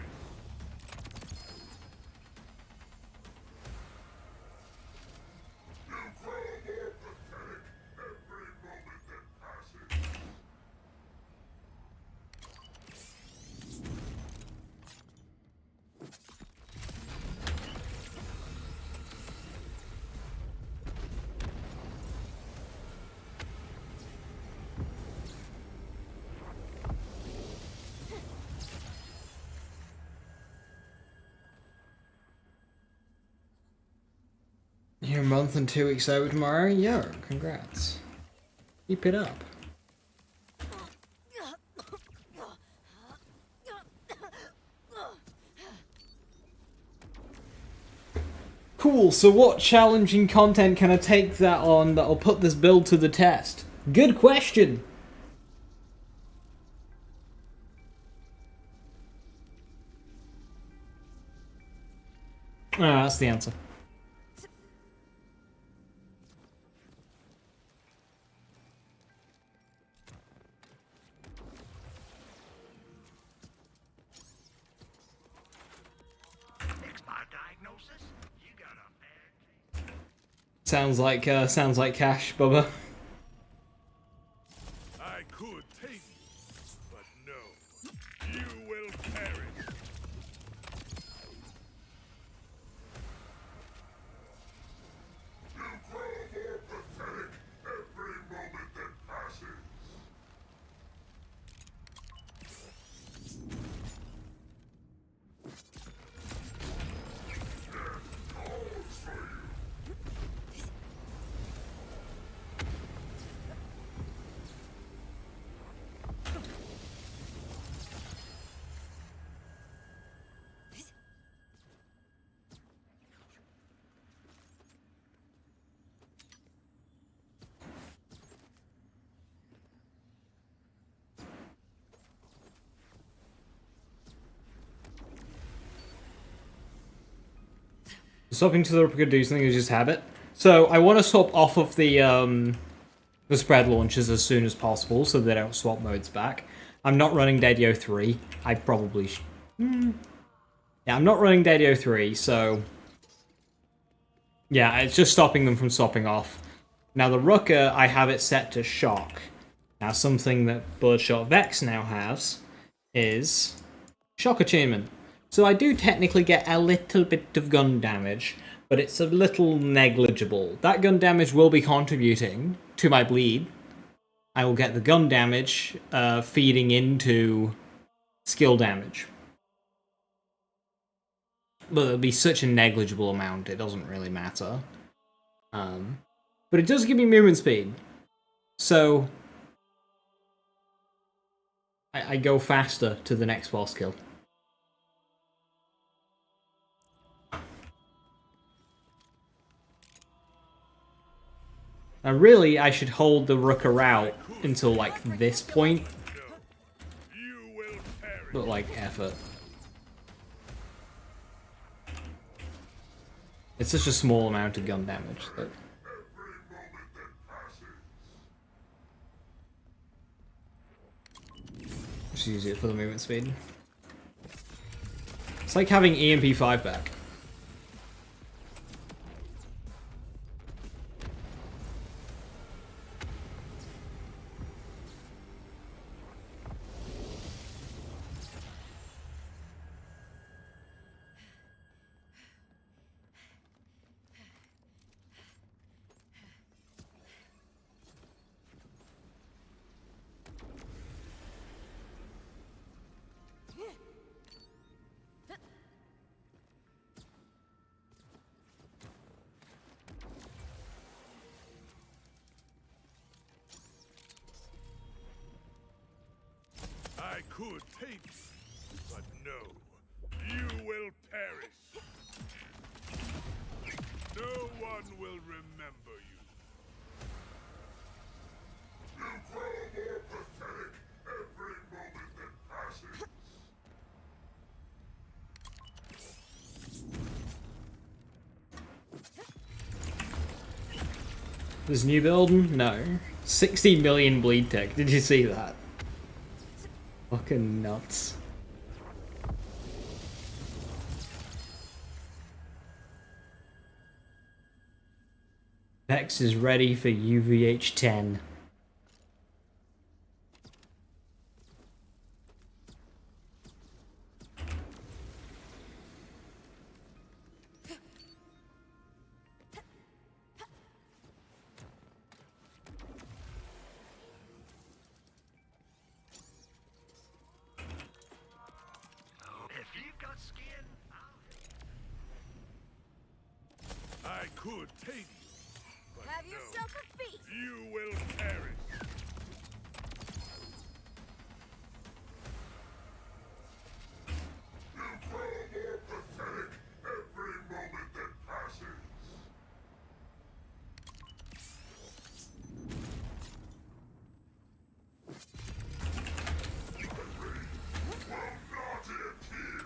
You're a month and 2 weeks over tomorrow? Yo, congrats. Keep it up. Cool, so what challenging content can I take that on that'll put this build to the test? Good question! Ah, that's the answer. Fix my diagnosis? You got a bad Sounds like cash, Bubba. I could take you, but no. You will perish. Swapping to the replica do something is just habit. So I want to swap off of the spread launchers as soon as possible so they don't swap modes back. I'm not running Dedio 3. I probably Yeah, I'm not running Dedio 3, so yeah, it's just stopping them from swapping off. Now the Rucker, I have it set to shock. Now something that Bloodshot Vex now has is shock attunement. So I do technically get a little bit of gun damage, but it's a little negligible. That gun damage will be contributing to my bleed. I will get the gun damage feeding into skill damage. But it'll be such a negligible amount, it doesn't really matter. But it does give me movement speed. So I go faster to the next boss kill. Now really, I should hold the Rucker out until like this point. You will perish. But like, effort. It's such a small amount of gun damage that... Just use it for the movement speed. It's like having EMP5 back. I could take you, but no. You will perish. one will remember you. You grow more pathetic every moment that passes. This new build? No. 60 million bleed tech. Did you see that? Fucking nuts. Vex is ready for UVH 10. If you've got skin, I could tame you, but Have no. yourself a feast. You will perish. you grow more pathetic every moment that passes. The rain will not end here.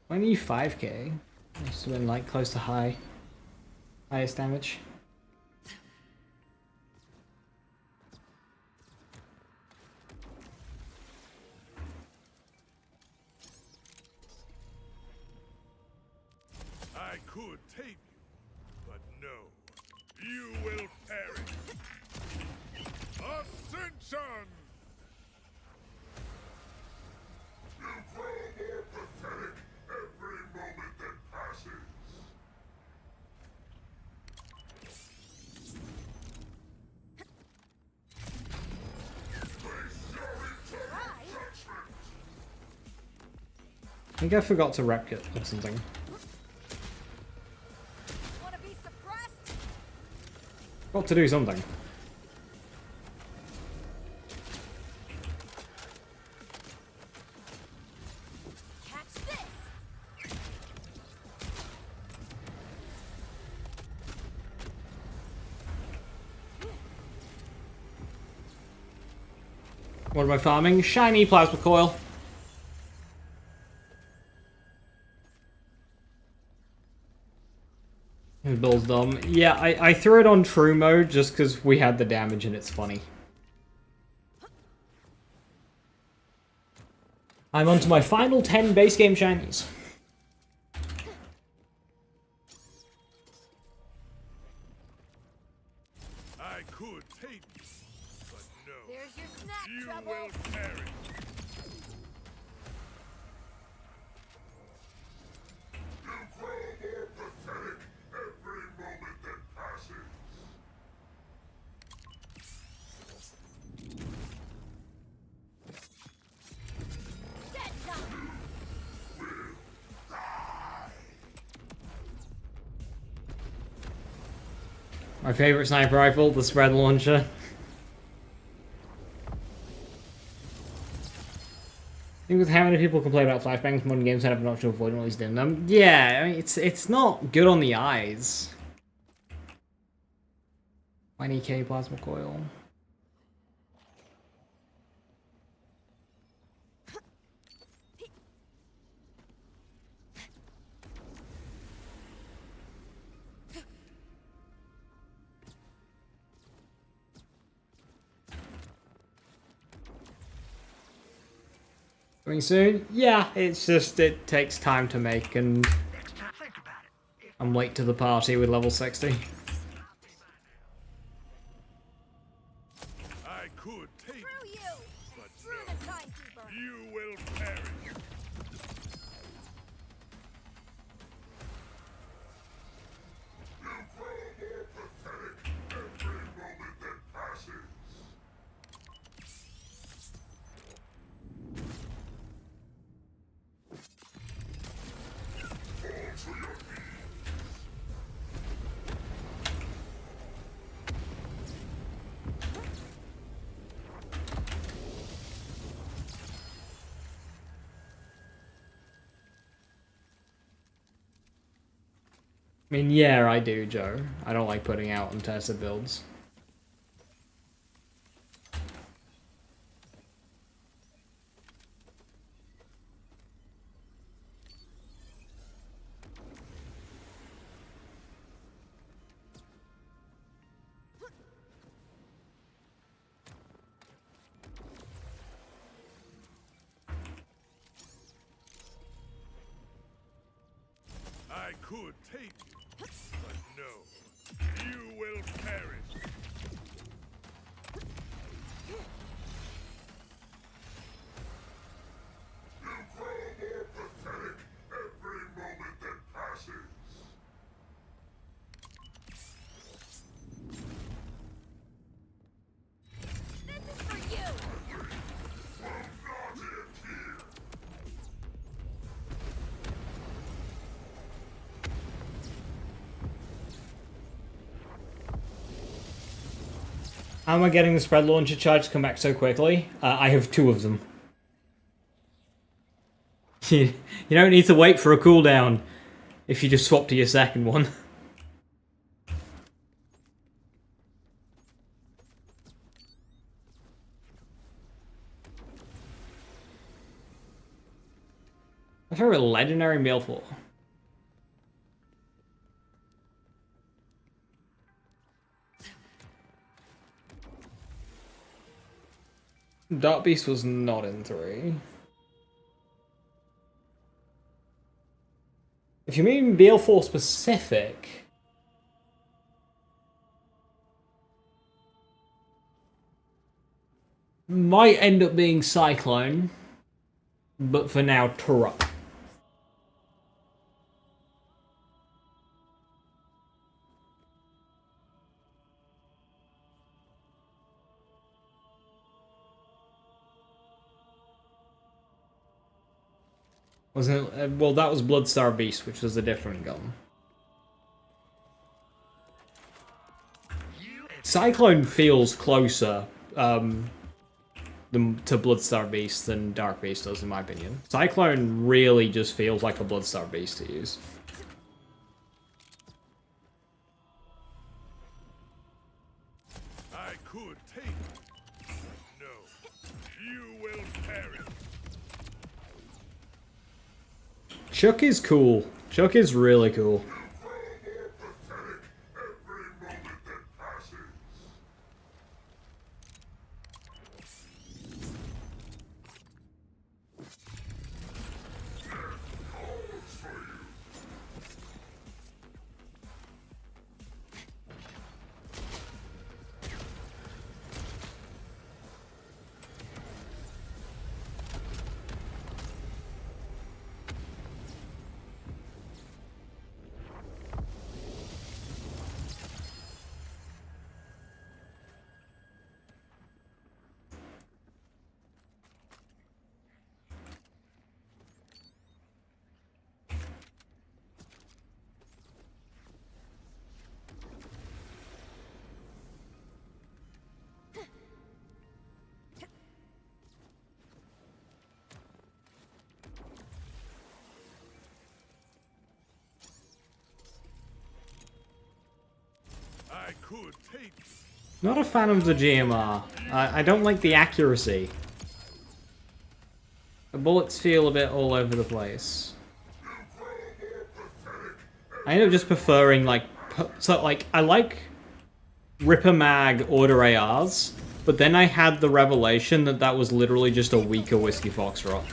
I need 5k. Must have been like close to highest damage. I could tame you, but no. You will perish. Ascension! You grow more pathetic every moment that passes. Face your eternal judgment. I think I forgot to rep kit or something. Wanna be suppressed? Got to do something. Catch this! What am I farming? Shiny plasma coil. Bill's dumb. Yeah, I threw it on true mode just because we had the damage and it's funny. I'm on to my final 10 base game shinies. I could tame you, but no. There's your snack, You trouble. will perish. You grow more pathetic every moment that passes. Dead time. My favorite sniper rifle, the spread launcher. I think with how many people complain about flashbangs, modern games have an option to avoid always doing them. Yeah, I mean, it's not good on the eyes. 20k plasma coil. Coming soon? Yeah, it's just, it takes time to make, and Think about it. If I'm late to the party with level 60. I could tame Screw you, you! but Screw no. the timekeeper! You will perish. You grow more pathetic every moment that passes. I mean, yeah, I do, Joe. I don't like putting out untested builds. I could take you, but no. You will perish. You grow more pathetic every moment that passes. This is for you! Will not end here. How am I getting the spread launcher charge to come back so quickly? I have 2 of them. You don't need to wait for a cooldown if you just swap to your second one. My favorite legendary meal for. Dark Beast was not in 3. If you mean BL4 specific, might end up being Cyclone, but for now, Turok. Wasn't it? Well, that was Bloodstar Beast, which was a different gun. Cyclone feels closer to Bloodstar Beast than Dark Beast does, in my opinion. Cyclone really just feels like a Bloodstar Beast to use. I could take you, but no. You will perish. Chuck is cool. Chuck is really cool. You grow more pathetic every moment that passes. Calls for you. I could take you. Not a fan of the GMR. I don't like the accuracy. The bullets feel a bit all over the place. I end up just preferring, like, I like Ripper Mag Order ARs, but then I had the revelation that that was literally just a weaker Whiskey Foxtrot.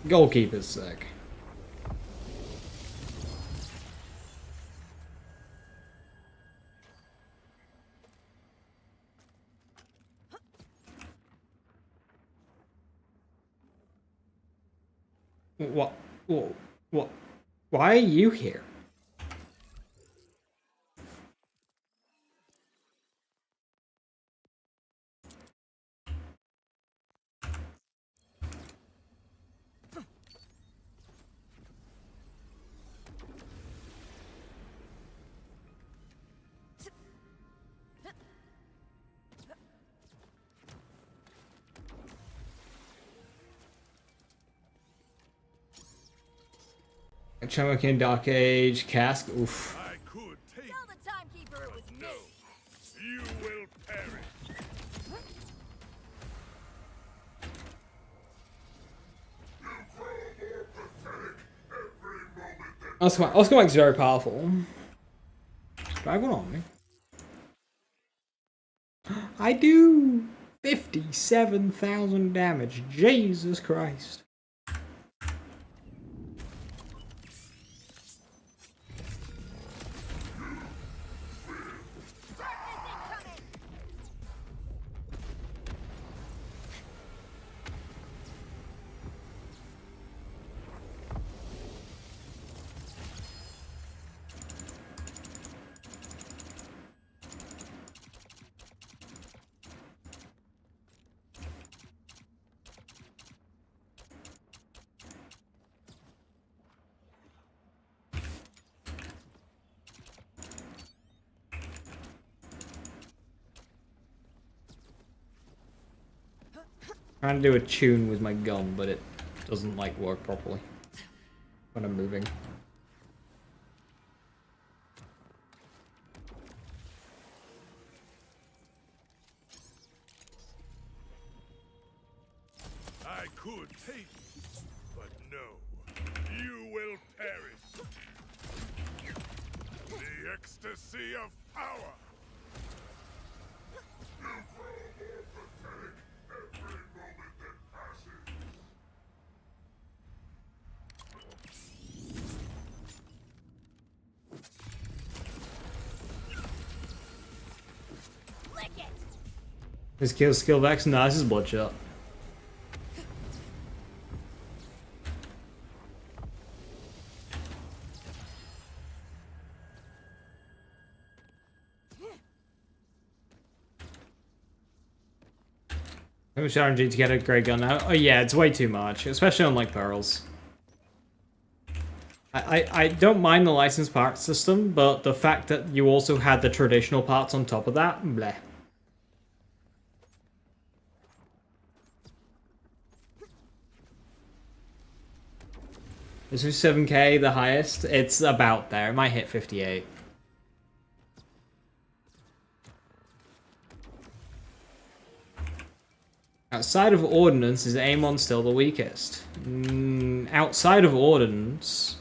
Goalkeeper's sick. What? What? Why are you here? Chomokin Dark Age cask. Oof. I could take Tell the timekeeper it was me. no. You will perish. Oscar Mike's very powerful. Do I have one on me? I do 57,000 damage. Jesus Christ. Trying to do a tune with my gun, but it doesn't like work properly when I'm moving. I could take you, but no. You will perish. The ecstasy of power. Lick it. His kill skill Vex? Nah, this is Bloodshot. How much RNG to get a great gun now? Oh yeah, it's way too much, especially on like barrels. I don't mind the licensed parts system, but the fact that you also had the traditional parts on top of that, bleh. This is 7k, the highest. It's about there. It might hit 58. Outside of Ordnance, is Amon still the weakest? Outside of Ordnance,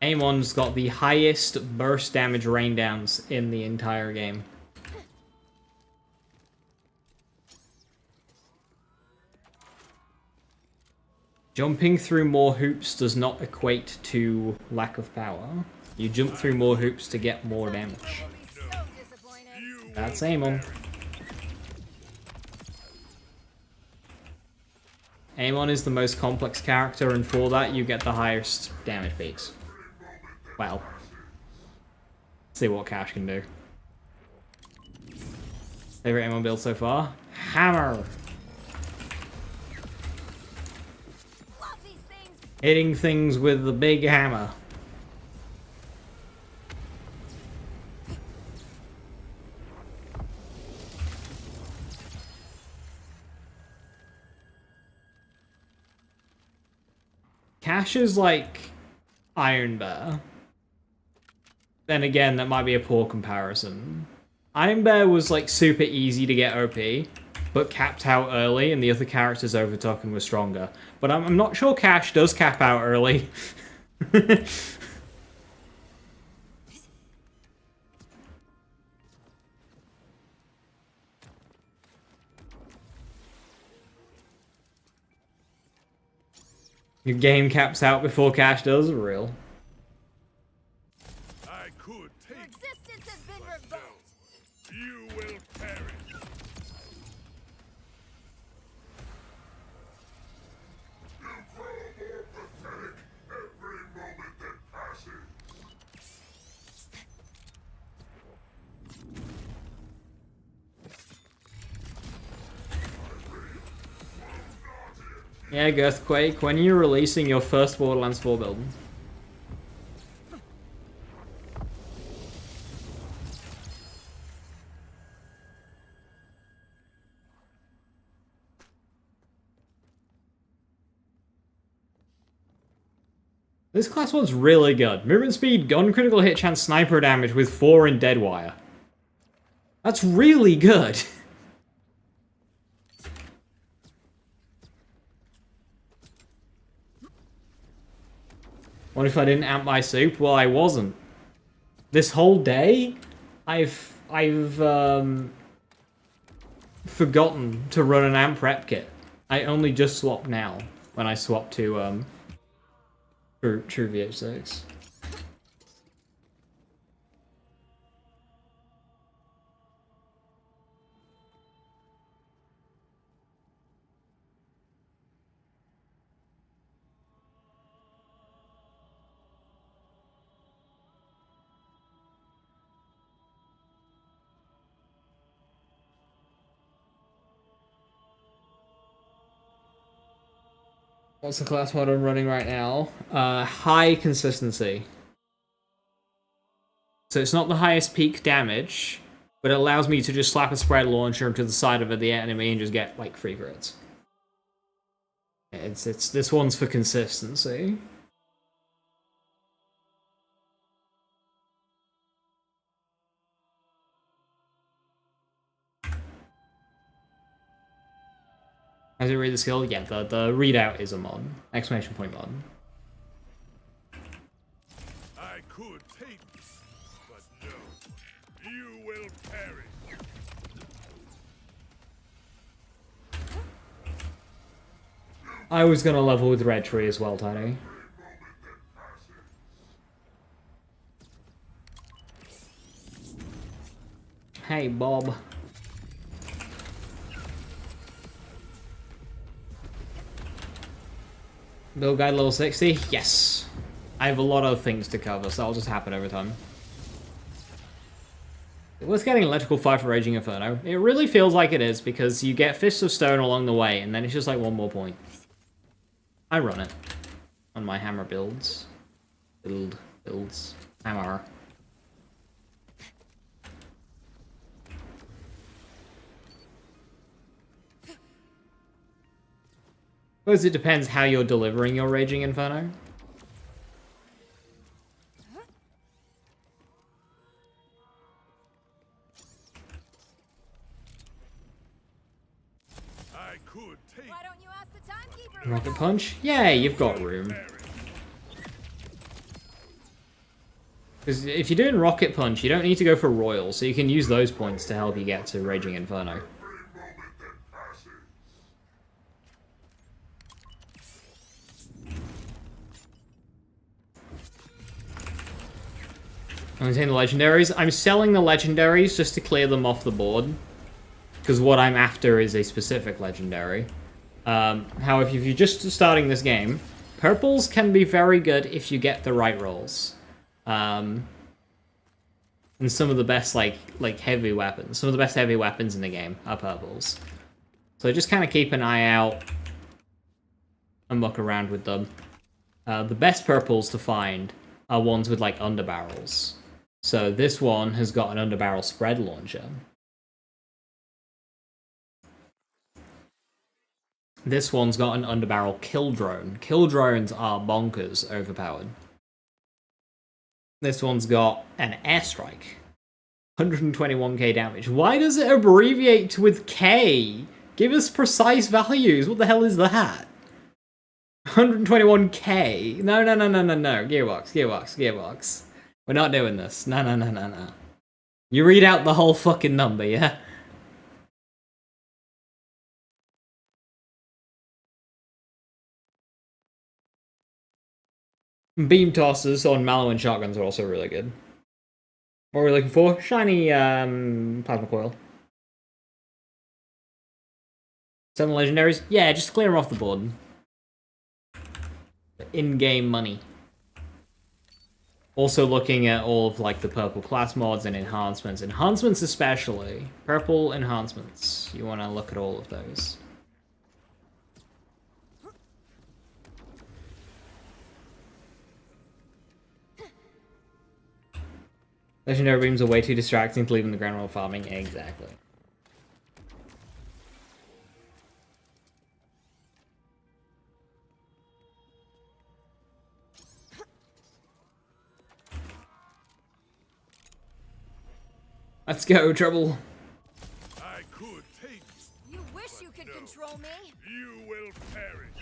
Amon's got the highest burst damage raindowns in the entire game. Jumping through more hoops does not equate to lack of power. You jump through more hoops to get more damage. Will be so disappointed. That's Amon. Amon is the most complex character, and for that you get the highest damage peaks. Well, see what Cash can do. Favorite Amon build so far? Hammer! Love these things. Hitting things with the big hammer. Cash is like Iron Bear. Then again, that might be a poor comparison. Iron Bear was like super easy to get OP, but capped out early, and the other characters overtook and were stronger. But I'm not sure Cash does cap out early. Your game caps out before Cash does? Real. I could Your take existence has been revoked. you will perish. Yeah, Earthquake, when are you releasing your first Borderlands 4 build? This class one's really good. Movement speed, gun critical hit chance, sniper damage with 4 in dead wire. That's really good. What if I didn't amp my soup? Well, I wasn't. This whole day, I've forgotten to run an amp prep kit. I only just swapped now when I swapped to True VH6. What's the class mod I'm running right now? High consistency. So it's not the highest peak damage, but it allows me to just slap a spread launcher to the side of the enemy and just get like free crits. It's this one's for consistency. Has it read the skill? Yeah, the readout is a mod. Exclamation point mod. I could take this, but no. You will perish. I was gonna level with Red Tree as well, Tiny. Hey, Bob. Build guide level 60? Yes. I have a lot of things to cover, so that'll just happen over time. Worth getting electrical fire for Raging Inferno. It really feels like it is, because you get Fists of Stone along the way, and then it's just like one more point. I run it on my hammer builds. Builds. Hammer. Suppose it depends how you're delivering your Raging Inferno. I could take Why don't you ask the timekeeper? Rocket Punch? Yeah, you've got room. Because if you're doing Rocket Punch, you don't need to go for Royal, so you can use those points to help you get to Raging Inferno. I'm taking the legendaries. I'm selling the legendaries just to clear them off the board. Because what I'm after is a specific legendary. However, if you're just starting this game, purples can be very good if you get the right rolls. And some of the best like heavy weapons. Some of the best heavy weapons in the game are purples. So just kind of keep an eye out and muck around with them. The best purples to find are ones with like underbarrels. So this one has got an underbarrel spread launcher. This one's got an underbarrel kill drone. Kill drones are bonkers overpowered. This one's got an airstrike. 121k damage. Why does it abbreviate with K? Give us precise values. What the hell is that? 121k. No. Gearbox. We're not doing this. No. You read out the whole fucking number, yeah? Beam tossers on Mallow and shotguns are also really good. What are we looking for? Shiny plasma coil. 7 legendaries? Yeah, just clear them off the board. In-game money. Also looking at all of like the purple class mods and enhancements. Enhancements especially. Purple enhancements. You want to look at all of those. Legendary beams are way too distracting to leave in the ground while farming. Exactly. Let's go, Trouble. I could take you. You wish you could control me. You will perish.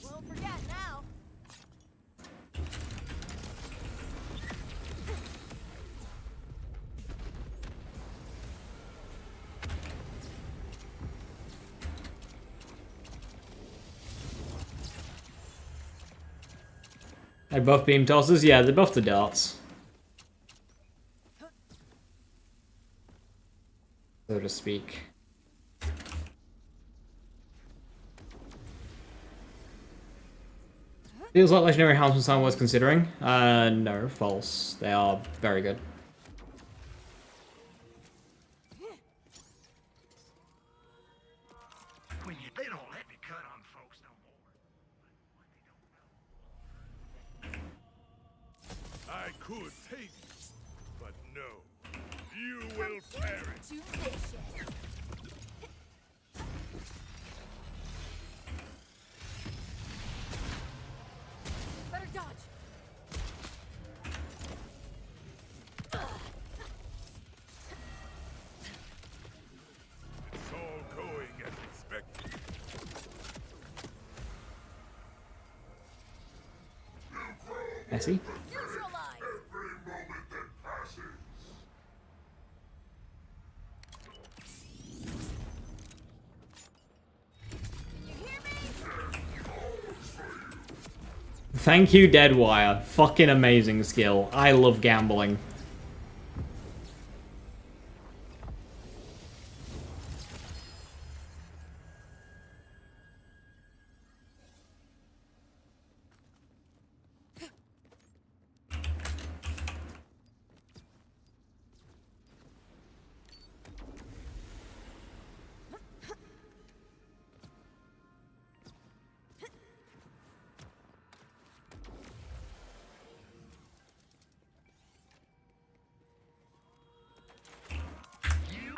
Won't forget now. They buff beam tosses? Yeah, they buff the darts. So to speak. Feels like legendary enhancements aren't worth considering. No, false. They are very good. They don't let me cut on folks no more. I could take you, but no. You will perish. Too vicious. Better dodge. It's all going as expected. Messy. Neutralize. Can you hear me? Thank you, Deadwire. Fucking amazing skill. I love gambling.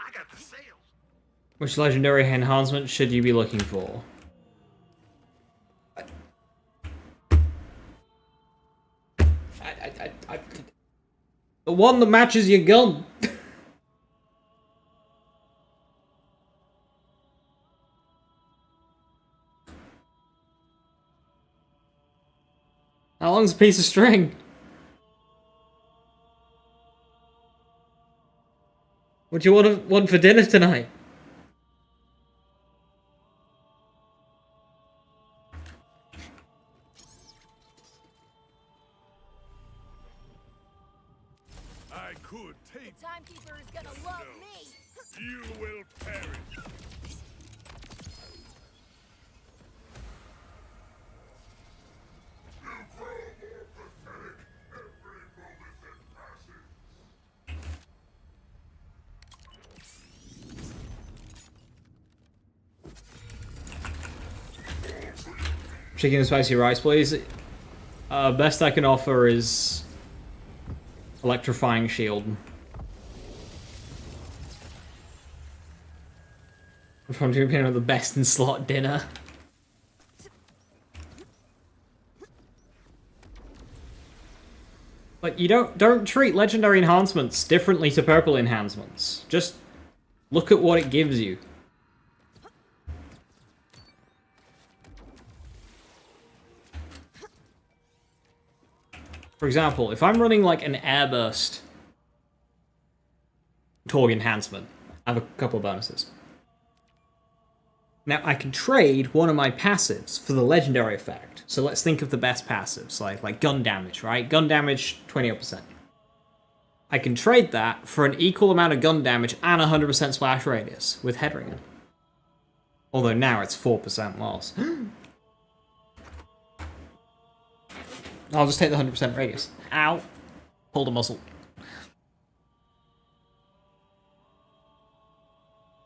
I got the sales. Which legendary enhancement should you be looking for? The one that matches your gun. How long's a piece of string? What do you want for dinner tonight? I could take The timekeeper is gonna love me. you. You will perish. Chicken and spicy rice, please. Best I can offer is electrifying shield. From to be the best in slot dinner. Like you don't treat legendary enhancements differently to purple enhancements. Just look at what it gives you. For example, if I'm running like an airburst Torg enhancement, I have a couple of bonuses. Now I can trade one of my passives for the legendary effect. So let's think of the best passives, like gun damage, right? Gun damage, 20%. I can trade that for an equal amount of gun damage and 100% splash radius with Headringer. Although now it's 4% loss. I'll just take the 100% radius. Ow. Pulled a muscle.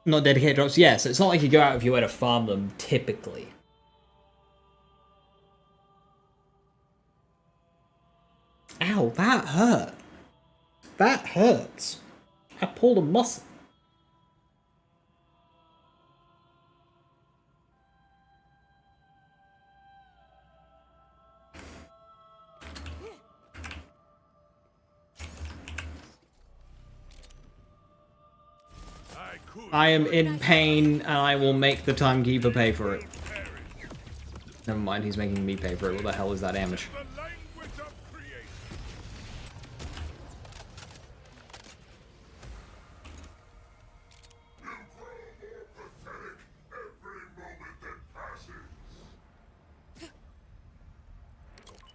Not dedicated drops, yeah, so it's not like you go out of your way to farm them, typically. Ow, that hurt. That hurts. I pulled a muscle. I am in pain, and I will make the timekeeper pay for it. Never mind, he's making me pay for it. What the hell is that damage? The language of creation.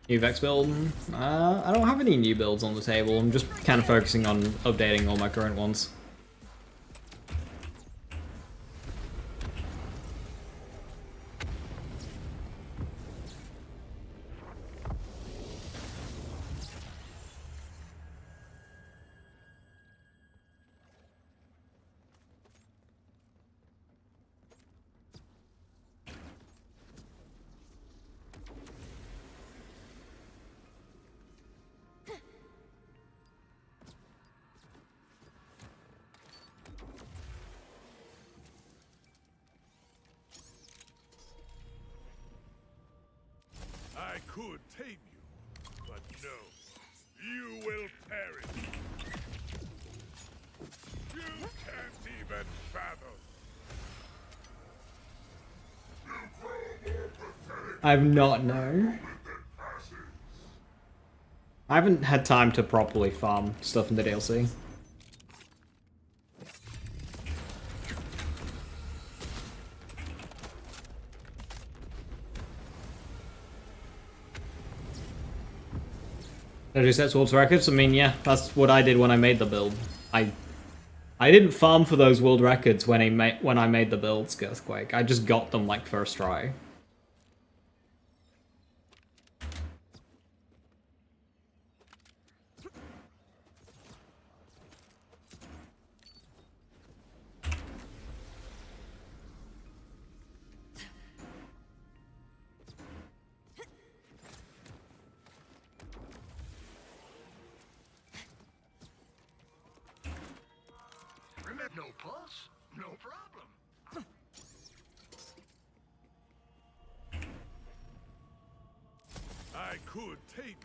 New Vex build? I don't have any new builds on the table. I'm just kind of focusing on updating all my current ones. I could tame you, but no. You will perish. You can't even fathom. I've not no. I haven't had time to properly farm stuff in the DLC. Did you set world records? I mean, yeah, that's what I did when I made the build. I didn't farm for those world records when I made the builds, Earthquake. I just got them like first try. Remember, no pulse, no problem. I could tame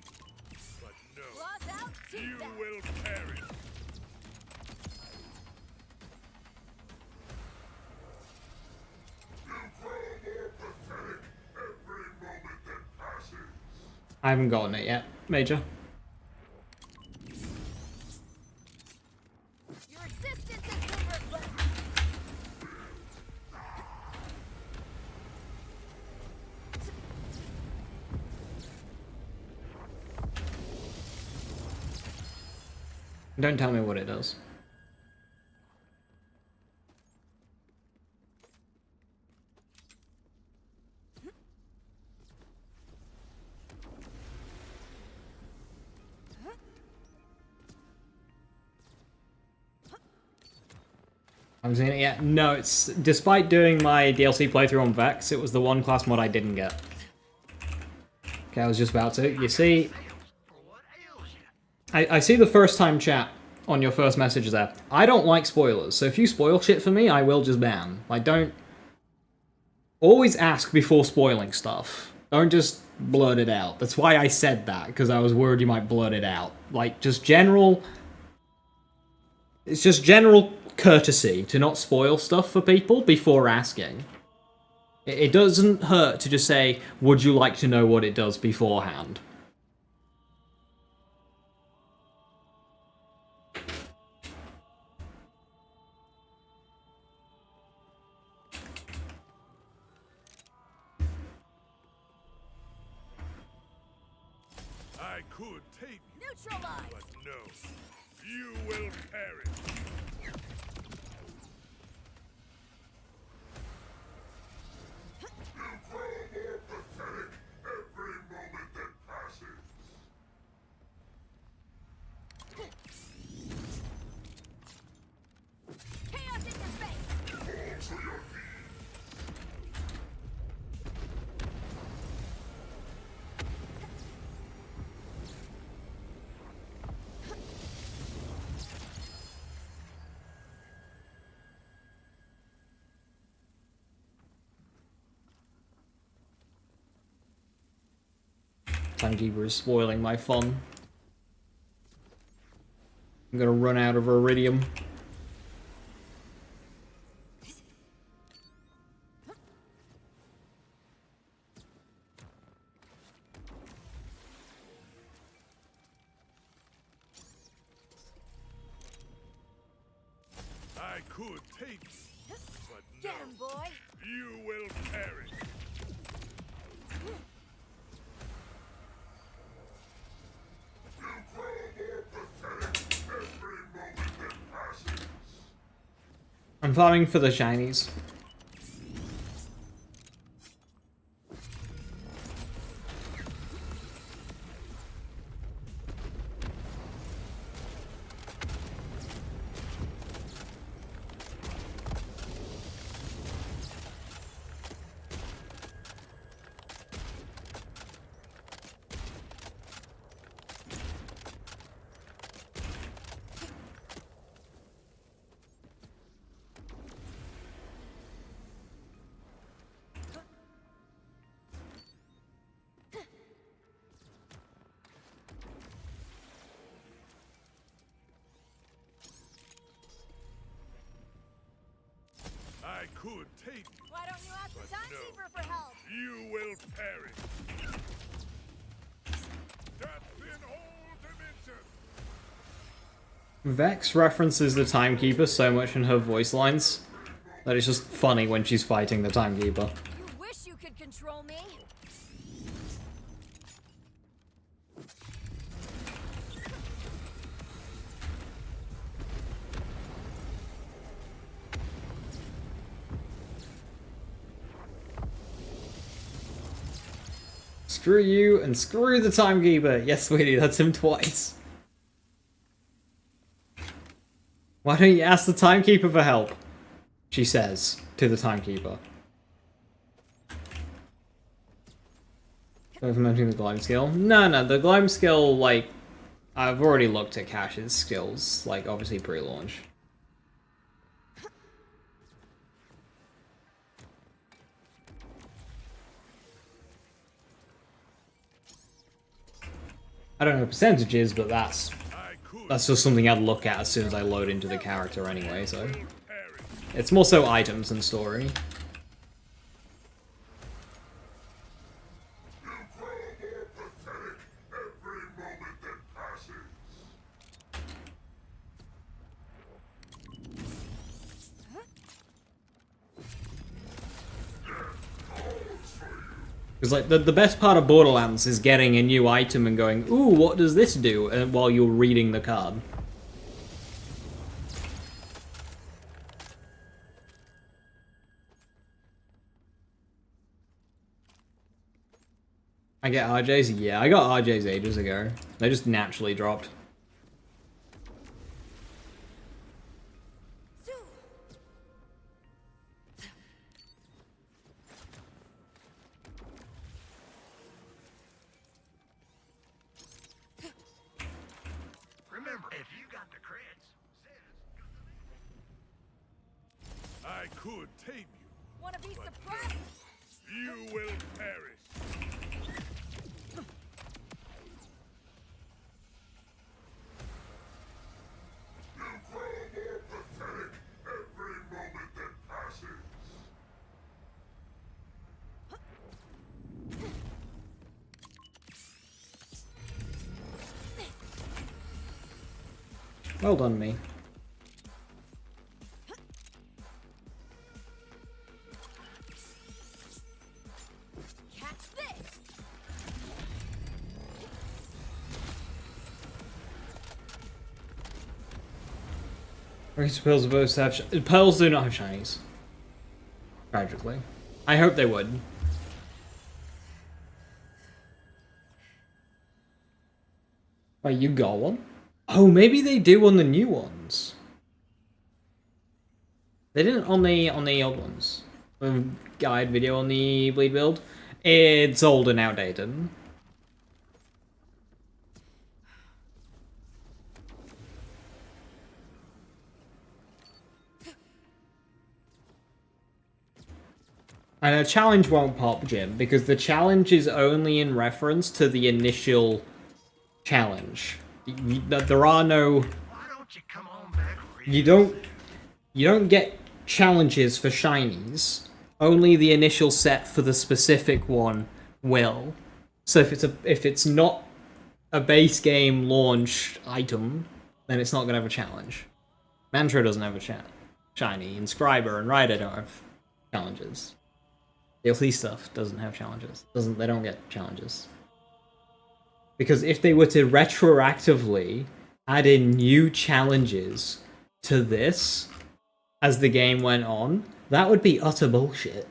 you, but no. Claws out, teeth You out. will perish. I haven't gotten it yet, Major. Your existence is worthless. Don't tell me what it does. I haven't seen it yet. No, it's despite doing my DLC playthrough on Vex, it was the one class mod I didn't get. Okay, I was just about to. You see, For what ails you? I see the first time chat on your first message there. I don't like spoilers, so if you spoil shit for me, I will just ban. Like, don't... Always ask before spoiling stuff. Don't just blurt it out. That's why I said that, because I was worried you might blurt it out. Like, just general... It's just general courtesy to not spoil stuff for people before asking. It doesn't hurt to just say, would you like to know what it does beforehand? I could tame you, Neutralize. but no. You will perish. Chaos in your face. Timekeeper is spoiling my fun. I'm gonna run out of iridium. I could take you, but Get him, no. boy. You will perish. I'm farming for the shinies. I could take you, Why don't you ask the but timekeeper no. for help? You will perish. Death in all dimensions. Vex references the timekeeper so much in her voice lines that it's just funny when she's fighting the timekeeper. You wish you could control me. Screw you and screw the timekeeper. Yes, sweetie, that's him twice. Why don't you ask the timekeeper for help? She says to the timekeeper. Implementing the Glime skill? No, the Glime skill, like, I've already looked at Cash's skills, like, obviously pre-launch. I don't know percentages, but that's just something I'd look at as soon as I load into the character anyway, so. It's more so items than story. Because, like, the best part of Borderlands is getting a new item and going, ooh, what does this do? While you're reading the card. I get RJs? Yeah, I got RJs ages ago. They just naturally dropped. Remember, if you got the crits, I could tame you. Wanna be But surprised? You will perish. Well done, me. Catch this. Race pearls are supposed to have pearls do not have shinies. Tragically. I hope they would. Wait, you got one? Oh, maybe they do on the new ones. They didn't on the old ones. Guide video on the bleed build. It's old and outdated. And a challenge won't pop, Jim, because the challenge is only in reference to the initial challenge. There are no... why don't you come on back? You don't get challenges for shinies. Only the initial set for the specific one will. So if it's not a base game launched item, then it's not gonna have a challenge. Mantra doesn't have a chat. shiny. Inscriber and Rider don't have challenges. DLC stuff doesn't have challenges. They don't get challenges. Because if they were to retroactively add in new challenges to this as the game went on, that would be utter bullshit.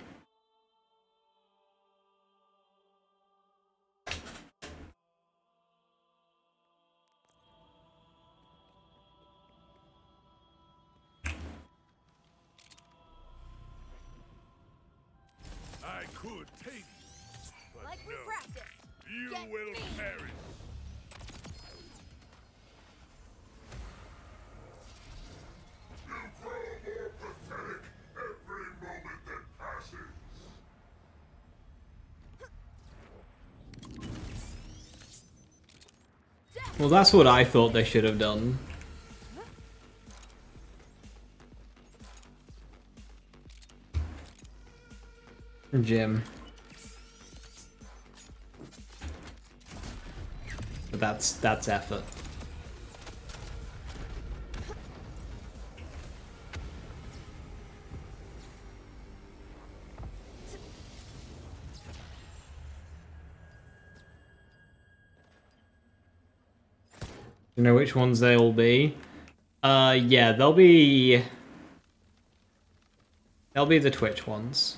I could take you, but Like we no. practiced. You Get will me. perish. Every moment that passes. Well, that's what I thought they should have done. Jim. But that's effort. You know which ones they'll be? Yeah, they'll be the Twitch ones.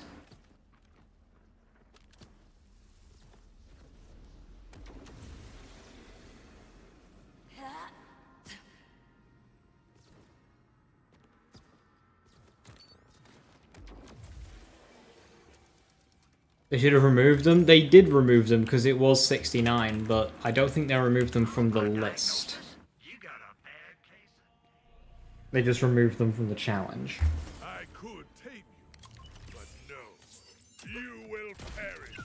They should have removed them. They did remove them because it was 69, but I don't think they removed them from the list. You got a bad case of They just removed them from the challenge. I could tame you, but no. You will perish.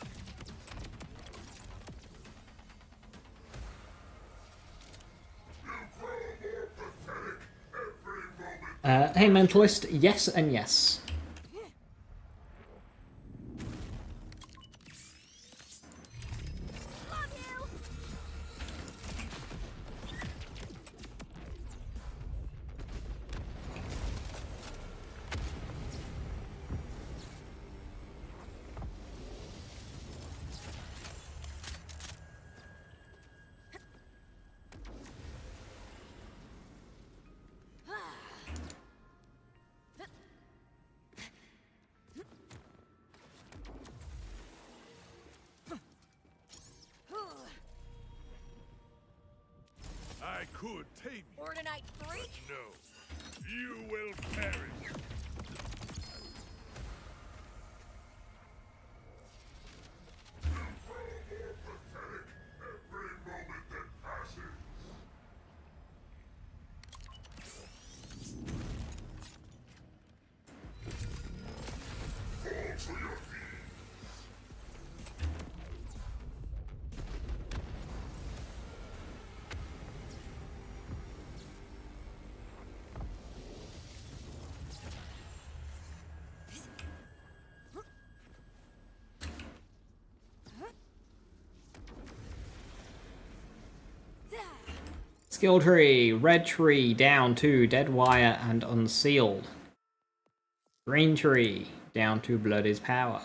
Hey, Mentalist, yes and yes. Love you. I could tame you, Ordinite 3? but no. You will perish. every moment that passes. Fall to your knees. Skill tree, red tree, down to dead wire and unsealed. Green tree, down to blood is power.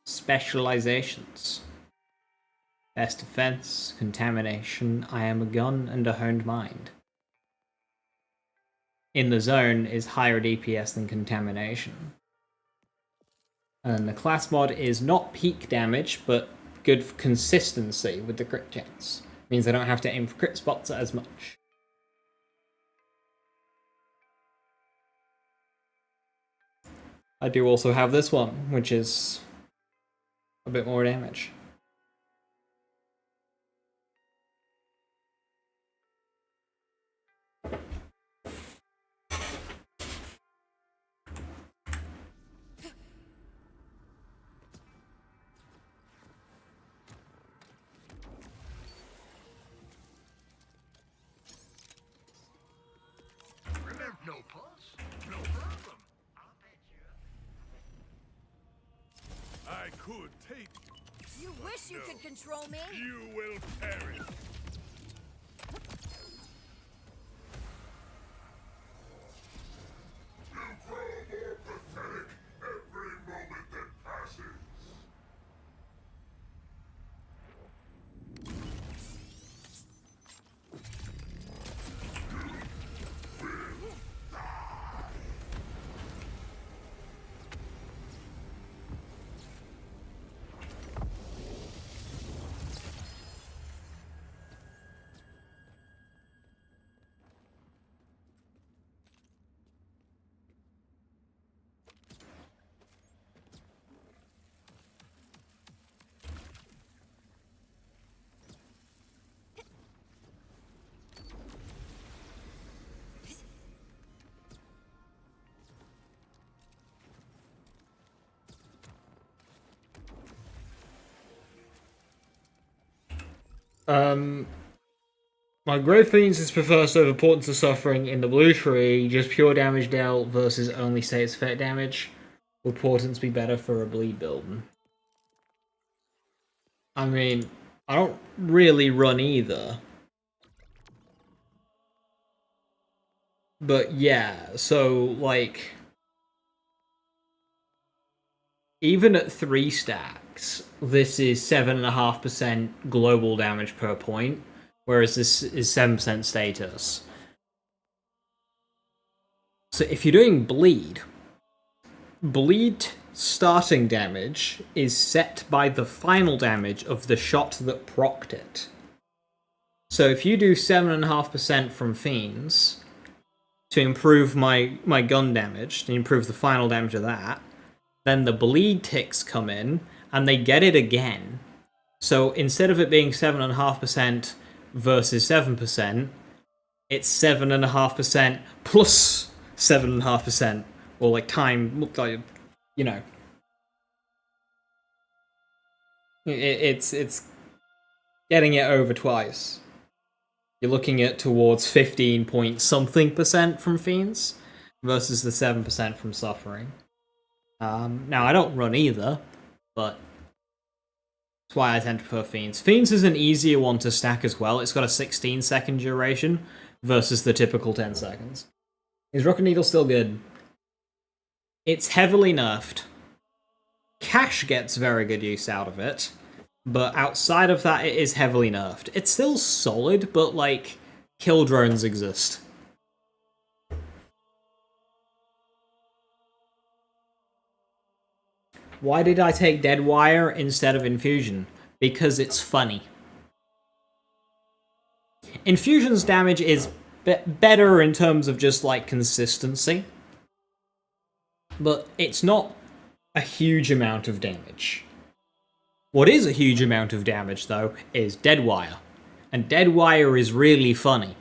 Specializations. Best defense, contamination, I am a gun and a honed mind. In the zone is higher DPS than contamination. And the class mod is not peak damage, but good consistency with the crit chance. Means I don't have to aim for crit spots as much. I do also have this one, which is a bit more damage. Remember, no pulse, no problem. I'll bet you. I could tame you. You wish you could control me. You will perish. My Grave Fiends is preferred over Portents of Suffering in the blue tree, just pure damage dealt versus only status effect damage. Would Portents be better for a bleed build? I mean, I don't really run either. But yeah, so like even at 3 stacks, this is 7.5% global damage per point, whereas this is 7% status. So if you're doing bleed starting damage is set by the final damage of the shot that procced it. So if you do 7.5% from Fiends to improve my gun damage, to improve the final damage of that, then the bleed ticks come in, and they get it again. So instead of it being 7.5% versus 7%, it's 7.5% plus 7.5%, or like time, like, you know. It's getting it over twice. You're looking at towards 15 point something percent from Fiends versus the 7% from Suffering. Now, I don't run either, but that's why I tend to prefer Fiends. Fiends is an easier one to stack as well. It's got a 16-second duration versus the typical 10 seconds. Is Rocket Needle still good? It's heavily nerfed. Cash gets very good use out of it, but outside of that, it is heavily nerfed. It's still solid, but, like, kill drones exist. Why did I take Deadwire instead of Infusion? Because it's funny. Infusion's damage is better in terms of just, like, consistency. But it's not a huge amount of damage. What is a huge amount of damage, though, is Deadwire. And Deadwire is really funny.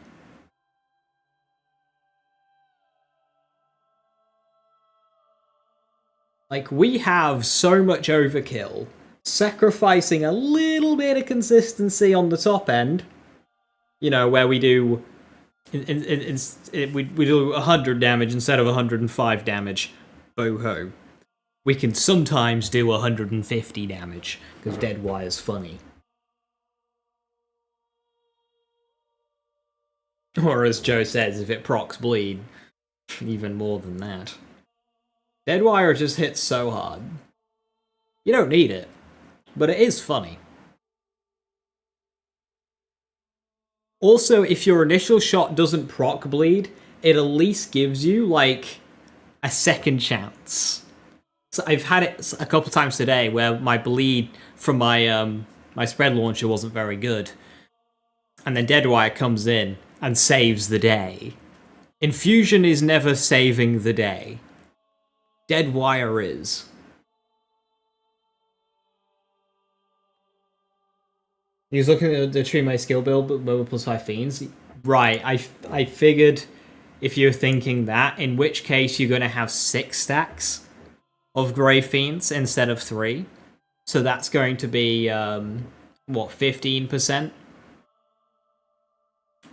Like, we have so much overkill, sacrificing a little bit of consistency on the top end, you know, where we do we do 100 damage instead of 105 damage. Bo-ho. We can sometimes do 150 damage, because Deadwire's funny. Or as Joe says, if it procs bleed, even more than that. Deadwire just hits so hard. You don't need it, but it is funny. Also, if your initial shot doesn't proc bleed, it at least gives you, like, a second chance. So I've had it a couple times today where my bleed from my my spread launcher wasn't very good. And then Deadwire comes in and saves the day. Infusion is never saving the day. Deadwire is. He was looking at the Tree My Skill build, but Mobile plus 5 Fiends. Right, I figured if you're thinking that, in which case you're going to have 6 stacks of Grave Fiends instead of 3. So that's going to be, what, 15%?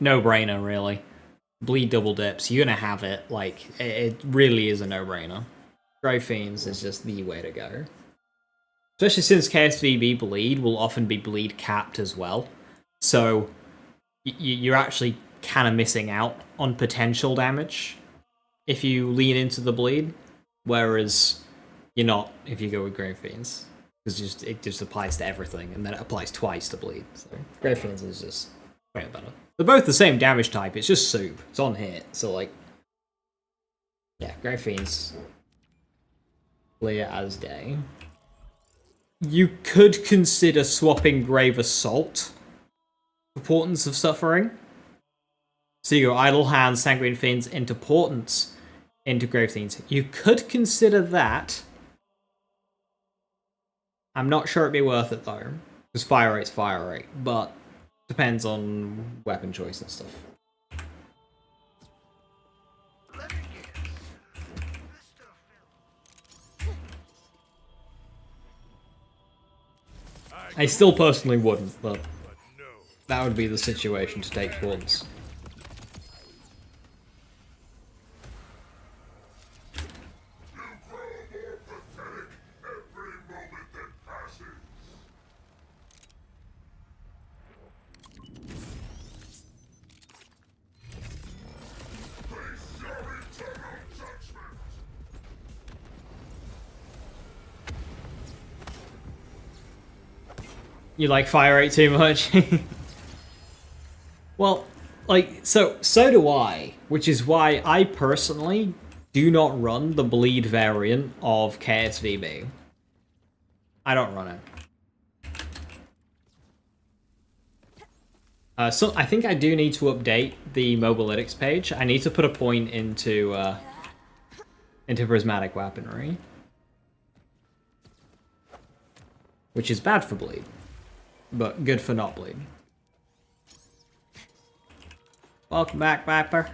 No-brainer, really. Bleed double dips, you're going to have it. Like, it really is a no-brainer. Grave Fiends is just the way to go. Especially since KSVB bleed will often be bleed capped as well. So you're actually kind of missing out on potential damage if you lean into the bleed. Whereas you're not if you go with Grave Fiends. Because it just applies to everything, and then it applies twice to bleed. So Grave Fiends is just way better. They're both the same damage type, it's just soup. It's on hit, so like... yeah, Grave Fiends... clear as day. You could consider swapping Grave Assault for Portents of Suffering. So you go Idle Hands, Sanguine Fiends into Portents into Grave Fiends. You could consider that. I'm not sure it'd be worth it though, because fire rate's fire rate, but depends on weapon choice and stuff. I still personally wouldn't, but That would be the situation to take towards. You like fire rate too much? Well, like, so do I, which is why I personally do not run the bleed variant of KSVB. I don't run it. So I think I do need to update the mobalytics page. I need to put a point into prismatic weaponry, which is bad for bleed, but good for not bleed. Welcome back, Viper.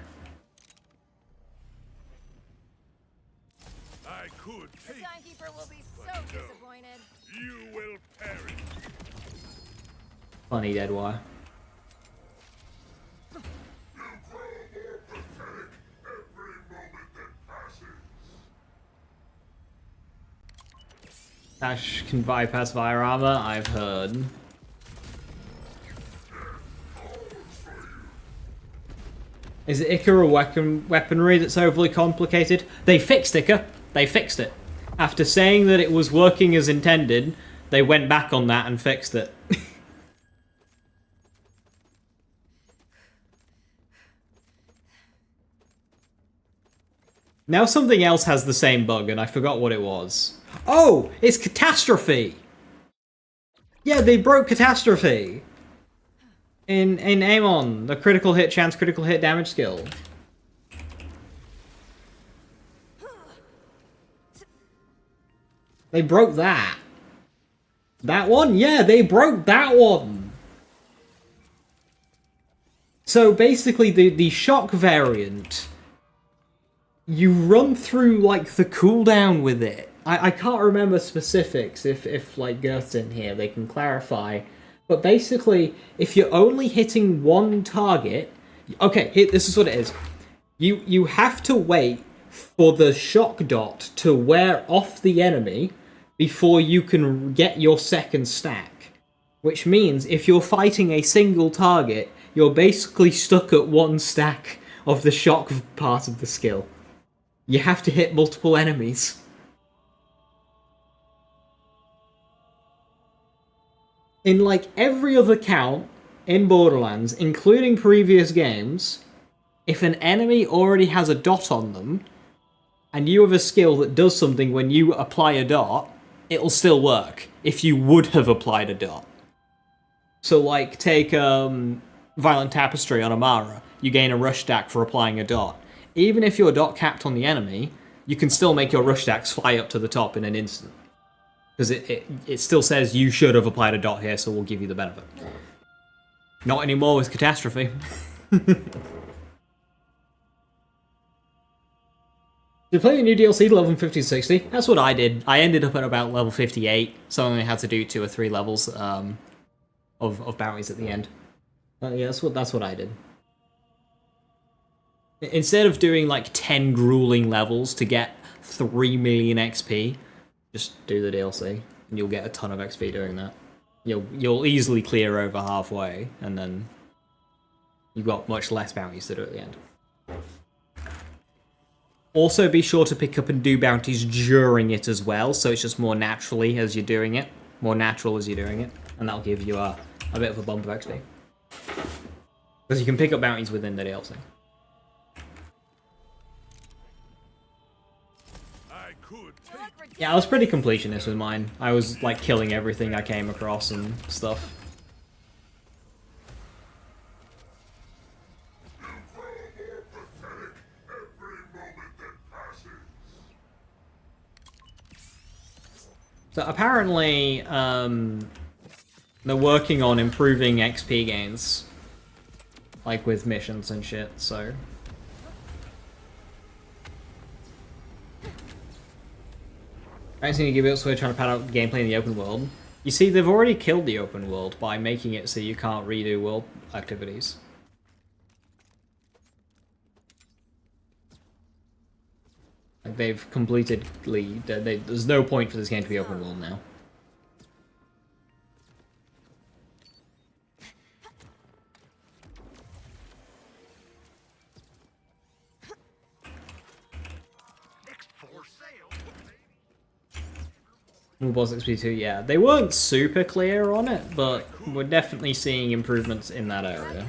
I could The take timekeeper will be so disappointed. you will perish. Funny dead wire. Ash can bypass fire armor, I've heard. Is it Ica or weaponry that's overly complicated? They fixed Ica. They fixed it. After saying that it was working as intended, they went back on that and fixed it. Now something else has the same bug, and I forgot what it was. Oh, it's Catastrophe! Yeah, they broke Catastrophe! In Amon, the critical hit chance, critical hit damage skill. They broke that. That one? Yeah, they broke that one! So basically, the shock variant, you run through, like, the cooldown with it. I can't remember specifics. If like, Girth's in here, they can clarify. But basically, if you're only hitting one target... Okay, this is what it is. You have to wait for the shock dot to wear off the enemy before you can get your second stack. Which means, if you're fighting a single target, you're basically stuck at one stack of the shock part of the skill. You have to hit multiple enemies. In like every other count in Borderlands, including previous games, if an enemy already has a dot on them, and you have a skill that does something when you apply a dot, it'll still work if you would have applied a dot. So like, take Violent Tapestry on Amara, you gain a rush stack for applying a dot. Even if you're dot capped on the enemy, you can still make your rush stacks fly up to the top in an instant. Because it still says you should have applied a dot here, so we'll give you the benefit. Not anymore with Catastrophe. Did you play the new DLC to level 50-60? That's what I did. I ended up at about level 58, so I only had to do 2 or 3 levels of bounties at the end. Yeah, that's what I did. Instead of doing like 10 grueling levels to get 3 million XP, just do the DLC, and you'll get a ton of XP doing that. You'll easily clear over halfway, and then you've got much less bounties to do at the end. Also, be sure to pick up and do bounties during it as well, so it's just more naturally as you're doing it. More natural as you're doing it, and that'll give you a bit of a bump of XP. Because you can pick up bounties within the DLC. Yeah, I was pretty completionist with mine. I was, like, killing everything I came across and stuff. So apparently, they're working on improving XP gains. Like, with missions and shit, so... I think you give it, so we're trying to pad out gameplay in the open world. You see, they've already killed the open world by making it so you can't redo world activities. Like, they've completely... there's no point for this game to be open world now. Moobos XP2, yeah. They weren't super clear on it, but we're definitely seeing improvements in that area.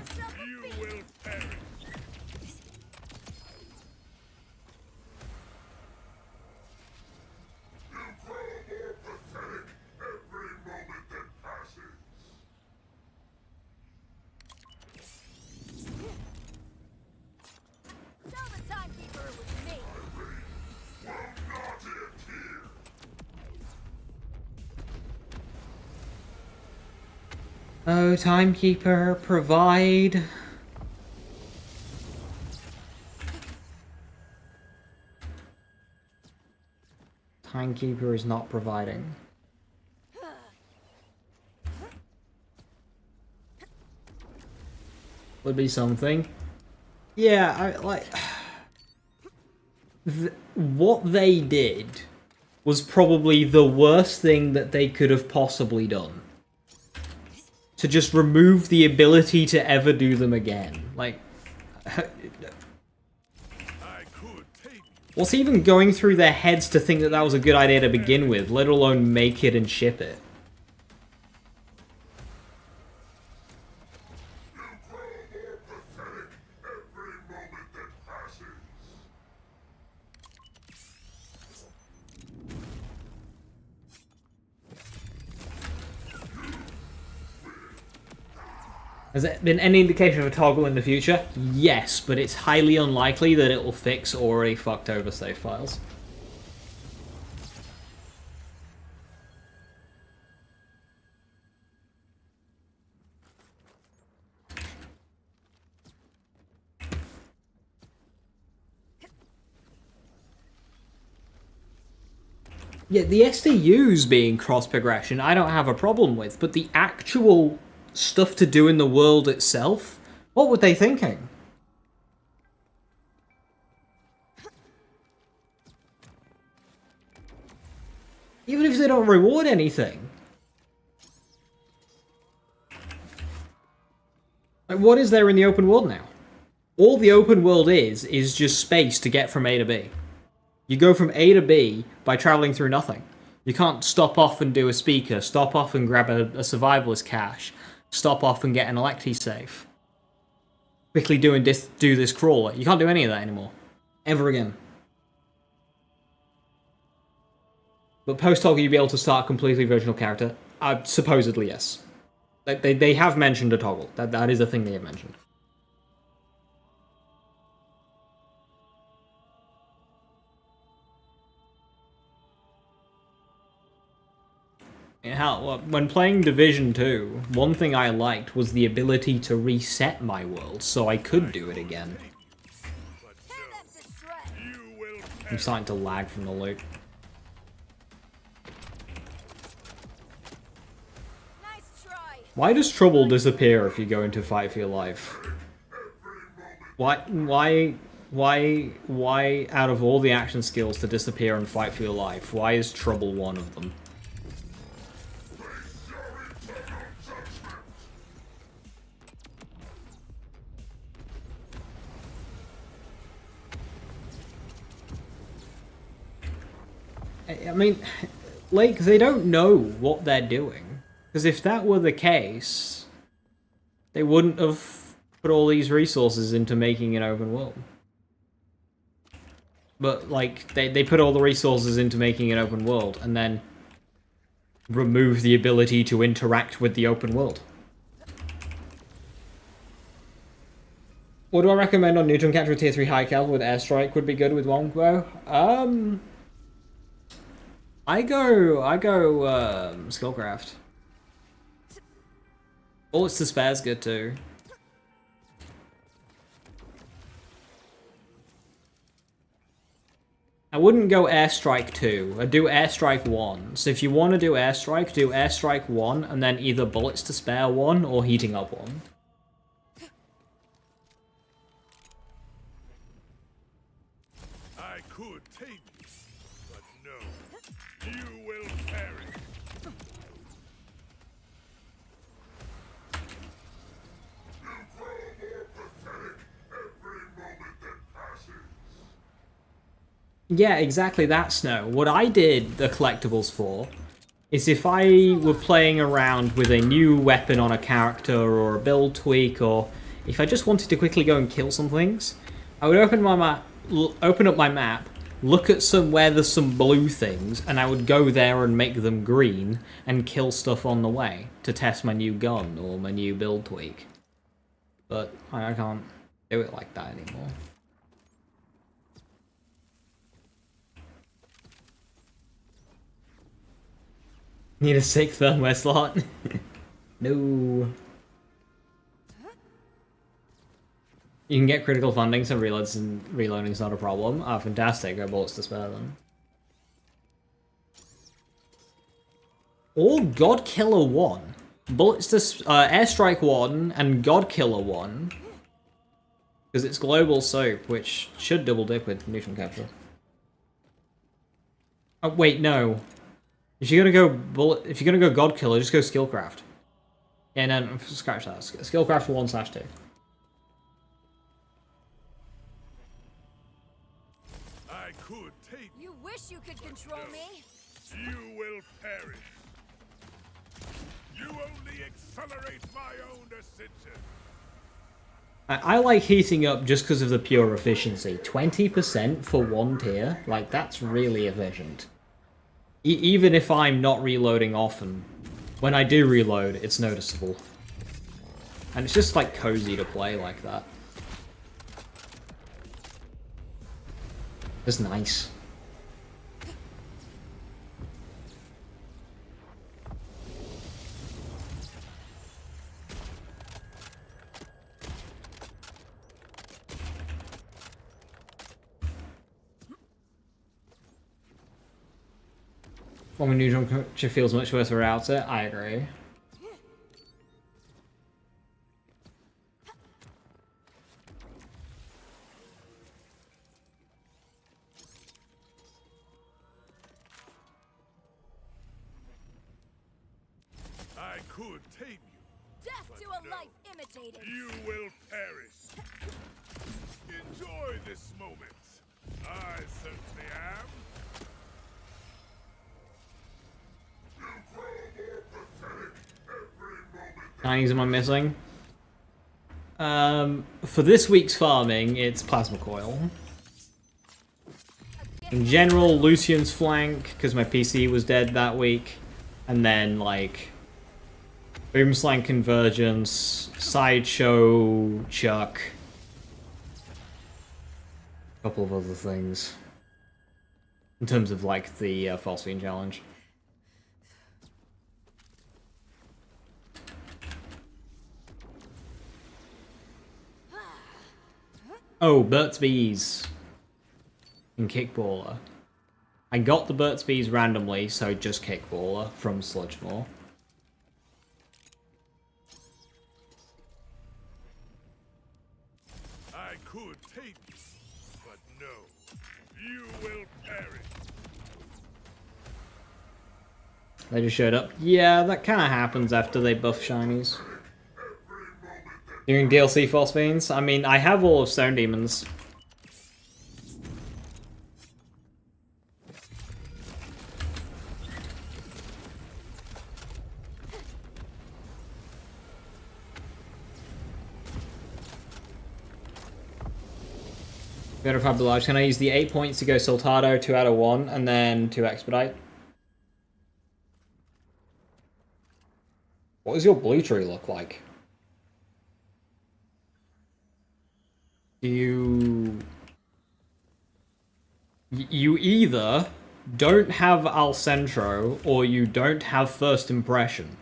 Tell the timekeeper it was me. Oh, timekeeper, provide. Timekeeper is not providing. Would be something. Yeah, I like... what they did was probably the worst thing that they could have possibly done. To just remove the ability to ever do them again. Like... what's even going through their heads to think that that was a good idea to begin with, let alone make it and ship it? Has there been any indication of a toggle in the future? Yes, but it's highly unlikely that it will fix already fucked over save files. Yeah, the SDUs being cross-progression I don't have a problem with, but the actual stuff to do in the world itself? What were they thinking? Even if they don't reward anything. Like, what is there in the open world now? All the open world is just space to get from A to B. You go from A to B by traveling through nothing. You can't stop off and do a speaker, stop off and grab a survivalist cache, stop off and get an electi safe. Quickly do this crawler. You can't do any of that anymore. Ever again. But post-toggle you'll be able to start a completely virtual character. Supposedly, yes. They have mentioned a toggle. That is a thing they have mentioned. When playing Division 2, one thing I liked was the ability to reset my world, so I could do it again. I'm starting to lag from the loot. Why does trouble disappear if you go into fight for your life? Why out of all the action skills to disappear and fight for your life, why is trouble one of them? I mean, like, they don't know what they're doing. Because if that were the case, they wouldn't have put all these resources into making an open world. But, like, they put all the resources into making an open world, and then remove the ability to interact with the open world. What do I recommend on neutron capture tier 3 high cal with airstrike would be good with longbow? I go Skillcraft. Bullets to spare's good too. I wouldn't go airstrike 2. I'd do airstrike 1. So if you want to do airstrike 1 and then either bullets to spare 1 or heating up 1. I could tame you, but no. You will perish. Yeah, exactly that, Snow. What I did the collectibles for is if I were playing around with a new weapon on a character or a build tweak, or if I just wanted to quickly go and kill some things, I would open up my map, look at where there's some blue things, and I would go there and make them green and kill stuff on the way to test my new gun or my new build tweak. But I can't do it like that anymore. Need a sick firmware slot? No. You can get critical funding, so reloading's not a problem. Ah, fantastic. Got bullets to spare them. Or God Killer 1. Bullets to Airstrike 1 and God Killer 1. Because it's global soap, which should double dip with neutron capture. Oh wait, no. If you're gonna go God Killer, just go Skillcraft. Yeah, no, scratch that. Skillcraft 1/2. I could tame you. You wish you could control me. You will perish. You only accelerate my own ascension. I like heating up just because of the pure efficiency. 20% for 1 tier, like that's really efficient. Even if I'm not reloading often, when I do reload, it's noticeable. And it's just like cozy to play like that. Just nice. Forming neutron capture feels much worse without it. I agree. I could tame you. Death But to a no. life imitated. You will perish. Enjoy this moment. I certainly am. 90s am I missing? For this week's farming, it's Plasma Coil. In general, Lucian's Flank, because my PC was dead that week. And then, like, Boomslang Convergence, Sideshow, Chuck. A couple of other things. In terms of, like, the False Fiend Challenge. Oh, Burt's Bees in Kickballer. I got the Burt's Bees randomly, so just Kickballer from Sludgemore. I could tame you, but no. You will perish. They just showed up. Yeah, that kind of happens after they buff shinies. Doing DLC False Fiends? I mean, I have all of Stone Demons. Go to Fabulage. Can I use the 8 points to go Sultado, 2 out of 1, and then 2 Expedite? What does your blue tree look like? You either don't have Al Centro or you don't have First Impression.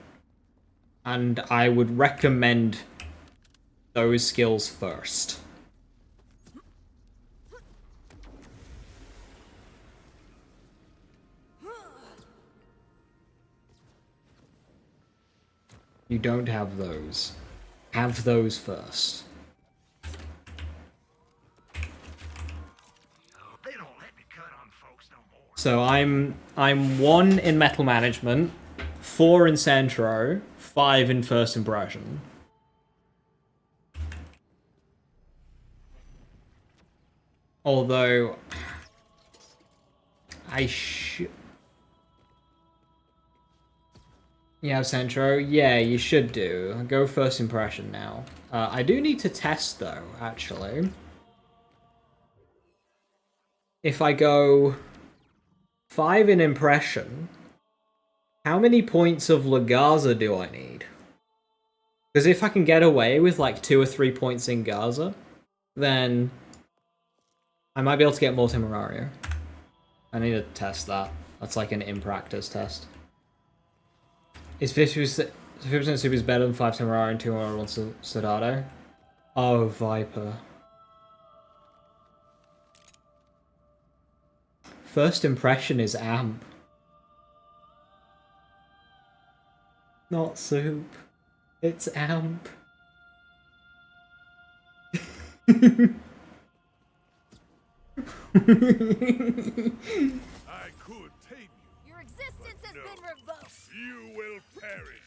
And I would recommend those skills first. You don't have those. Have those first. They don't let me cut on folks no more. So I'm 1 in metal management, 4 in Centro, 5 in first impression. Although I should. You have Centro? Yeah, you should do. Go first impression now. I do need to test though, actually. If I go 5 in impression, how many points of Lagaza do I need? Because if I can get away with like 2 or 3 points in Gaza, then I might be able to get more Temerario. I need to test that. That's like an in-practice test. Is 50% super is better than 5 Temerario and 2 more 1 Soldado? Oh, Viper. First impression is amp. Not soup. It's amp. I could tame you. Your existence has been revoked. You will perish.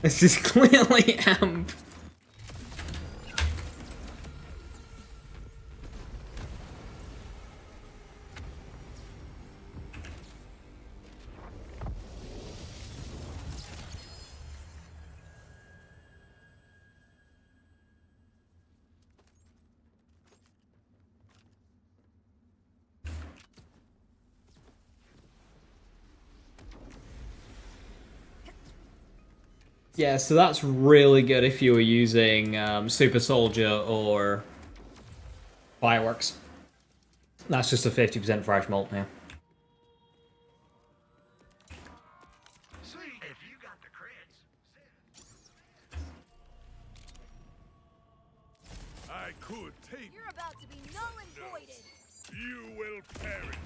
This is clearly amp. Yeah, so that's really good if you were using Super Soldier or Fireworks. That's just a 50% fresh mult now. See, if you got the creds, I could tame You're about to be null and voided. you. You will perish.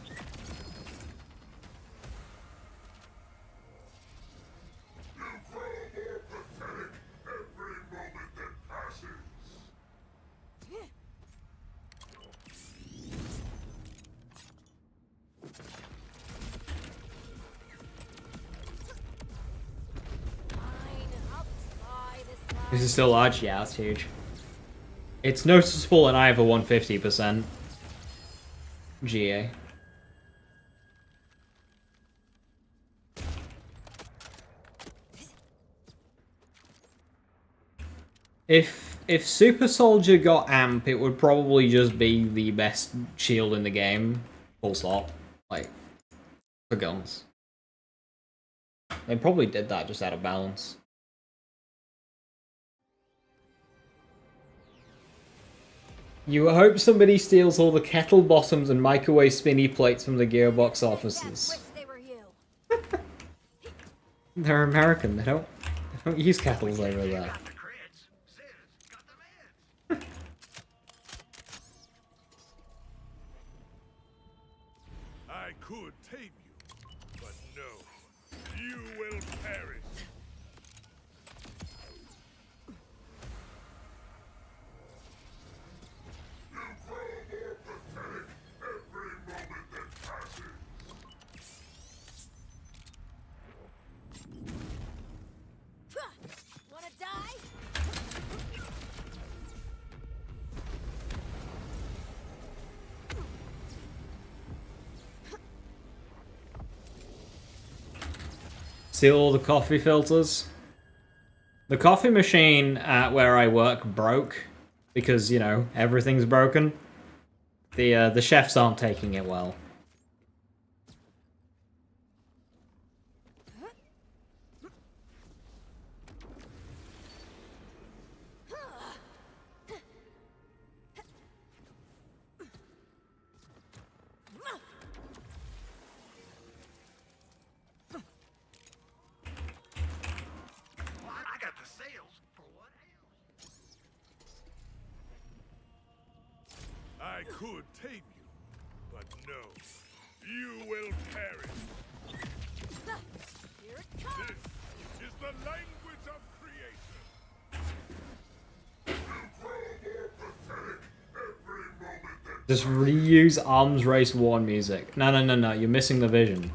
Fine, I'll try this time. This is still large? Yeah, that's huge. It's noticeable and I have a 150% GA. If Super Soldier got amp, it would probably just be the best shield in the game. Full stop. Like, for guns. They probably did that just out of balance. You hope somebody steals all the kettle bottoms and microwave spinny plates from the gearbox I offices. wish they were you. They're American. They don't use kettles over there. got the creds. Sid's got the meds. I could tame you, but no. You will perish. Wanna die? See all the coffee filters? The coffee machine at where I work broke because, you know, everything's broken. The chefs aren't taking it well. Well, I got the sales could tame you, but no. You will perish. Here it comes! This is the language of creation. Just reuse Arms Race 1 music. No, you're missing the vision.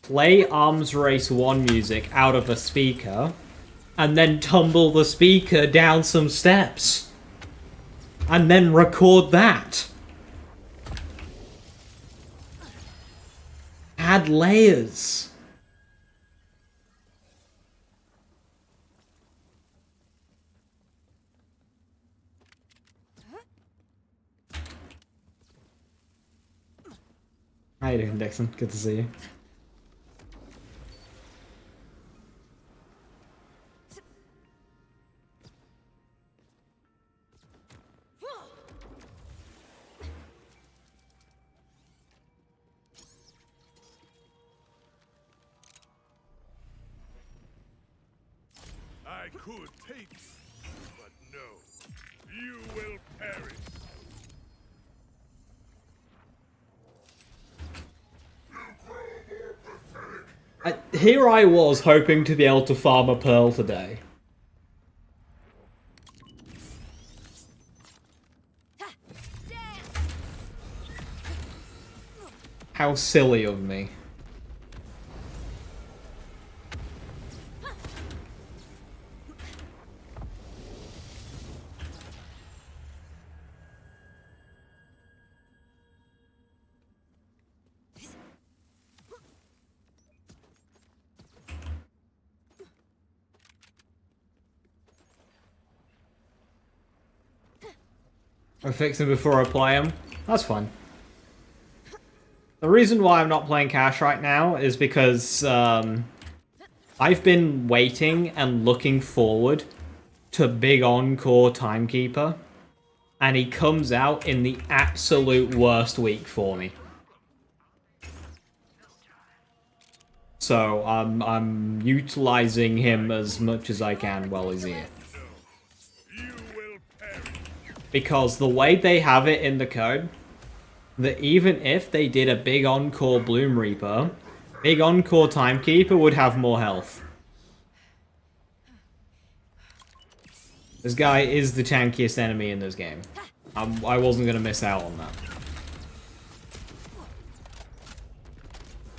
Play Arms Race 1 music out of a speaker, and then tumble the speaker down some steps. And then record that. Add layers. How you doing, Dixon? Good to see you. I could take you, but no. You will perish. Here I was hoping to be able to farm a pearl today. How silly of me. I fix them before I play them. That's fine. The reason why I'm not playing Cash right now is because I've been waiting and looking forward to Big Encore Timekeeper, and he comes out in the absolute worst week for me. So I'm utilizing him as much as I can while he's here. Because the way they have it in the code, that even if they did a Big Encore Bloom Reaper, Big Encore Timekeeper would have more health. This guy is the tankiest enemy in this game. I wasn't going to miss out on that.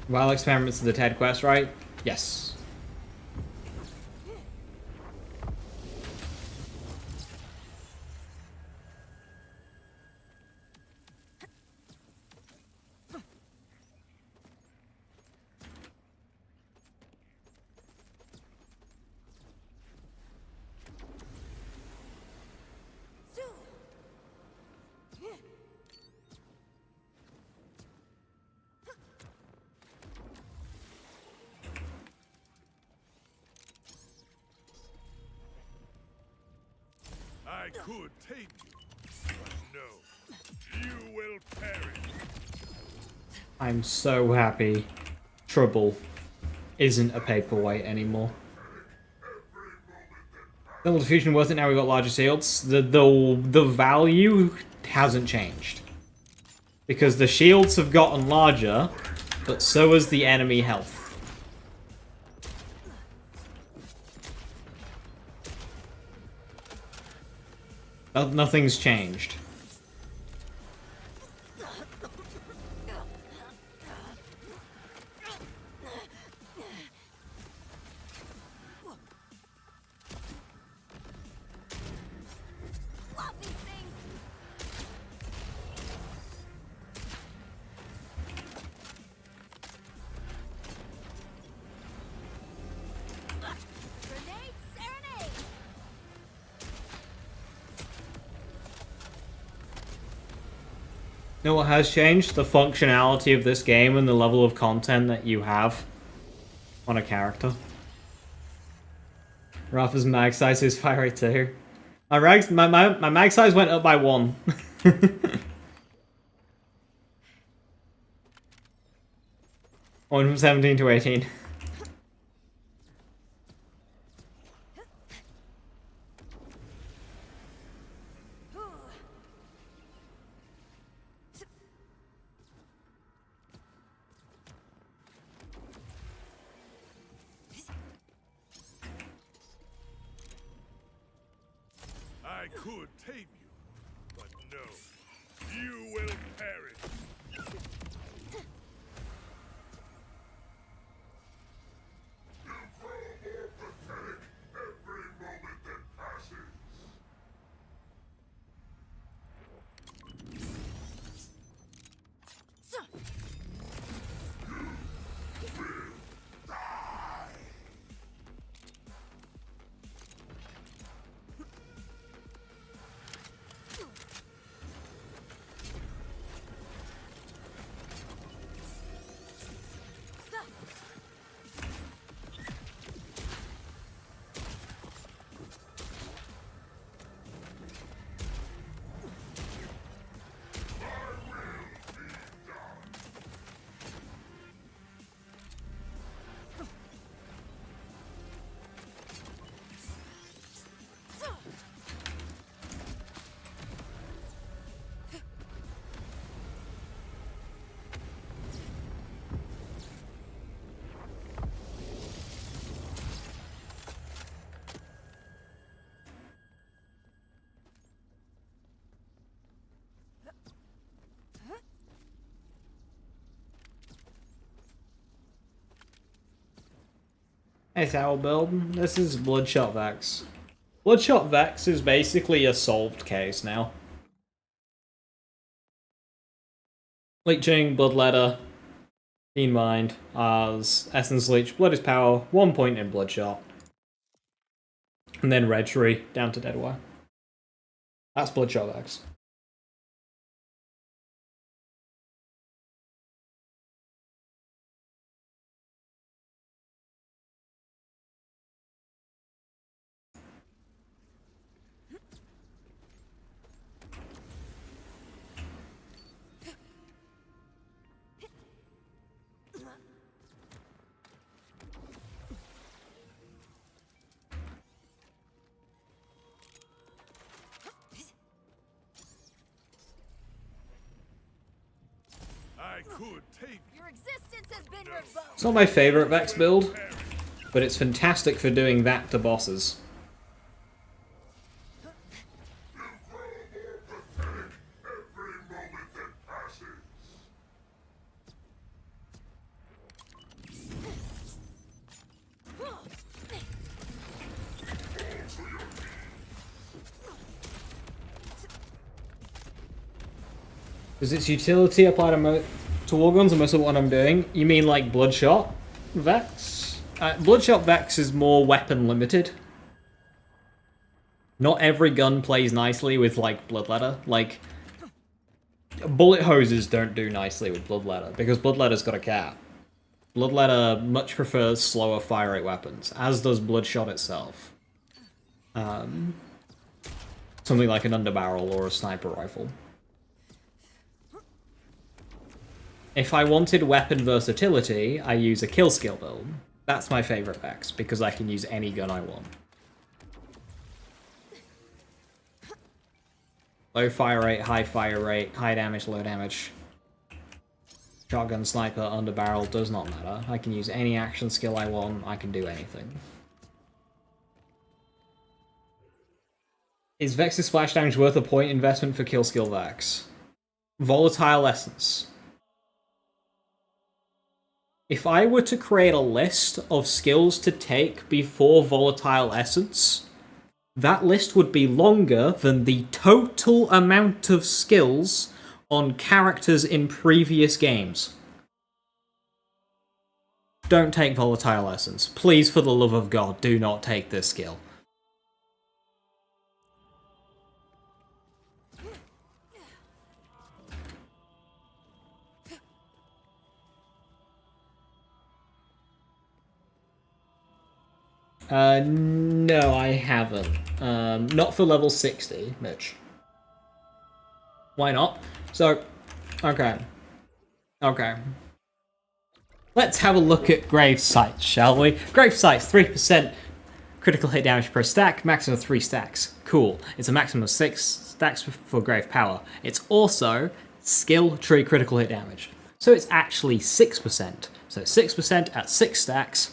While experiments to the TED quest, right? Yes. I could tame you, but no. You will perish. I'm so happy Trouble isn't a paperweight anymore. Double diffusion worth it now we've got larger shields. The value hasn't changed. Because the shields have gotten larger, but so has the enemy health. Nothing's changed. You know what has changed? The functionality of this game and the level of content that you have on a character. Rafa's mag size is fire rate 2. My mag size went up by 1. Went from 17 to 18. I could tame you, but no. You will perish. Every moment that passes. Hey, Tower build. This is Bloodshot Vex. Bloodshot Vex is basically a solved case now. Leeching, Bloodletter, Keen Mind, Ars, Essence Leech, Blood is Power, 1 point in Bloodshot. And then Red Tree, down to Deadwire. That's Bloodshot Vex. I could tame you. Your existence has been revoked. It's not my favorite Vex build, but it's fantastic for doing that to bosses. Every moment that passes. Does its utility apply to war guns and most of what I'm doing? You mean like Bloodshot Vex? Bloodshot Vex is more weapon limited. Not every gun plays nicely with like Bloodletter. Like, bullet hoses don't do nicely with Bloodletter because Bloodletter's got a cap. Bloodletter much prefers slower fire rate weapons, as does Bloodshot itself. Something like an underbarrel or a sniper rifle. If I wanted weapon versatility, I use a kill skill build. That's my favorite Vex, because I can use any gun I want. Low fire rate, high damage, low damage. Shotgun, sniper, underbarrel, does not matter. I can use any action skill I want, I can do anything. Is Vex's splash damage worth a point investment for kill skill Vex? Volatile Essence. If I were to create a list of skills to take before Volatile Essence, that list would be longer than the total amount of skills on characters in previous games. Don't take Volatile Essence. Please, for the love of God, do not take this skill. No, I haven't. Not for level 60, Mitch. Why not? So, okay. Okay. Let's have a look at Grave Sights, shall we? Grave Sights, 3% critical hit damage per stack, maximum of 3 stacks. Cool. It's a maximum of 6 stacks for Grave Power. It's also skill tree critical hit damage. So it's actually 6%. So 6% at 6 stacks.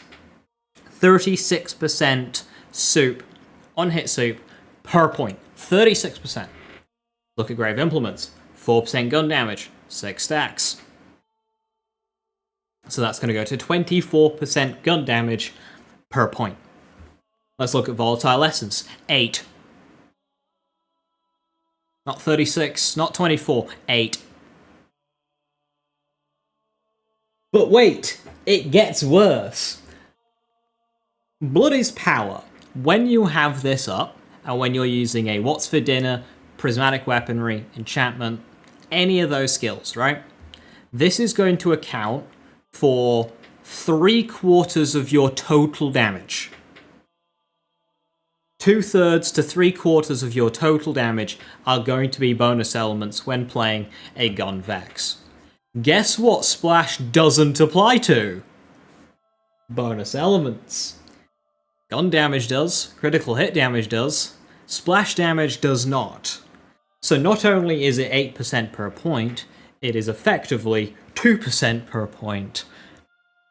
36% soup, on hit soup, per point. 36%. Look at Grave Implements. 4% gun damage, 6 stacks. So that's going to go to 24% gun damage per point. Let's look at Volatile Essence. 8. Not 36, not 24, 8. But wait, it gets worse. Blood is power. When you have this up, and when you're using a What's for Dinner, Prismatic Weaponry, Enchantment, any of those skills, right? This is going to account for 3/4 of your total damage. 2/3 to 3/4 of your total damage are going to be bonus elements when playing a gun Vex. Guess what Splash doesn't apply to? Bonus elements. Gun damage does, critical hit damage does, splash damage does not. So not only is it 8% per point, it is effectively 2% per point.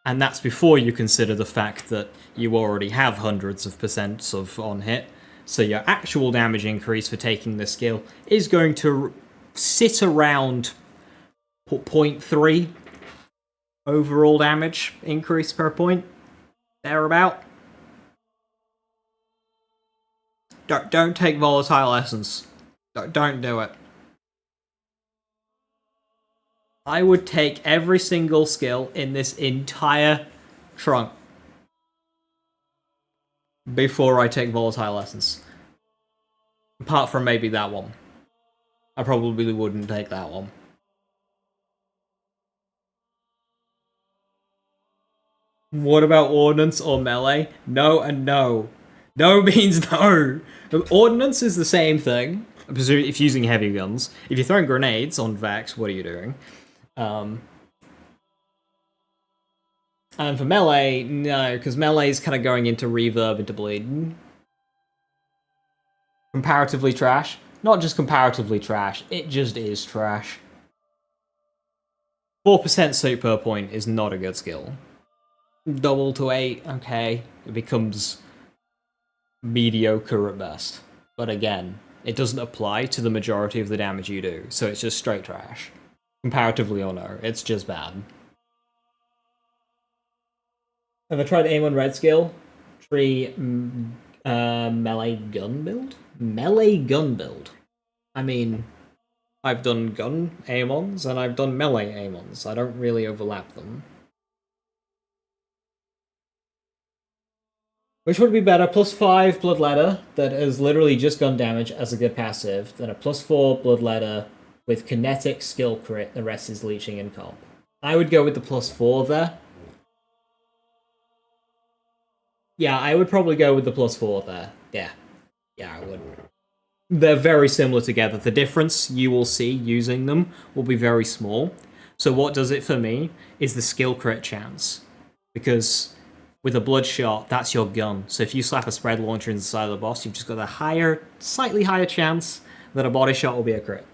And that's before you consider the fact that you already have hundreds of percents of on hit. So your actual damage increase for taking this skill is going to sit around 0.3 overall damage increase per point. Thereabout. Don't take Volatile Essence. Don't do it. I would take every single skill in this entire trunk before I take Volatile Essence. Apart from maybe that one. I probably wouldn't take that one. What about Ordnance or Melee? No and no. No means no. Ordnance is the same thing. If you're using heavy guns. If you're throwing grenades on Vax, what are you doing? And for Melee, no, because Melee is kind of going into reverb, into bleed. Comparatively trash. Not just comparatively trash, it just is trash. 4% suit per point is not a good skill. Double to 8, okay. It becomes mediocre at best. But again, it doesn't apply to the majority of the damage you do, so it's just straight trash. Comparatively or no, it's just bad. Have I tried aim on red skill? Tree melee gun build? Melee gun build. I mean, I've done gun aim-ons and I've done melee aim-ons. I don't really overlap them. Which would be better, +5 Bloodletter that is literally just gun damage as a good passive, than a +4 Bloodletter with kinetic skill crit, the rest is leeching and comp. I would go with the +4 there. Yeah, I would probably go with the +4 there. Yeah, I would. They're very similar together. The difference you will see using them will be very small. So what does it for me is the skill crit chance. Because with a bloodshot, that's your gun. So if you slap a spread launcher into the side of the boss, you've just got a slightly higher chance that a body shot will be a crit.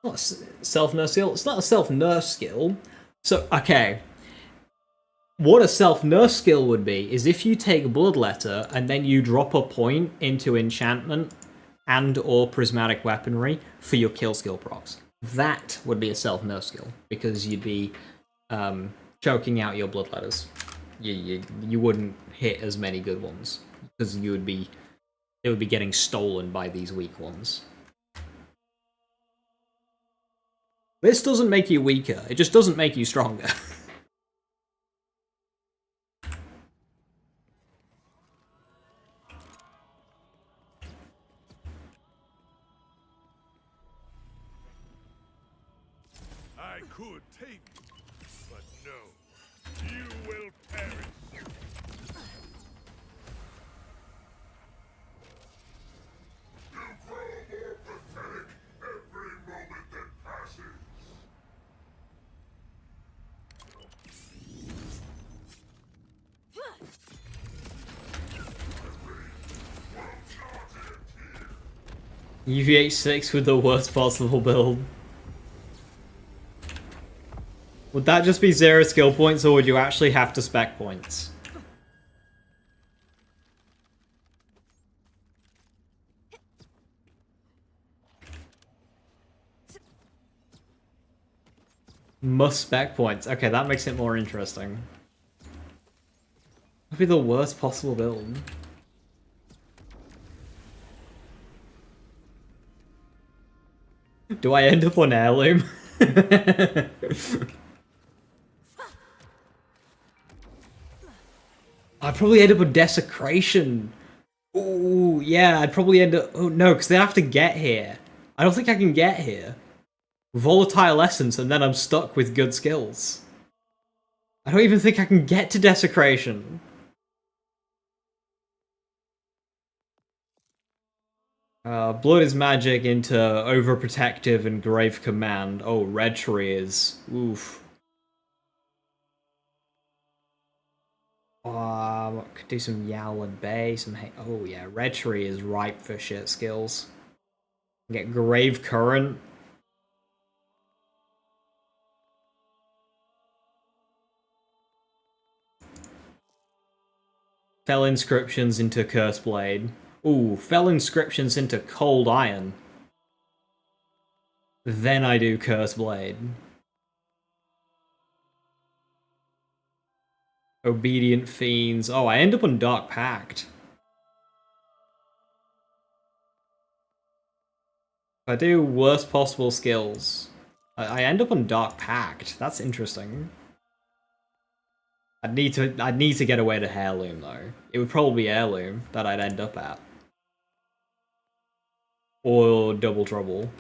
Not a self-nerf skill. It's not a self-nerf skill. So, okay. What a self-nerf skill would be is if you take Bloodletter and then you drop a point into Enchantment and or Prismatic Weaponry for your kill skill procs. That would be a self-nerf skill, because you'd be choking out your Bloodletters. You wouldn't hit as many good ones, because it would be getting stolen by these weak ones. This doesn't make you weaker, it just doesn't make you stronger. I could take you, but no. You will perish. You grow more pathetic every moment that passes. UVH6 with the worst possible build. Would that just be 0 skill points, or would you actually have to spec points? Must spec points. Okay, that makes it more interesting. That'd be the worst possible build. Do I end up on heirloom? I'd probably end up with desecration. Oh, yeah, I'd probably end up... Oh, no, because they have to get here. I don't think I can get here. Volatile essence, and then I'm stuck with good skills. I don't even think I can get to desecration. Blood is magic into overprotective and grave command. Oh, red tree is... Oof. Could do some Yowl and Bay, some... Oh yeah, red tree is ripe for shit skills. Get grave current. Fell inscriptions into Curse Blade. Ooh, fell inscriptions into Cold Iron. Then I do Curse Blade. Obedient Fiends. Oh, I end up on Dark Pact. If I do worst possible skills, I end up on Dark Pact. That's interesting. I'd need to get away to Heirloom though. It would probably be Heirloom that I'd end up at. Or Double Trouble.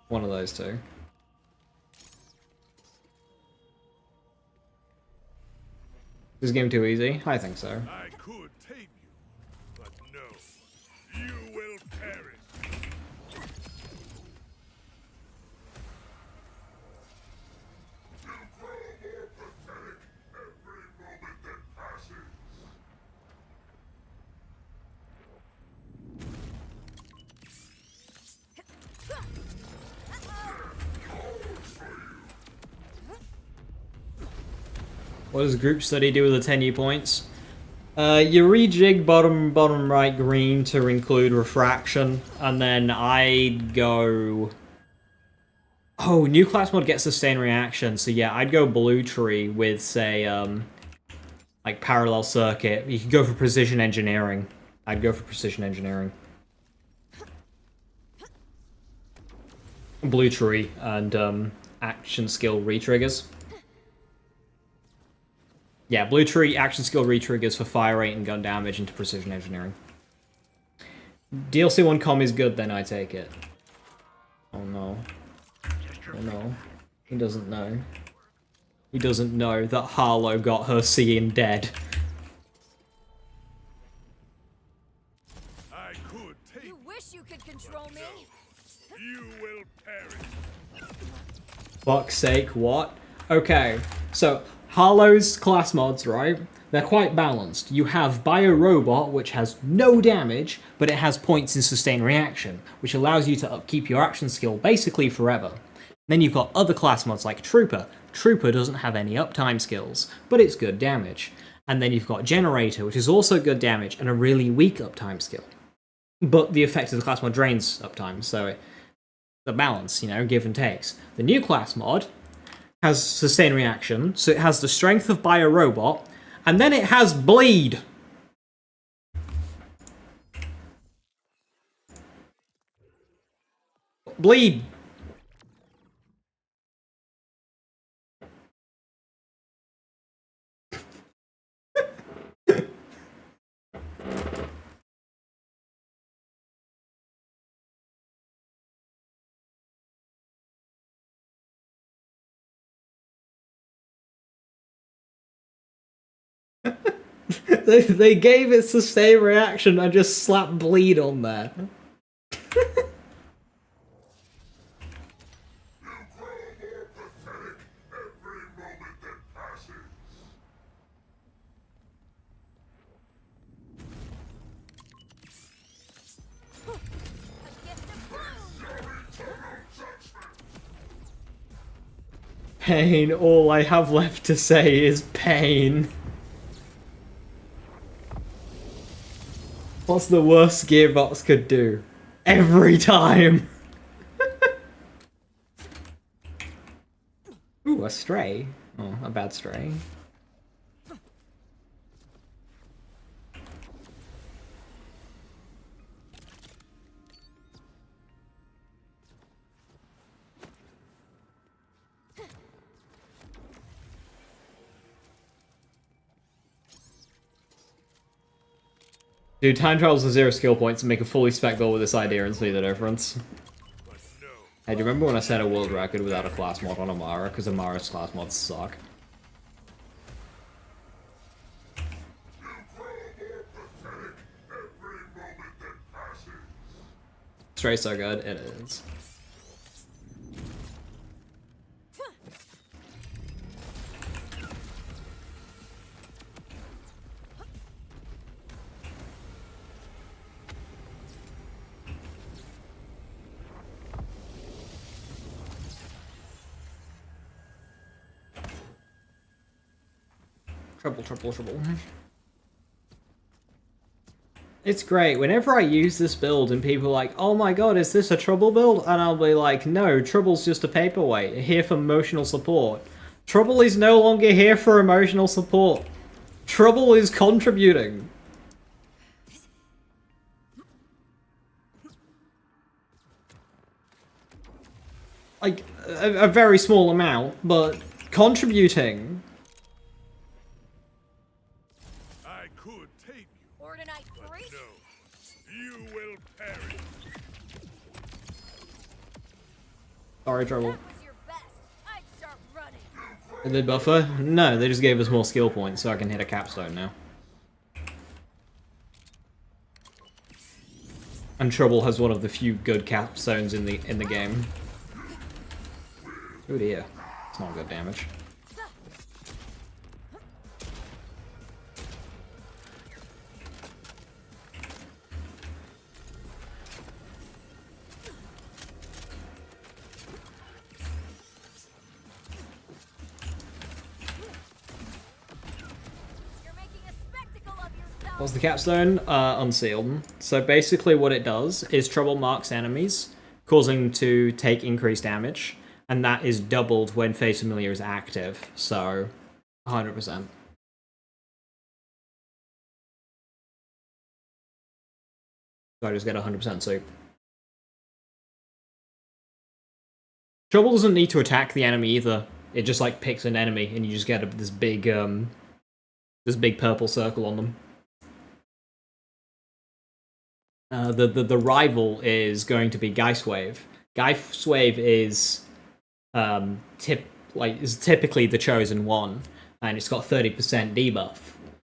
One of those two. Is this game too easy? I think so. I could tame you, but no. You will perish. What does group study do with the 10 points? You rejig bottom right green to include refraction, and then I'd go... Oh, new class mod gets sustained reaction, so yeah, I'd go blue tree with, say, like parallel circuit. You could go for precision engineering. I'd go for precision engineering. Blue tree and action skill retriggers. Yeah, blue tree action skill retriggers for fire rate and gun damage into precision engineering. DLC 1 com is good, then I take it. Oh no. Oh no. He doesn't know. He doesn't know that Harlow got her seeing dead. I could tame You wish you could control me. you will perish. Fuck's sake, what? Okay, so Harlow's class mods, right? They're quite balanced. You have Bio-Robot, which has no damage, but it has points in sustained reaction, which allows you to upkeep your action skill basically forever. Then you've got other class mods like Trooper. Trooper doesn't have any uptime skills, but it's good damage. And then you've got Generator, which is also good damage and a really weak uptime skill. But the effect of the class mod drains uptime, so the balance, you know, give and takes. The new class mod has sustained reaction, so it has the strength of Bio-Robot, and then it has bleed. Bleed. They gave it sustained reaction and just slapped bleed on there. Pain. All I have left to say is pain. What's the worst Gearbox could do? Every time! Ooh, a stray. Oh, a bad stray. Dude, time travels to 0 skill points and make a fully spec build with this idea and see the difference. Hey, do you remember when I set a world record without a class mod on Amara? Because Amara's class mods suck. Straight so good, it is. Trouble. It's great. Whenever I use this build and people are like, oh my god, is this a Trouble build? And I'll be like, no, Trouble's just a paperweight, here for emotional support. Trouble is no longer here for emotional support. Trouble is contributing. Like, a very small amount, but contributing. I could tame you, Ordinite but freak. no. You will perish. Sorry, Trouble. That was your best. I'd start running. Did they buffer? No, they just gave us more skill points so I can hit a capstone now. And Trouble has one of the few good capstones in the game. Oh dear. It's not good damage. You're making a spectacle of yourself. What's the capstone? Unsealed. So basically what it does is Trouble marks enemies, causing them to take increased damage, and that is doubled when Face Familiar is active, so 100%. So I just get 100% soup. Trouble doesn't need to attack the enemy either. It just like picks an enemy and you just get this big purple circle on them. The rival is going to be Geistwave. Geistwave is typically the chosen one, and it's got 30% debuff.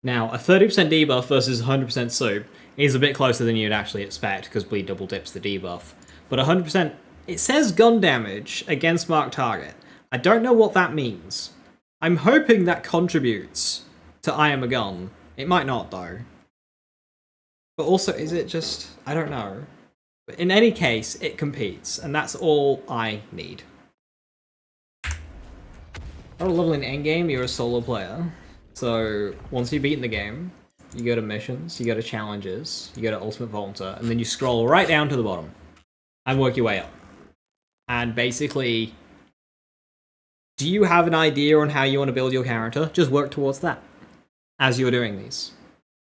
Now, a 30% debuff versus 100% soup is a bit closer than you'd actually expect, because Bleed double dips the debuff. But 100%, it says gun damage against marked target. I don't know what that means. I'm hoping that contributes to I am a gun. It might not, though. But also, is it just... I don't know. But in any case, it competes, and that's all I need. At a level in Endgame, you're a solo player. So, once you've beaten the game, you go to missions, you go to challenges, you go to Ultimate Volunteer, and then you scroll right down to the bottom and work your way up. And basically, do you have an idea on how you want to build your character? Just work towards that as you're doing these.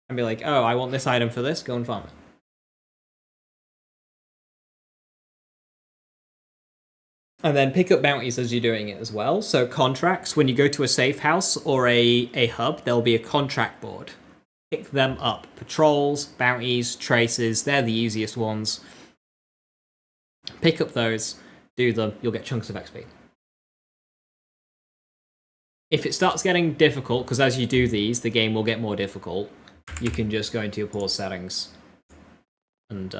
And be like, oh, I want this item for this, go and farm it. And then pick up bounties as you're doing it as well. So contracts, when you go to a safe house or a hub, there'll be a contract board. Pick them up. Patrols, bounties, traces, they're the easiest ones. Pick up those, do them, you'll get chunks of XP. If it starts getting difficult, because as you do these, the game will get more difficult, you can just go into your pause settings and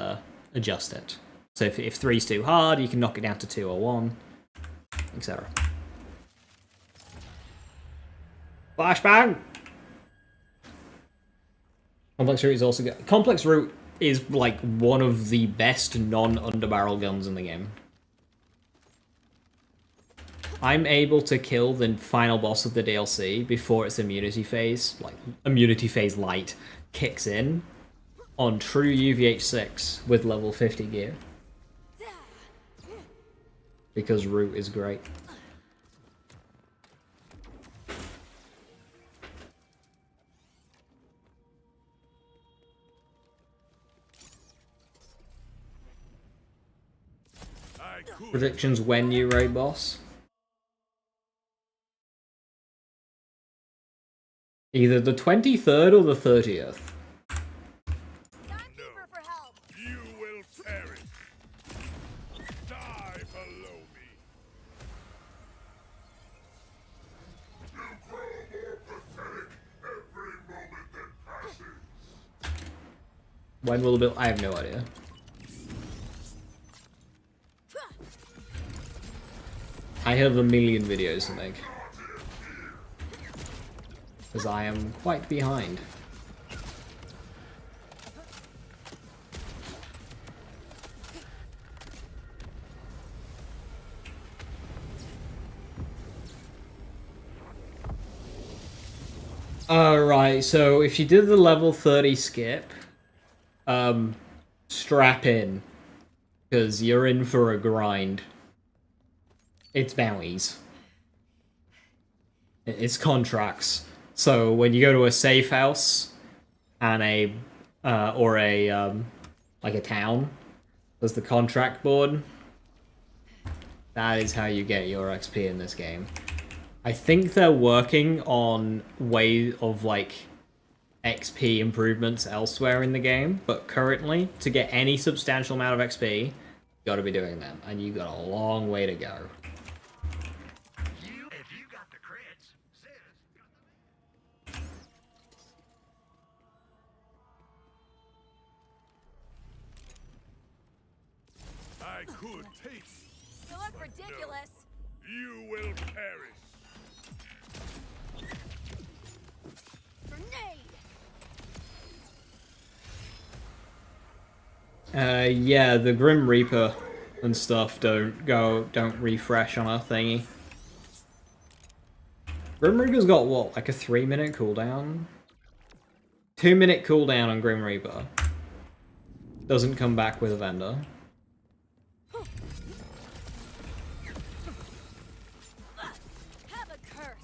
adjust it. So if 3's too hard, you can knock it down to 2 or 1, etc. Flashbang! Complex Root is also good. Complex Root is like one of the best non-underbarrel guns in the game. I'm able to kill the final boss of the DLC before its immunity phase, like immunity phase light, kicks in on true UVH6 with level 50 gear. Because Root is great. Predictions when you raid boss? Either the 23rd or the 30th. Timekeeper for help. You will perish. Die below me. You grow more pathetic every moment that passes. When will the build? I have no idea. I have a million videos to make. Because I am quite behind. Alright, so if you did the level 30 skip, strap in. Because you're in for a grind. It's bounties. It's contracts. So when you go to a safe house and a like a town, there's the contract board. That is how you get your XP in this game. I think they're working on ways of like XP improvements elsewhere in the game, but currently to get any substantial amount of XP, you got to be doing them, and you got a long way to go. If you got the creds, Sis got the I could take You look ridiculous. you will perish. Grenade. Yeah, the Grim Reaper and stuff don't refresh on a thingy. Grim Reaper's got what, like a 3-minute cooldown? 2-minute cooldown on Grim Reaper. Doesn't come back with a vendor. Have a curse.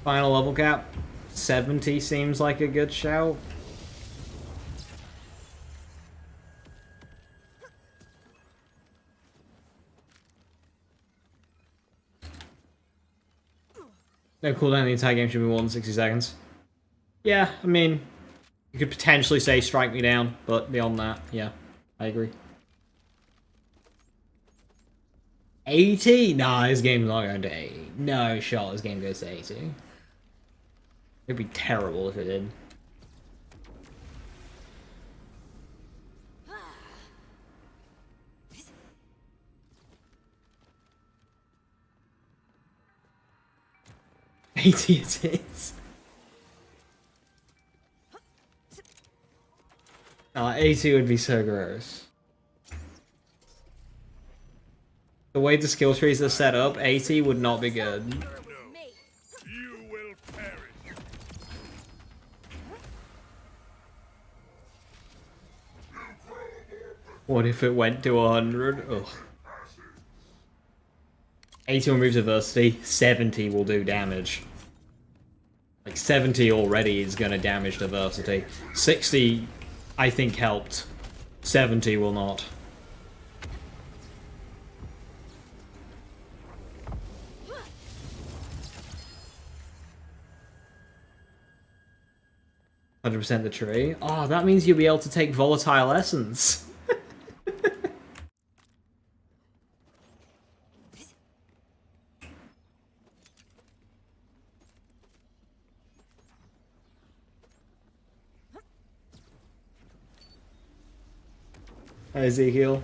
Final level cap. 70 seems like a good shout. No cooldown, the entire game should be more than 60 seconds. Yeah, I mean, you could potentially say strike me down, but beyond that, yeah, I agree. 80? Nah, this game's not going to 80. No shot this game goes to 80. It'd be terrible if it did. It is. 80 would be so gross. The way the skill trees are set up, 80 would not be good. It was me. You will perish. What if it went to 100? Ugh. 80 will remove diversity, 70 will do damage. Like 70 already is gonna damage diversity. 60, I think, helped. 70 will not. "100% the tree." Oh, that means you'll be able to take volatile essence. Hi, Ezekiel.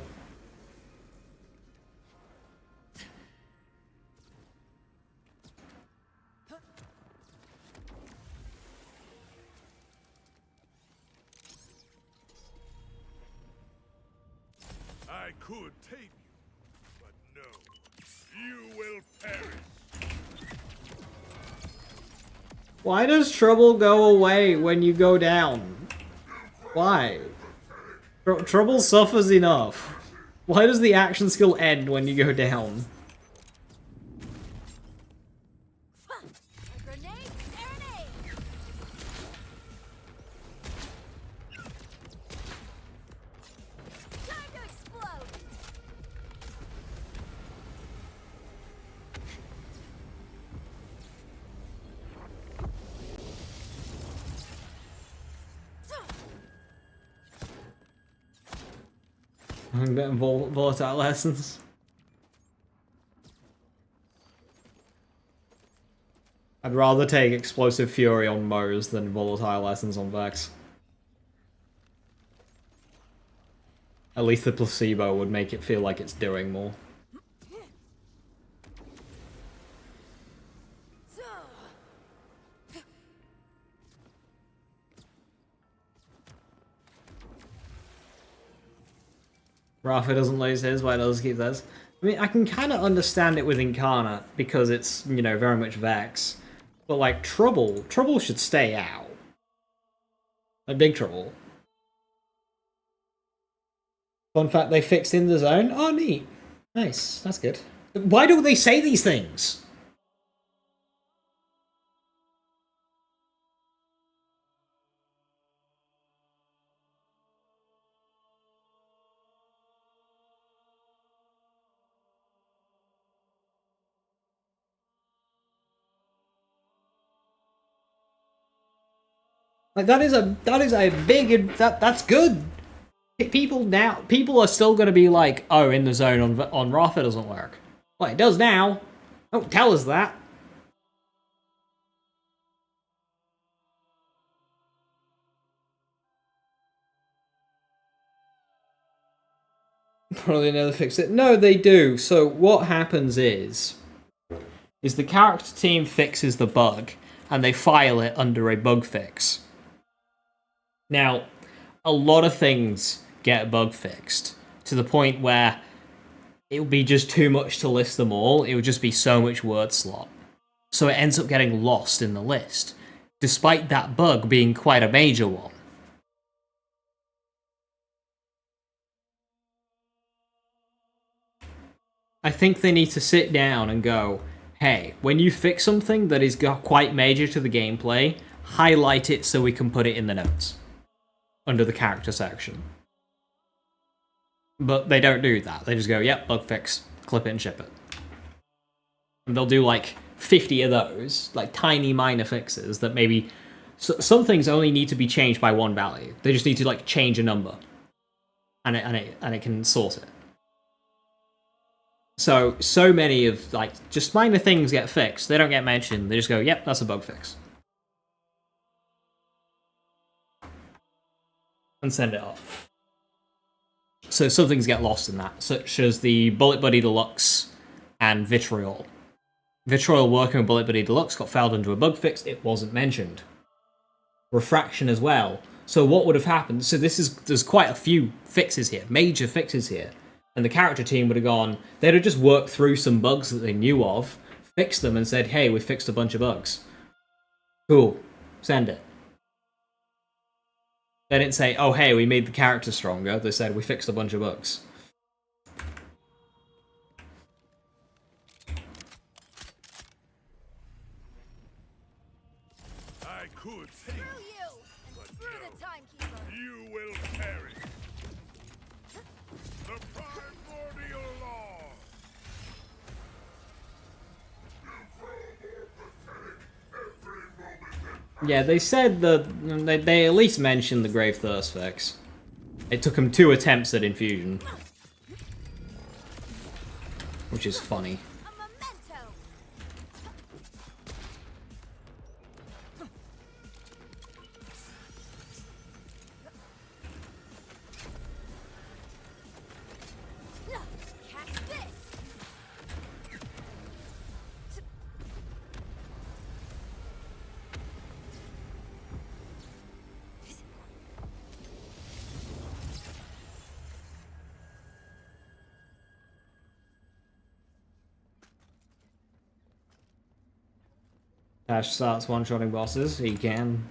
could tame you, but no, you will perish. Why does trouble go away when you go down? Why? Trouble suffers enough. Why does the action skill end when you go down? A grenade serenade. Time to explode. I'm getting volatile lessons. I'd rather take Explosive Fury on Mo's than Volatile Lessons on Vex. At least the placebo would make it feel like it's doing more. Rafa doesn't lose his, why does he keep theirs? I mean, I can kind of understand it with Incarnate, because it's, you know, very much Vex. But, like, Trouble should stay out. Like, Big Trouble. Fun fact, they fixed in the zone? Oh, neat. Nice, that's good. Why don't they say these things? Like, that is a big, that's good. People are still gonna be like, oh, in the zone on Rafa doesn't work. Well, it does now. Don't tell us that. Probably never fix it. No, they do. So what happens is the character team fixes the bug, and they file it under a bug fix. Now, a lot of things get bug fixed, to the point where it would be just too much to list them all. It would just be so much word slot. So it ends up getting lost in the list, despite that bug being quite a major one. I think they need to sit down and go, hey, when you fix something that is quite major to the gameplay, highlight it so we can put it in the notes, under the character section. But they don't do that. They just go, yep, bug fix, clip it and ship it. And they'll do like 50 of those, like tiny minor fixes that maybe... some things only need to be changed by one value. They just need to like change a number. And it can sort it. So many of, like, just minor things get fixed. They don't get mentioned. They just go, yep, that's a bug fix. And send it off. So some things get lost in that, such as the Bullet Buddy Deluxe and Vitriol. Vitriol working with Bullet Buddy Deluxe got filed under a bug fix. It wasn't mentioned. Refraction as well. So what would have happened? So there's quite a few fixes here, major fixes here. And the character team would have gone, they'd have just worked through some bugs that they knew of, fixed them and said, hey, we fixed a bunch of bugs. Cool. Send it. They didn't say, oh, hey, we made the character stronger. They said, we fixed a bunch of bugs. I could tame Screw you! And screw the timekeeper! you will perish. The primordial law. Yeah, they said that they at least mentioned the Grave Thirst fix. It took them 2 attempts at infusion. Which is funny. A memento! Catch this! Ash starts one-shotting bosses. He can.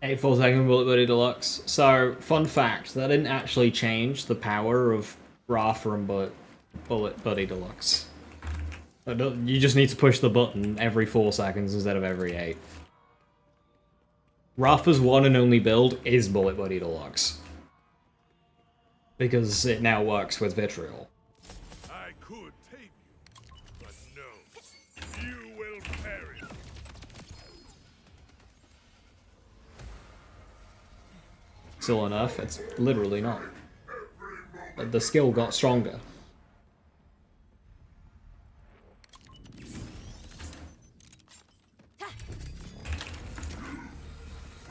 Eight 4-second Bullet Buddy Deluxe. So, fun fact, that didn't actually change the power of Rafa and Bullet Buddy Deluxe. You just need to push the button every 4 seconds instead of every 8. Rafa's one and only build is Bullet Buddy Deluxe. Because it now works with Vitriol. I could take you, but no. You will perish. Still enough, it's literally not. But the skill got stronger.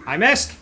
I missed!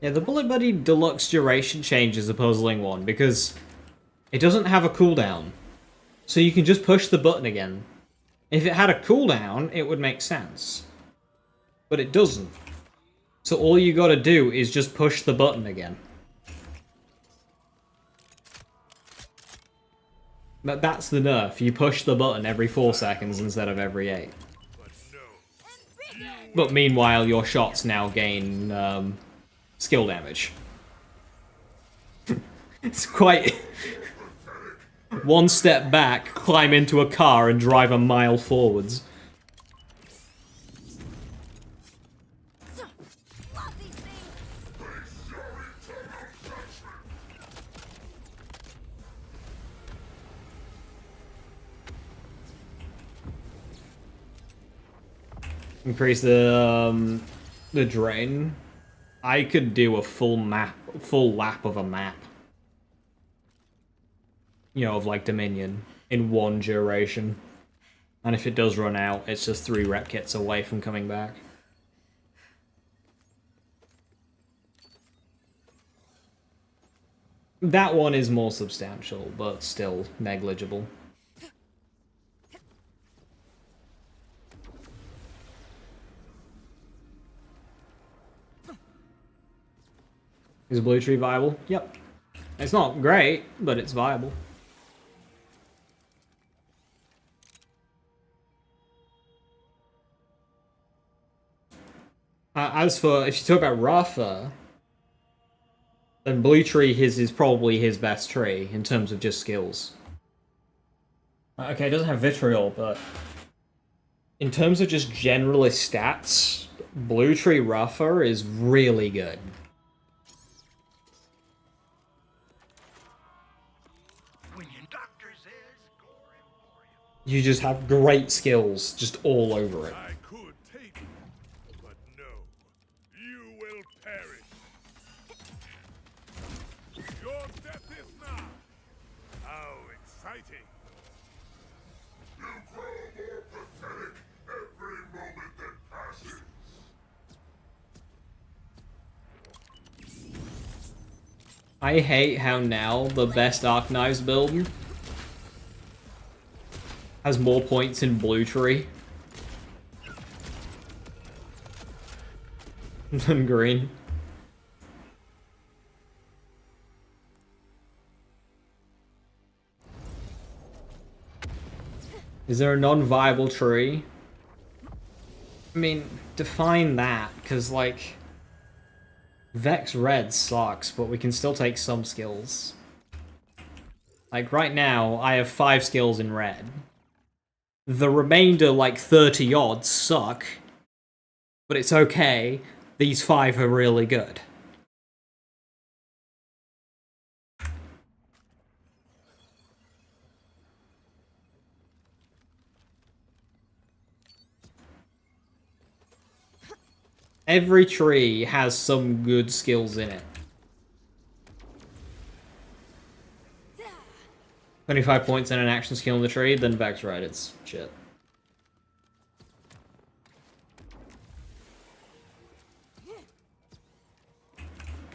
Yeah, the Bullet Buddy Deluxe duration change is a puzzling one, because it doesn't have a cooldown. So you can just push the button again. If it had a cooldown, it would make sense. But it doesn't. So all you gotta do is just push the button again. But that's the nerf, you push the button every 4 seconds instead of every 8. But meanwhile, your shots now gain, skill damage. It's quite... One step back, climb into a car and drive a mile forwards. Love these things. Increase the drain. I could do a full lap of a map. You know, of like Dominion, in one duration. And if it does run out, it's just 3 rep kits away from coming back. That one is more substantial, but still negligible. Is Blue Tree viable? Yep. It's not great, but it's viable. As for, if you talk about Rafa, then Blue Tree is probably his best tree in terms of just skills. Okay, it doesn't have Vitriol, but in terms of just generalist stats, Blue Tree Rafa is really good. You just have great skills just all over it. I could take you, but no. You will perish. Your death is nigh. How exciting. You grow more pathetic every moment that passes. I hate how now the best Arc Knives build has more points in Blue Tree than Green. Is there a non-viable tree? I mean, define that, because, like, Vex Red sucks, but we can still take some skills. Like, right now, I have 5 skills in red. The remainder, like 30 odds, suck. But it's okay. These 5 are really good. Every tree has some good skills in it. 25 points and an action skill in the tree, then Vex right, it's shit.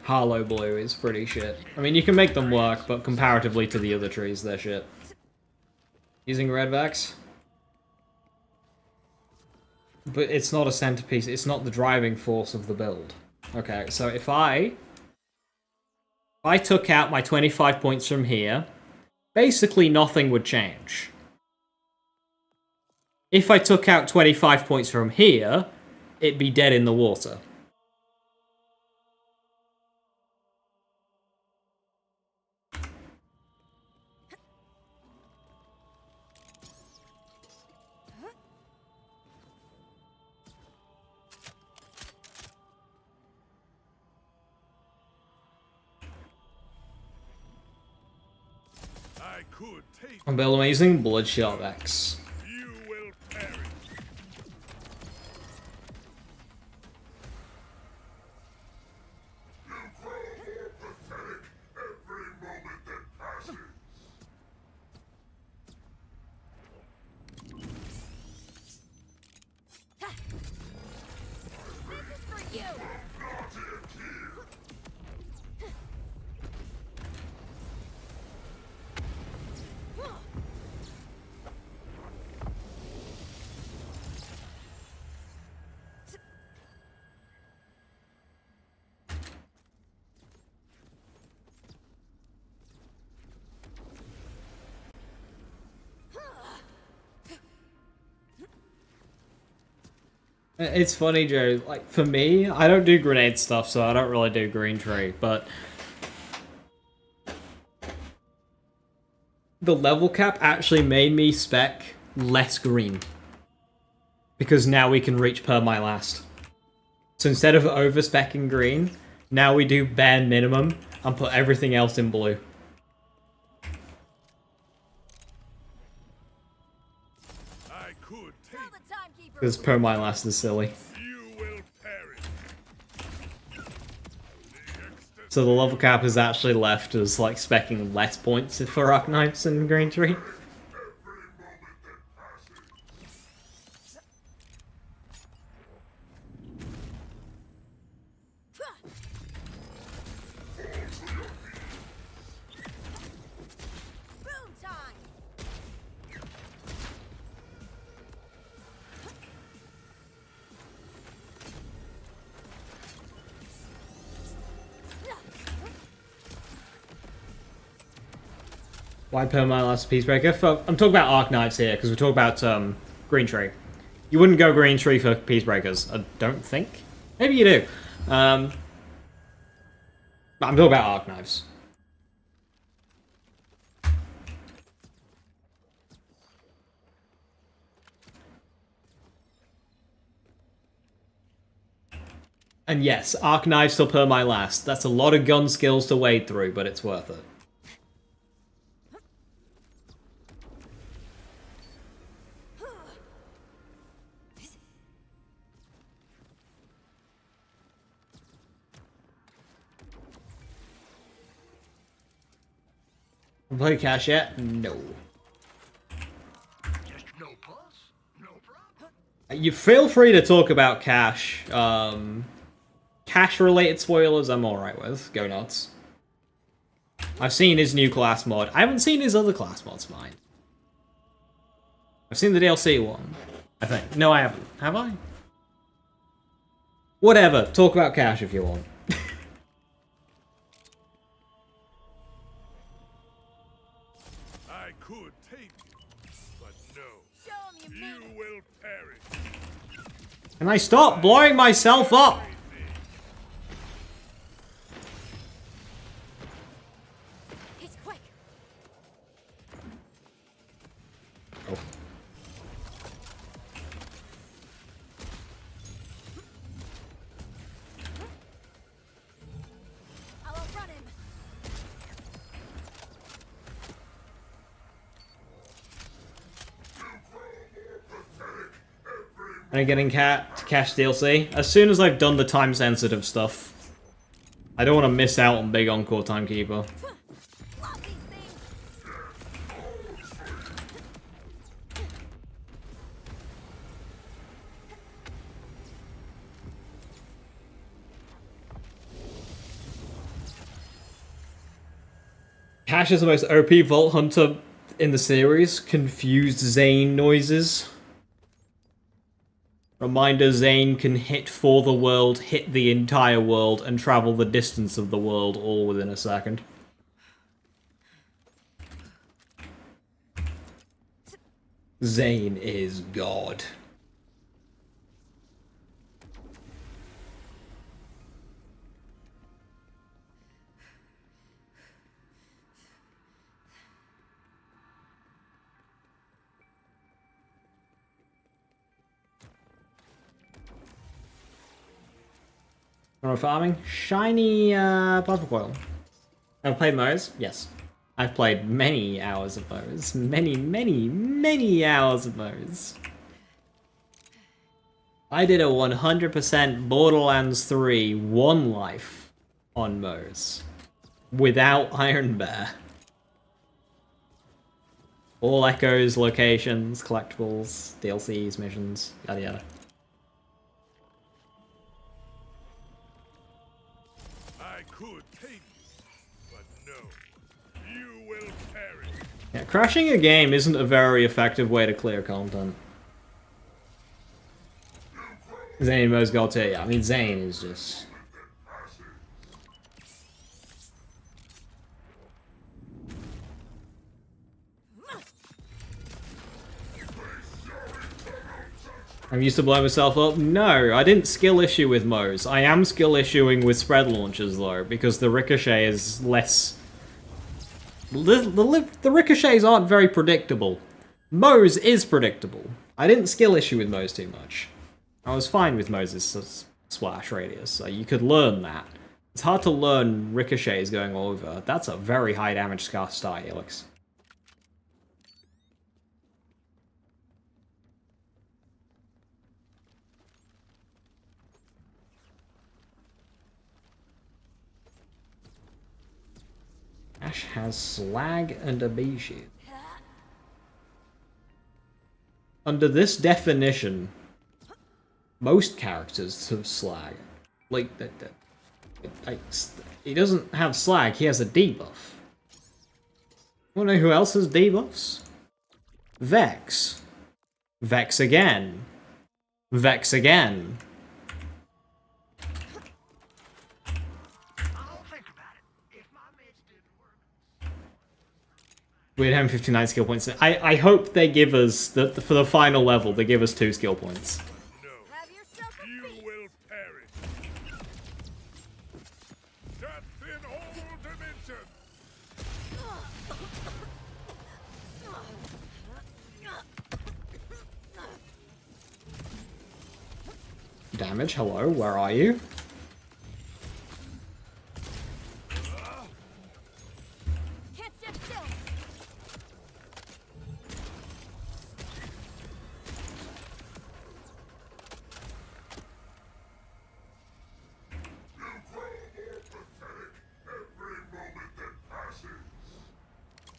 Harlow Blue is pretty shit. I mean, you can make them work, but comparatively to the other trees, they're shit. Using Red Vex? But it's not a centerpiece, it's not the driving force of the build. Okay, so if I took out my 25 points from here, basically nothing would change. If I took out 25 points from here, it'd be dead in the water. I could take I'm build amazing Bloodshot Vex. you will perish. This is for you. It's funny, Joe. Like, for me, I don't do grenade stuff, so I don't really do green tree, but the level cap actually made me spec less green. Because now we can reach per my last. So instead of over-specking green, now we do bare minimum and put everything else in blue. I could Tell take the timekeeper. Because per my last is silly. you will perish. The So the level cap is actually left as like specking less points for Arc Knights and green tree. Boom time. Why per my last Peacebreaker? I'm talking about Arc Knights here, because we talk about green tree. You wouldn't go green tree for Peacebreakers, I don't think. Maybe you do. But I'm talking about Arc Knives. And yes, Arc Knives still per my last. That's a lot of gun skills to wade through, but it's worth it. Play cash yet? No. Just no pulse? No problem. You feel free to talk about cash. Cash-related spoilers I'm alright with. Go nuts. I've seen his new class mod. I haven't seen his other class mods, mine. I've seen the DLC one, I think. No, I haven't. Have I? Whatever. Talk about cash if you want. I could take you, but no. Show 'em you You mean it. will perish. Can I stop blowing myself up? He's quick. And getting cash DLC. As soon as I've done the time-sensitive stuff. I don't want to miss out on big Encore Timekeeper. Love these things. Cash is the most OP Vault Hunter in the series. Confused Zane noises. Reminder, Zane can hit for the world, hit the entire world, and travel the distance of the world all within a second. Zane is God. Farming? Shiny plasma coil. I've played Mo's? Yes. I've played many hours of Mo's. Many hours of Mo's. I did a 100% Borderlands 3 one life on Mo's. Without Iron Bear. All echoes, locations, collectibles, DLCs, missions, yada yada. I could tame you, but no. You will perish. Yeah, crashing a game isn't a very effective way to clear content. Zane Mo's got to, yeah, I mean Zane is just... I'm used to blowing myself up? No, I didn't skill issue with Mo's. I am skill issuing with spread launchers though, because the ricochet is less... The ricochets aren't very predictable. Mo's is predictable. I didn't skill issue with Mo's too much. I was fine with Mo's splash radius, so you could learn that. It's hard to learn ricochets going over. That's a very high damage star helix. Ash has slag and a bee shield. Under this definition, most characters have slag. Like, he doesn't have slag, he has a debuff. Wanna know who else has debuffs? Vex. Vex again. Vex again. We'd have 59 skill points. I hope they give us, for the final level, they give us 2 skill points. No. Have yourself a You feast. will perish. Death in all dimensions. Damage, hello, where are you? Can't stand still.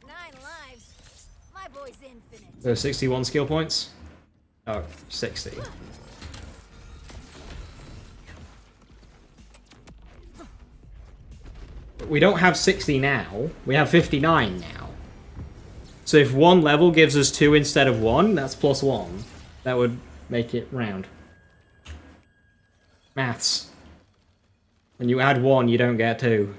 Nine lives. My boy's infinite. There's 61 skill points? Oh, 60. We don't have 60 now, we have 59 now. So if one level gives us 2 instead of 1, that's +1. That would make it round. Maths. When you add 1, you don't get 2.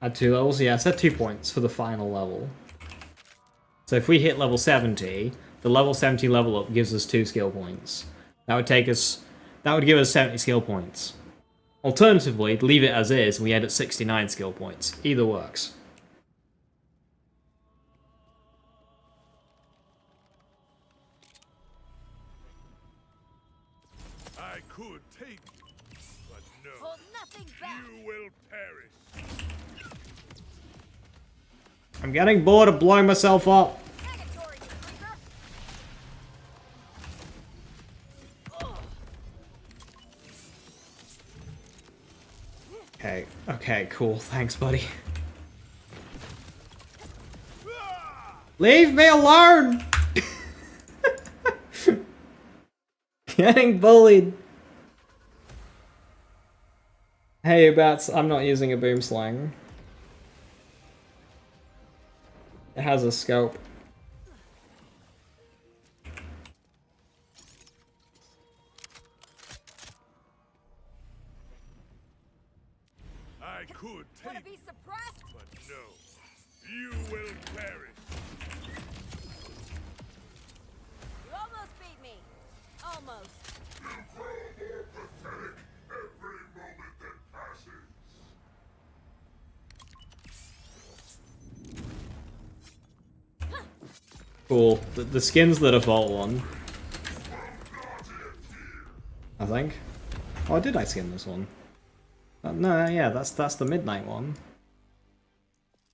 Add 2 levels? Yeah, set 2 points for the final level. So if we hit level 70, the level 70 level up gives us 2 skill points. That would take us... That would give us 70 skill points. Alternatively, leave it as is and we end at 69 skill points. Either works. I could take you, but no. Hold nothing back. You will perish. I'm getting bored of blowing myself up. Negatory, you creeper. Ugh. Okay, okay, cool. Thanks, buddy. Leave me alone! Getting bullied. Hey, Bats, I'm not using a boom slang. It has a scope. I could Wanna take be you, suppressed? but no. You will perish. You almost beat me. Almost. Cool. The skin's the default one. I think. Oh, did I skin this one? No, yeah, that's the midnight one.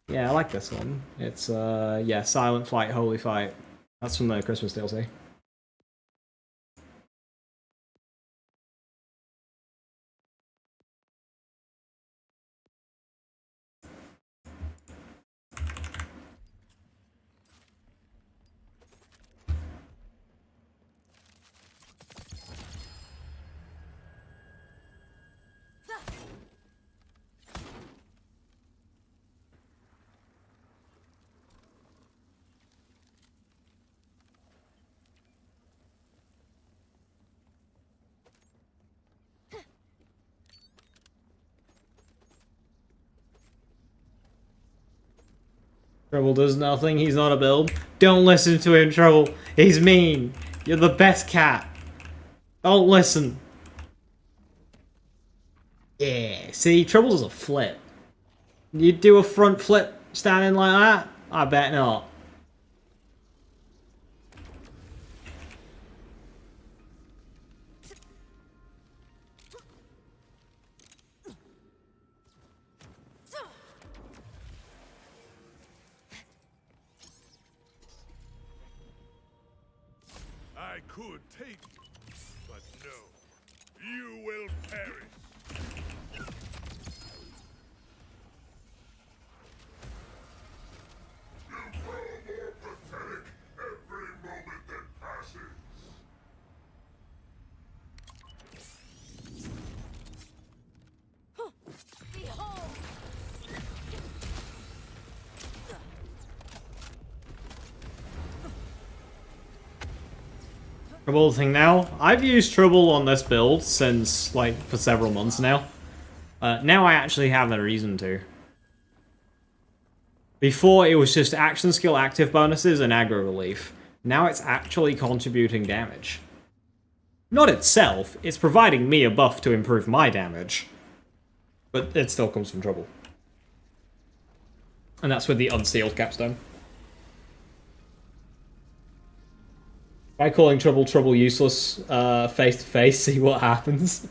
Yeah, I like this one. It's yeah, Silent Flight, Holy Fight. That's from the Christmas DLC. Trouble does nothing, he's not a build. Don't listen to him, Trouble. He's mean. You're the best cat. Don't listen. Yeah, see, Trouble does a flip. You do a front flip standing like that? I bet not. I could take you, but no. You will perish. Behold. Trouble thing now. I've used Trouble on this build since, like, for several months now. Now I actually have a reason to. Before, it was just action skill active bonuses and aggro relief. Now it's actually contributing damage. Not itself, it's providing me a buff to improve my damage. But it still comes from Trouble. And that's with the unsealed capstone. By calling Trouble useless face to face, see what happens.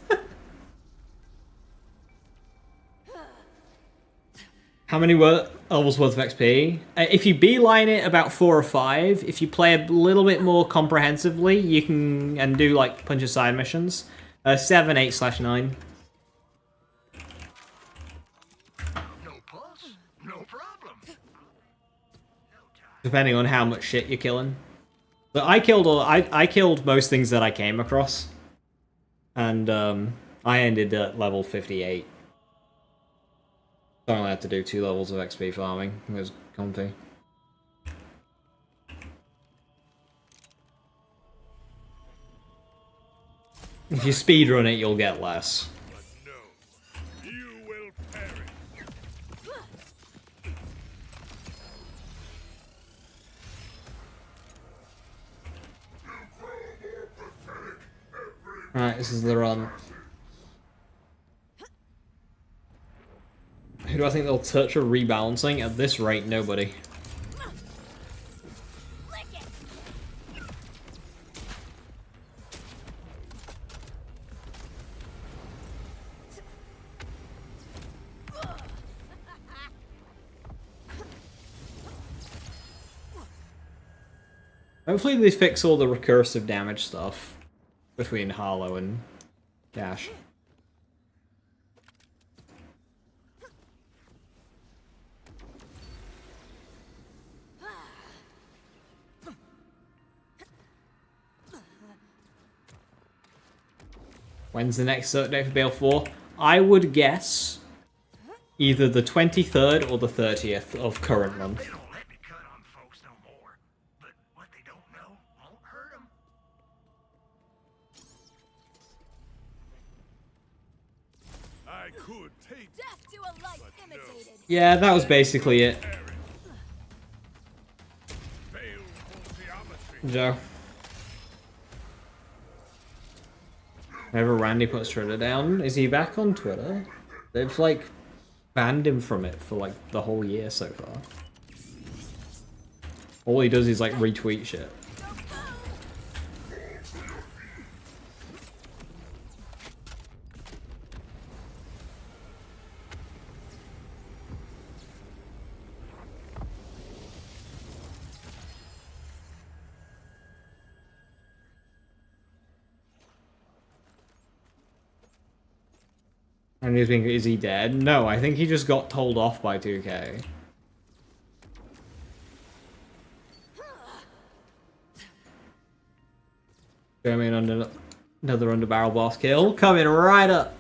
How many levels worth of XP? If you beeline it about 4 or 5, if you play a little bit more comprehensively, you can and do like punch aside missions. 7, 8/9. No pulse, no problem. Depending on how much shit you're killing. But I killed most things that I came across. And I ended at level 58. So I only had to do 2 levels of XP farming. It was comfy. If you speedrun it, you'll get less. But no. You will perish. Alright, this is the run. Who do I think they'll touch for rebalancing? At this rate, nobody. Lick it. Hopefully they fix all the recursive damage stuff between Harlow and Dash. When's the next cert date for Bale 4? I would guess either the 23rd or the 30th of current month. They don't let me cut on folks no more. But what they don't know won't hurt them. I could take Death to a life imitated. Yeah, that was basically it, baleful geometry. Joe. Whenever Randy puts Twitter down, is he back on Twitter? They've, like, banned him from it for, like, the whole year so far. All he does is, like, retweet shit. And you think, is he dead? No, I think he just got told off by 2K. Coming under another underbarrel boss kill. Coming right up.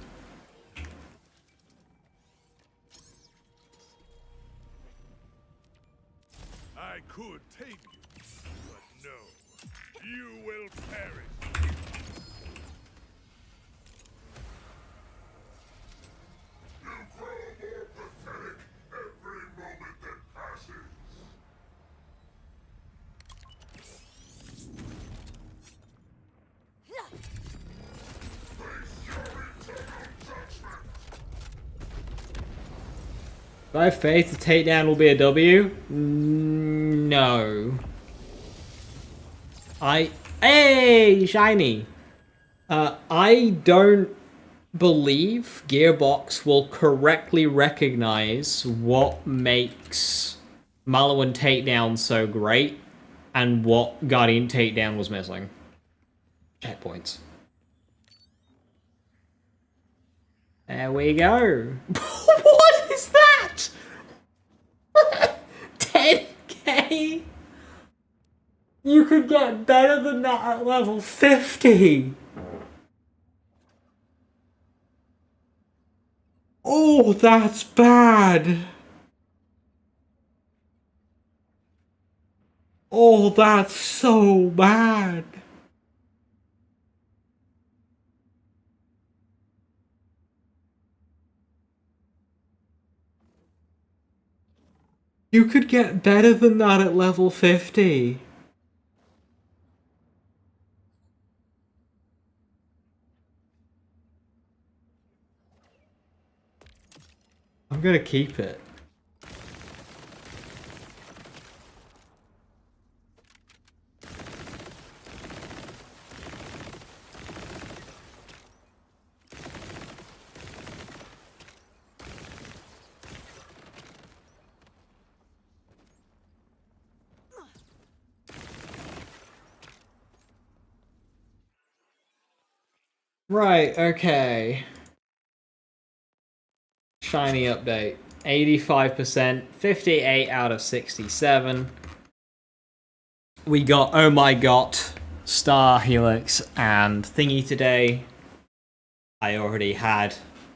I could take you, but no. You will perish. Do I have faith the takedown will be a W? No. Hey, shiny! I don't believe Gearbox will correctly recognize what makes Maliwan takedown so great and what Guardian takedown was missing. Checkpoints. There we go. What is that? 10k? You could get better than that at level 50. Oh, that's bad. Oh, that's so bad. You could get better than that at level 50. I'm gonna keep it. Right, okay. Shiny update. 85%, 58 out of 67. We got Oh My God, Star, Helix, and Thingy today. I already had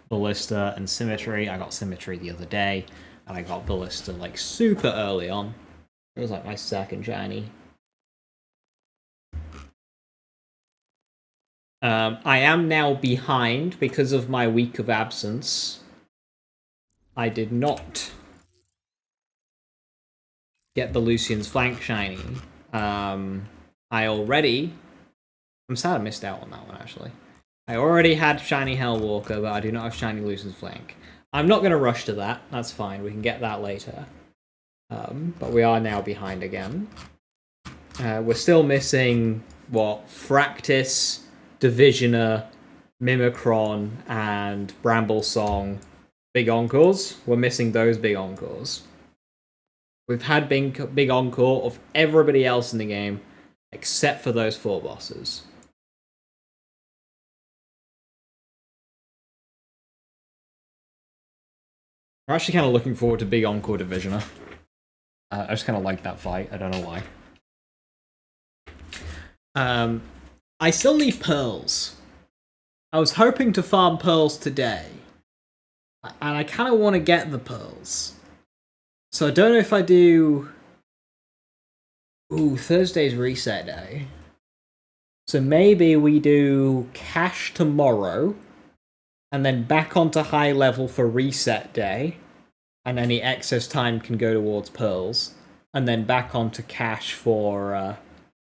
Ballista and Symmetry. I got Symmetry the other day, and I got Ballista like super early on. It was like my second shiny. I am now behind because of my week of absence. I did not get the Lucian's flank shiny. I'm sad I missed out on that one, actually. I already had shiny Hellwalker, but I do not have shiny Lucian's flank. I'm not going to rush to that. That's fine. We can get that later. But we are now behind again. We're still missing, what, Fractus, Divisioner, Mimicron, and Bramble Song big encores. We're missing those big encores. We've had big encore of everybody else in the game, except for those 4 bosses. I'm actually kind of looking forward to big encore Divisioner. I just kind of like that fight. I don't know why. I still need pearls. I was hoping to farm pearls today. And I kind of want to get the pearls. So I don't know if I do... Ooh, Thursday's reset day. So maybe we do cash tomorrow. And then back onto high level for reset day. And any excess time can go towards pearls. And then back onto cash for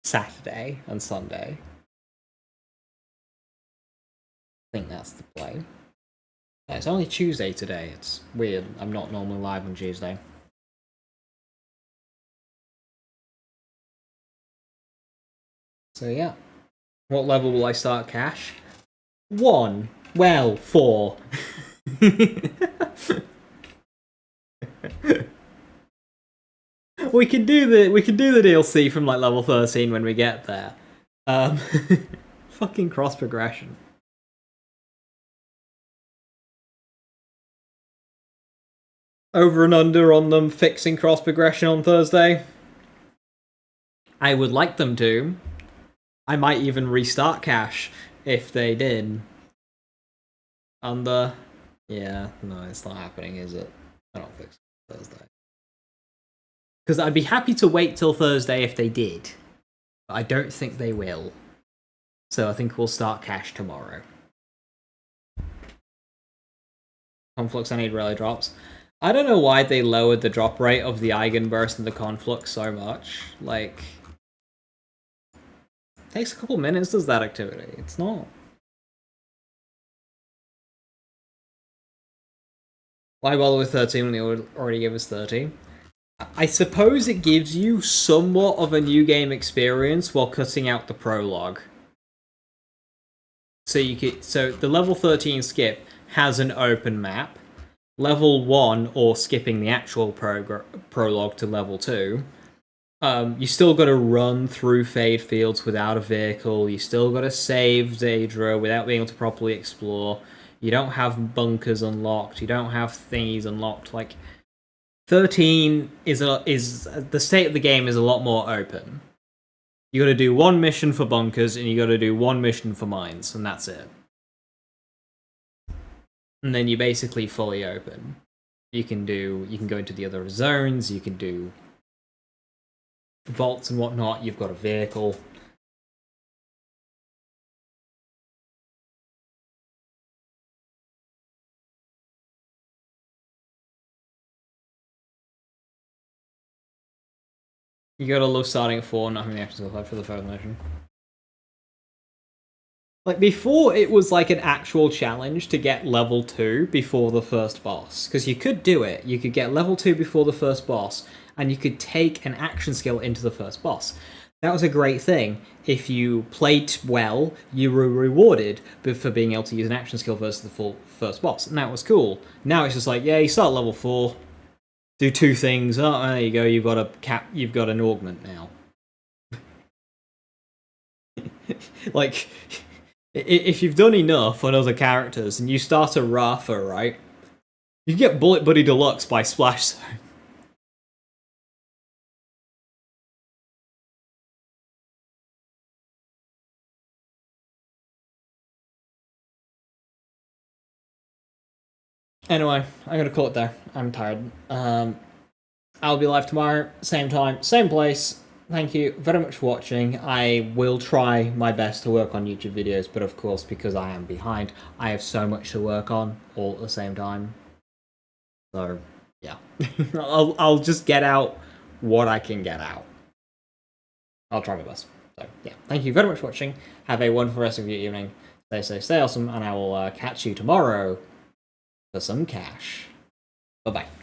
Saturday and Sunday. I think that's the play. Yeah, it's only Tuesday today. It's weird. I'm not normally live on Tuesday. So yeah. What level will I start cash? 1. Well, 4. We can do the DLC from like level 13 when we get there. Fucking cross progression. Over and under on them fixing cross progression on Thursday. I would like them to. I might even restart cash if they did. Under. Yeah, no, it's not happening, is it? I don't fix it Thursday. Because I'd be happy to wait till Thursday if they did. But I don't think they will. So I think we'll start cash tomorrow. Conflux, I need rally drops. I don't know why they lowered the drop rate of the Eigenburst and the Conflux so much. Like... It takes a couple minutes, does that activity? It's not. Why bother with 13 when they already gave us 30? I suppose it gives you somewhat of a new game experience while cutting out the prologue. So the level 13 skip has an open map. Level 1, or skipping the actual prologue to level 2, you still got to run through Fade Fields without a vehicle. You still got to save Daedra without being able to properly explore. You don't have bunkers unlocked. You don't have thingies unlocked. Like 13 is the state of the game is a lot more open. You got to do 1 mission for bunkers and you got to do 1 mission for mines, and that's it. And then you're basically fully open. You can go into the other zones. You can do vaults and whatnot. You've got a vehicle. You gotta love starting at 4 and not having the actual fight for the further mission. Like, before, it was like an actual challenge to get level 2 before the first boss. Because you could do it. You could get level 2 before the first boss, and you could take an action skill into the first boss. That was a great thing. If you played well, you were rewarded for being able to use an action skill versus the full first boss. And that was cool. Now it's just like, yeah, you start level 4, do 2 things, oh, there you go, you've got an augment now. Like... If you've done enough on other characters and you start a Rafa, right? You get Bullet Buddy Deluxe by Splash Zone. Anyway, I'm gonna call it there. I'm tired. I'll be live tomorrow, same time, same place. Thank you very much for watching. I will try my best to work on YouTube videos, but of course, because I am behind, I have so much to work on all at the same time. So, yeah. I'll just get out what I can get out. I'll try my best. So, yeah. Thank you very much for watching. Have a wonderful rest of your evening. Stay safe, stay awesome, and I will catch you tomorrow. for some cash. Bye-bye.